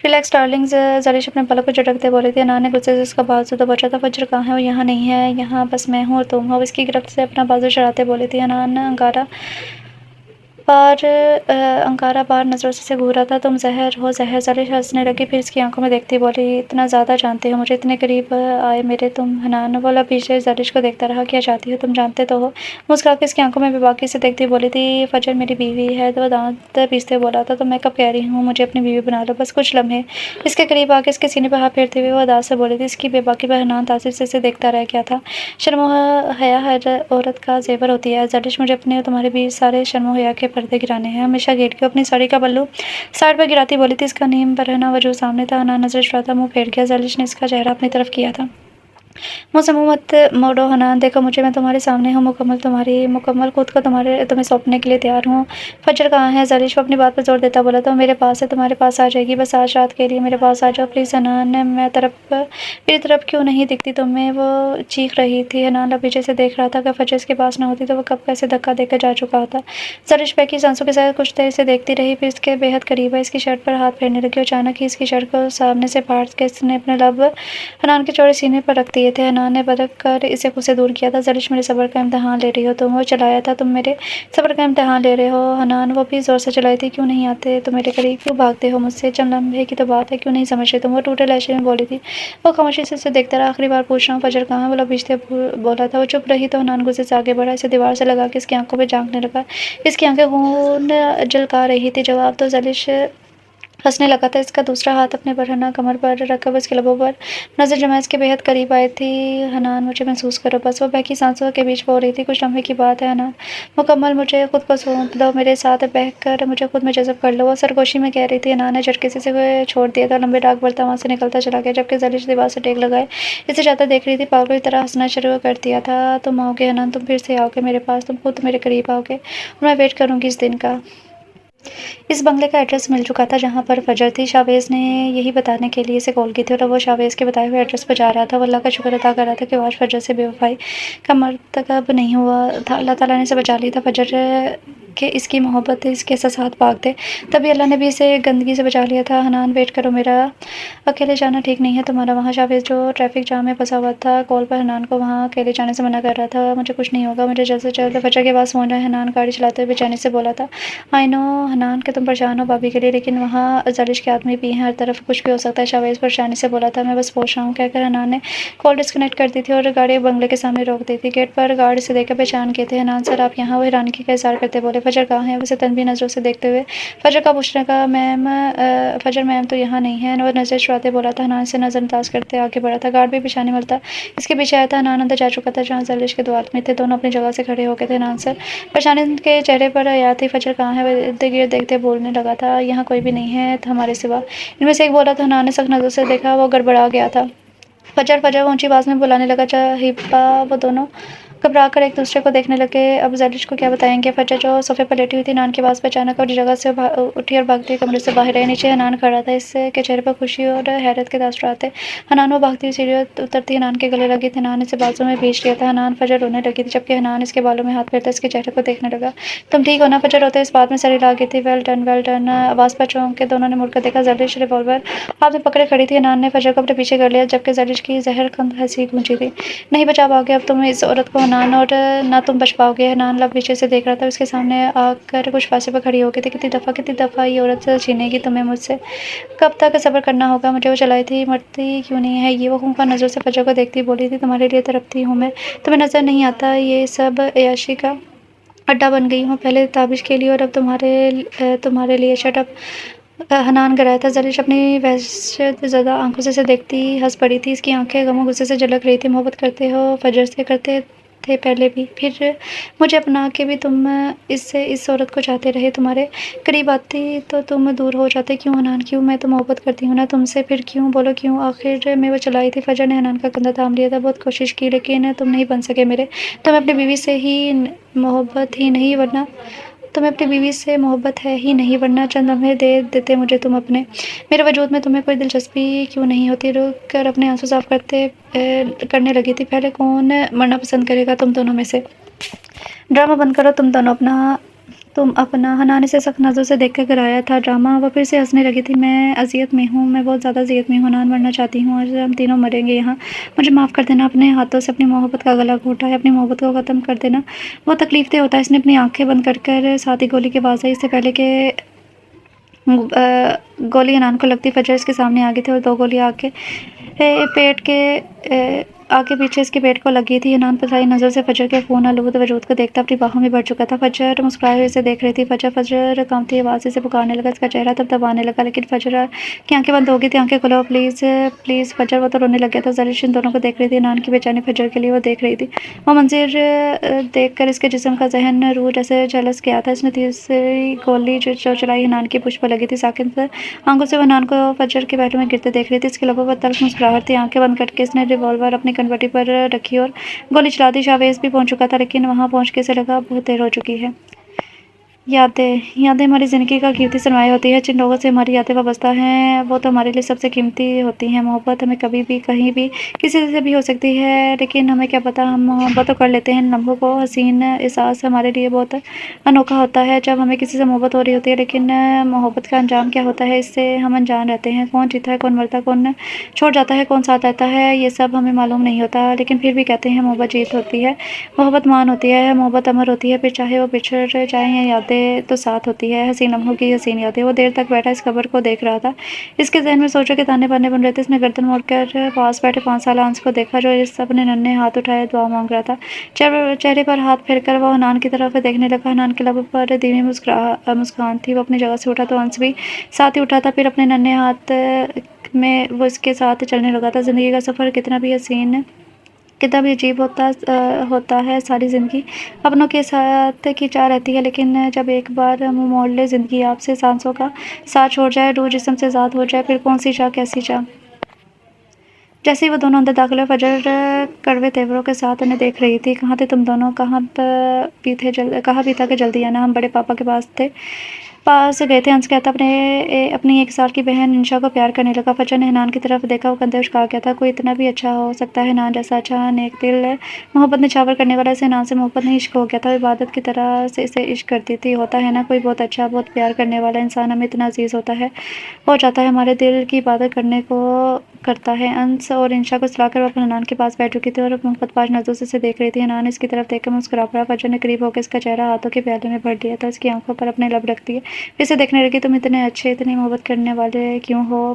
Relax darling. जलिश अपने पलक को झटकते बोली थी। हनान ने गुस्से से उसका बाजू तो बचा था। फजर कहाँ है। वो यहाँ नहीं है। यहाँ बस मैं हूँ और तुम हो। इसकी गिरफ्त से अपना बाजू चढ़ाते बोली थी। हनान अंगारा बार नज़रों से घूरा था। तुम जहर हो जहर। जलिश हंसने लगी, फिर इसकी आंखों में देखती बोली, इतना ज़्यादा जानते हो मुझे, इतने करीब आए मेरे तुम। हनान बोला पीछे जलिश को देखता रहा। क्या चाहती हो तुम, जानते तो हो। मुस्कुरा के इसकी आंखों में बेबाकी से देखती बोली थी, फजर मेरी बीवी है। तो दांत पीसते बोला था। तो मैं कब कह रही हूँ मुझे अपनी बीवी बना लो, बस कुछ लम्हे। इसके करीब आके इसके सीने पर हाथ फेरते हुए वो अदास से बोली थी। इसकी बेबाकी पर हनान तासिर से इसे देखता रह गया था। शर्म हया हर औरत का जेवर होती है जलिश। मुझे अपने और तुम्हारे बीच सारे शर्म हया के पर्दे गिराने हैं। हमेशा गेट के अपनी साड़ी का पल्लू साइड पर गिराती बोली थी। इसका नीम बरहना वजूद सामने था। हनान नजर चुरा था, मुंह फेर गया। जलिश ने इसका चेहरा अपनी तरफ किया था। मुझसे मुँह मत मोड़ो हनान, देखो मुझे, मैं तुम्हारे सामने हूँ, मुकम्मल खुद को तुम्हें सौंपने के लिए तैयार हूँ। फजर कहाँ है। जलिश अपनी बात पर जोर देता बोला था, मेरे पास है, तुम्हारे पास आ जाएगी, बस आज रात के लिए मेरे पास आ जाओ प्लीज़। हनान मेरी तरफ क्यों नहीं दिखती तुम्हें। वो चीख रही थी। हनान लबीजे से देख रहा था कि फजर इसके पास न होती तो वह कब कैसे धक्का देकर जा चुका होता। जलिश बहकी सांसों के साथ कुछ देर से देखती रही, फिर इसके बेहद करीब है। इसकी शर्ट पर हाथ फेरने लगी। अचानक ही इसकी शर्ट को सामने से फाड़ के इसने अपने लब हनान के चौड़े सीने पर रख दिए थे। हनान ने बदक कर इसे खुद से दूर किया था। जलिश मेरे सब्र का इम्तहान ले रही हो तुम। वो चलाया था, तुम मेरे सब्र का इम्तहान ले रहे हो। हनान वो भी ज़ोर से चलाई थी। क्यों नहीं आते तुम मेरे करीब, क्यों भागते हो मुझसे, चंद लम्हे की तो बात है, क्यों नहीं समझ रहे तुम। वो टूटे लहजे में बोली थी। वो खामोशी से उसे देखता रहा। आखिरी बार पूछ रहा हूँ फजर कहाँ है। वो लबीजते बोला था। वो चुप रही तो हनान गुस्से से आगे बढ़ा, इसे दीवार से लगा के इसकी आंखों पर झांकने लगा। इसकी आंखें खून जलका रही थी। जवाब तो जलिश हंसने लगा था। इसका दूसरा हाथ अपने बरहना कमर पर रखकर उसके लबों पर नजर जमा इसके बेहद करीब आई थी। हनान मुझे महसूस करो बस। वो बहकी सांसों के बीच बोल रही थी, कुछ लम्हे की बात है हनान, मुकम्मल मुझे खुद को सौंप दो, मेरे साथ बह कर मुझे खुद में जज़ब कर लो। वो सरगोशी में कह रही थी। हनान ने झटके से इसे छोड़ दिया था। लंबे डाक बढ़ता वहाँ से निकलता चला गया, जबकि जलिश दीवार से टेक लगाए इसे जाता देख रही थी। पागलों की तरह हंसना शुरू कर दिया था। तुम आओगे हनान, तुम फिर से आओगे मेरे पास, तुम खुद मेरे करीब आओगे और मैं वेट करूँगी इस दिन का। इस बंगले का एड्रेस मिल चुका था जहाँ पर फजर थी। शावेज़ ने यही बताने के लिए इसे कॉल की थी और वो शावेज़ के बताए हुए एड्रेस पर जा रहा था। वो अल्लाह का शुक्र अदा कर रहा था कि आज फजर से बेवफाई का मर्तकब नहीं हुआ था। अल्लाह ताला ने इसे बचा लिया था। फजर के इसकी मोहब्बत, इसके एहसास पाक थे, तभी अल्लाह ने भी इसे गंदगी से बचा लिया था। हनान वेट करो मेरा, अकेले जाना ठीक नहीं है तुम्हारा वहाँ। शावेज़ जो ट्रैफिक जाम में फंसा हुआ था कॉल पर हनान को वहाँ अकेले जाने से मना कर रहा था। मुझे कुछ नहीं होगा, मुझे जल्द से जल्द फजर के पास पहुँचना है। हनान गाड़ी चलाते हुए बेचैनी से बोला था। आई नो हनान के तुम परेशान हो भाभी के लिए, लेकिन वहाँ जलिश के आदमी भी हैं, हर तरफ कुछ भी हो सकता है। शावेज़ परेशानी से बोला था। मैं बस पहुँच रहा हूँ कहकर हनान ने कॉल डिस्कनेक्ट कर दी थी और गाड़ी बंगले के सामने रोक दी थी। गेट पर गार्ड से देखकर पहचान किए थे। हनान सर आप यहाँ। वो हैरानगी का इज़हार करते बोले। फजर कहाँ है। उसे तनबी नज़रों से देखते हुए फजर का पूछने का मैम फजर मैम तो यहाँ नहीं है। और नज़र चुराते बोला था। हनान से नज़रअंदाज करते आगे बढ़ा था। गार्ड भी पहचाने मिलता इसके पीछे आया था। हनान अंदर जा चुका था जहाँ जलिश के दो आदमी थे। दोनों अपनी जगह से खड़े हो गए थे। हनान सर परेशानी के चेहरे पर याद थी। फजर कहाँ है। वह इर्द गिर्द देखते बोलने लगा था, यहाँ कोई भी नहीं है हमारे सिवा। इनमें से एक बोला था। हनान ने सख्त नज़र से देखा, वो गड़बड़ा गया था। फजर फजर ऊंची आवाज़ में बुलाने लगा। हिब्बा। वो दोनों घबरा कर एक दूसरे को देखने लगे। अब जलिश को क्या बताएंगे। फजर जो सोफे पर लेटी हुई थी हनान के पास अचानक अपनी जगह से उठी और भागती हुई कमरे से बाहर आई। नीचे हनान खड़ा था, इसके चेहरे पर खुशी और हैरत के तासुरात थे। हनान वो भागती हुई सीढ़ियों उतरती हनान के गले लगी थी। हनान इसे बाजू में भींच लिया था। हनान फजर रोने लगी थी, जबकि हनान इसके बालों में हाथ फेरता इसके चेहरे को देखने लगा। तुम ठीक हो ना। फजर रोते इस बात में सरी ला गई थी। वेल डन आवाज़ पर चौंक के दोनों ने मुड़कर देखा। जलिश रिवॉल्वर हाथ में पकड़े खड़ी थी। हनान ने फजर को अपने पीछे कर लिया, जबकि जलिश की जहर कंद हंसी गूंजी थी। नहीं बचा पाओगे अब तुम इस औरत को। हनान और ना तुम बच पाओगे। हनान लब पीछे से देख रहा था, उसके सामने आकर कुछ फांसी पर खड़ी हो गई थी। कितनी दफ़ा ये औरत छीनेगी तुम्हें मुझसे, कब तक सब्र करना होगा। मुझे वो चलाई थी, मरती क्यों नहीं है ये। वो खूंखार नज़र से फजर को देखती बोली थी, तुम्हारे लिए तड़पती हूँ मैं, तुम्हें नज़र नहीं आता ये सब अय्याशी का अड्डा बन गई हूँ। पहले ताबिश के लिए और अब तुम्हारे लिए। Shut up. हनान कराया था। ज़लिश अपनी वहशत ज़दा आंखों से इसे देखती हंस पड़ी थी। इसकी आंखें गम और गुस्से से झलक रही थी। मोहब्बत करते हो फजर से, करते थे पहले भी, फिर मुझे अपना के भी तुम इस औरत को चाहते रहे। तुम्हारे करीब आती तो तुम दूर हो जाते। क्यों हनान, क्यों? मैं तो मोहब्बत करती हूँ ना तुमसे, फिर क्यों? बोलो क्यों? आखिर में वो चलाई थी। फजर ने हनान का कंधा थाम लिया था। बहुत कोशिश की लेकिन तुम नहीं बन सके मेरे। तुम्हें अपनी बीवी से ही मोहब्बत ही नहीं, वरना तुम्हें अपनी बीवी से मोहब्बत है ही नहीं, वरना चंद लम्हे दे देते मुझे तुम अपने। मेरे वजूद में तुम्हें कोई दिलचस्पी क्यों नहीं होती? रुक कर अपने आंसू साफ करने लगी थी। पहले कौन मरना पसंद करेगा तुम दोनों में से? ड्रामा बंद करो तुम दोनों, तुम अपना। हनान इसे सख्त नज़र से देखकर गिराया था ड्रामा। वह फिर से हंसने लगी थी। मैं अजियत में हूँ, मैं बहुत ज़्यादा अजियत में हूँ। हनान, मरना चाहती हूँ। आज हम तीनों मरेंगे यहाँ। मुझे माफ़ कर देना। अपने हाथों से अपनी मोहब्बत का गला घोटा है, अपनी मोहब्बत को ख़त्म कर देना। वो तकलीफ दे होता है। इसने अपनी आंखें बंद कर साथ ही गोली की आवाज़ आई। इससे पहले कि गोली हनान को लगती, फजर इसके सामने आ गई थी और दो गोली आके पेट के आगे पीछे इसके पेट को लगी थी। हनान पथराई नज़र से फजर के खून आलूद वजूद को देखता अपनी बाहों में बढ़ चुका था। फजर मुस्कुराए हुए इसे देख रही थी। फजर कांपती आवाज़ से पुकारने लगा। इसका चेहरा तब दबाने लगा, लेकिन फजर की आंखें बंद हो गई थी। आंखें खोलो प्लीज़, प्लीज़ फजर। वो तो रोने लग गया था। ज़लिश इन दोनों को देख रही थी। हनान की बेचैनी फजर के लिए वो देख रही थी। वो मंजिर देख कर इसके जिस्म का जहन रूह जैसे झलस गया था। इसने तीसरी गोली जो चलाई हनान की पुष्प पर लगी थी। साकिन आंखों से हनान को फजर के पहलू में गिरते देख रही थी। इसके लबों पर तल्ख मुस्कुराहट थी। आंखें बंद करके इसने रिवॉल्वर अपनी कनपटी पर रखी और गोली चला दी। शावेज भी पहुंच चुका था, लेकिन वहां पहुंच के इसे लगा बहुत देर हो चुकी है। यादें हमारी ज़िंदगी का कीमती सरमाया होती है। जिन लोगों से हमारी यादें वाबस्ता हैं वो तो हमारे लिए सबसे कीमती होती हैं। मोहब्बत हमें कभी भी कहीं भी किसी से भी हो सकती है, लेकिन हमें क्या पता हम मोहब्बत तो कर लेते हैं इन लम्हों को। हसीन एहसास हमारे लिए बहुत अनोखा होता है जब हमें किसी से मोहब्बत हो रही होती है, लेकिन मोहब्बत का अंजाम क्या होता है इससे हम अनजान रहते हैं। कौन जीता है, कौन मरता, कौन छोड़ जाता है, कौन साथ रहता है, ये सब हमें मालूम नहीं होता। लेकिन फिर भी कहते हैं मोहब्बत जीत होती है, मोहब्बत मान होती है, मोहब्बत अमर होती है। फिर चाहे वो बिछड़ जाए या यादें तो साथ होती है। हसीन लम्हों की हसीन यादें। वो देर तक बैठा इस खबर को देख रहा था। इसके जहन में सोचो के ताने बाने बन रहे थे। इसने गर्दन मोड़कर पास बैठे 5 साल अंस को देखा जो इस अपने नन्हे हाथ उठाए दुआ मांग रहा था। चेहरे पर हाथ फेरकर वो हनान की तरफ देखने लगा। हनान के लब पर धीमी मुस्कान थी। वो अपनी जगह से उठा तो अंस भी साथ ही उठा था। फिर अपने नन्हे हाथ में वो इसके साथ चलने लगा था। ज़िंदगी का सफ़र कितना भी हसीन, कितना भी अजीब होता है। सारी ज़िंदगी अपनों के साथ की चाह रहती है, लेकिन जब एक बार मुँह मोड़ ले ज़िंदगी आपसे, सांसों का साथ छोड़ जाए, रूह जिस्म से ज़ाद हो जाए, फिर कौन सी चाह, कैसी चाह। जैसे ही वो दोनों अंदर दाखिल हुए, फजर कड़वे तेवरों के साथ उन्हें देख रही थी। कहाँ थे तुम दोनों? कहाँ भी था कि जल्दी आना, हम बड़े पापा के पास गए थे। अंश कहता अपनी 1 साल की बहन इंशा को प्यार करने लगा। फजर ने हनान की तरफ देखा। वो कंधे उचका गया था। कोई इतना भी अच्छा हो सकता है? हनान जैसा अच्छा नेक दिल मोहब्बत निछावर करने वाला इसे हनान से मोहब्बत नहीं, इश्क हो गया था। वो इबादत की तरह से इसे इश्क करती थी। होता है ना, कोई बहुत अच्छा बहुत प्यार करने वाला इंसान हमें इतना अजीज होता है, हो जाता है, हमारे दिल की इबादत करने को करता है। अंश और इंशा को सुलाकर वो अपने हनान के पास बैठ चुकी थी और मोहब्बतबाज नज़रों से देख रही थी। हनान इसकी तरफ देखकर मुस्कुरा पड़ा। फजर ने करीब होकर इसका चेहरा हाथों के प्याले में भर लिया था। इसकी आंखों पर अपने लब रख दिए, फिर से देखने लगी। तुम इतने अच्छे, इतनी मोहब्बत करने वाले क्यों हो?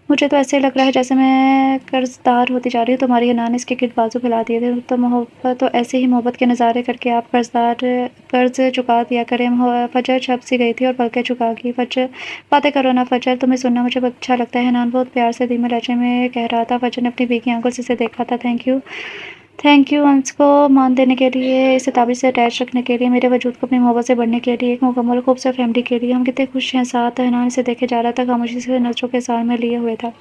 मुझे तो ऐसे लग रहा है जैसे मैं कर्जदार होती जा रही हूँ तुम्हारी। हनान इसके गिर्द बाजू फैला दिए थे। तो मोहब्बत तो ऐसे ही मोहब्बत के नज़ारे करके आप कर्ज चुका दिया करें। फजर छप सी गई थी और पलकें झुका गई। फजर, बातें करो ना फजर, तुम्हें सुनना मुझे बहुत अच्छा लगता है। हनान बहुत प्यार से धीमे लहजे में कह रहा था। फजर ने अपनी भीगी आंखों से इसे देखा था। थैंक यू अंश को मान देने के लिए, इसे ताबीज़ से अटैच रखने के लिए, मेरे वजूद को अपनी मोहब्बत से बढ़ने के लिए, एक मुकम्मल खूबसूरत फैमिली के लिए। हम कितने खुश हैं साथ। हनान इसे देखे जा रहा था, खामोशी से नज़रों के साथ में लिए हुए था।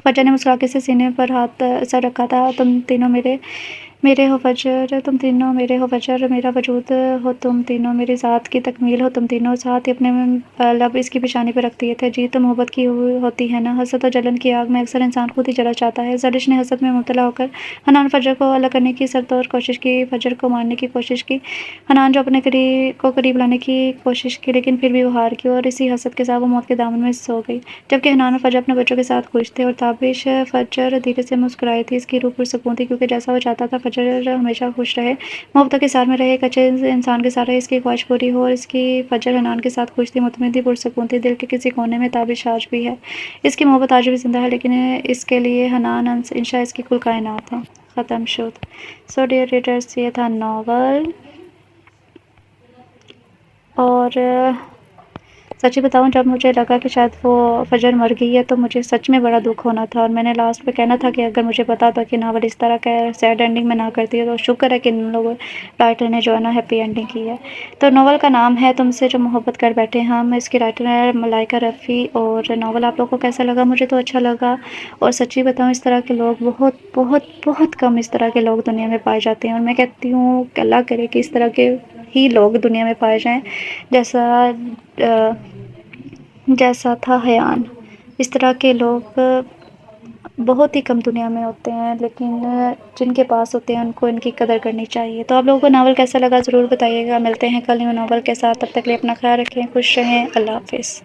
फजर ने मुस्कुरा के इसे सीने पर हाथ सर रखा था। तुम तीनों मेरे हो फजर, तुम तीनों मेरे हो फजर, मेरा वजूद हो तुम तीनों, मेरी ज़ात की तकमील हो तुम तीनों। साथ ही अपने लब इसकी पेशानी पर रख दिए थे। जीत तो मोहब्बत की होती है ना। हसद और जलन की आग में अक्सर इंसान खुद ही जला चाहता है। ज़लिश ने हसद में मुब्तला होकर हनान फजर को अलग करने की सरतोड़ कोशिश की, फजर को मारने की कोशिश की, हनान जो अपने करीब लाने की कोशिश की, लेकिन फिर भी वो हार गई और इसी हसद के साथ वो मौत के दामन में सो गई। जबकि हनान और फजर अपने बच्चों के साथ खुश थे और ताबिश फजर धीरे से मुस्कुराई थी। इसकी रूह पुरसकून थी, क्योंकि जैसा वो चाहता था फ़जर हमेशा खुश रहे, मोहब्बतों के साथ में रहे, एक अच्छे इंसान के साथ रहे, इसकी ख्वाहिश पूरी हो और इसकी फ़जर हनान के साथ खुश थी, मुतमईन थी, पुरसकून थी, दिल के किसी कोने में ताबिश आज भी है। इसकी मोहब्बत आज भी ज़िंदा है, लेकिन इसके लिए हनान इंशा इसकी कुल कायनात है। ख़त्म शुद। सो डियर रीडर्स, ये था नावल। और सच्ची बताऊँ, जब मुझे लगा कि शायद वो फ़जर मर गई है तो मुझे सच में बड़ा दुःख होना था और मैंने लास्ट में कहना था कि अगर मुझे पता होता कि नावल इस तरह का है, सैड एंडिंग में ना करती है, तो शुक्र है कि इन लोगों राइटर ने जो है ना हैप्पी एंडिंग की है। तो नावल का नाम है तुमसे जो मोहब्बत कर बैठे हम, इसकी राइटर है मलाइका रफ़ी। और नावल आप लोगों को कैसा लगा? मुझे तो अच्छा लगा। और सच्ची बताऊँ, इस तरह के लोग बहुत बहुत बहुत कम इस तरह के लोग दुनिया में पाए जाते हैं और मैं कहती हूँ कि अल्लाह करे कि इस तरह के ही लोग दुनिया में पाए जाएँ, जैसा था हयान। इस तरह के लोग बहुत ही कम दुनिया में होते हैं, लेकिन जिनके पास होते हैं उनको इनकी कदर करनी चाहिए। तो आप लोगों को नावल कैसा लगा ज़रूर बताइएगा। मिलते हैं कल न्यू नावल के साथ, तब तक के लिए अपना ख्याल रखें, खुश रहें, अल्लाह हाफ़िज़।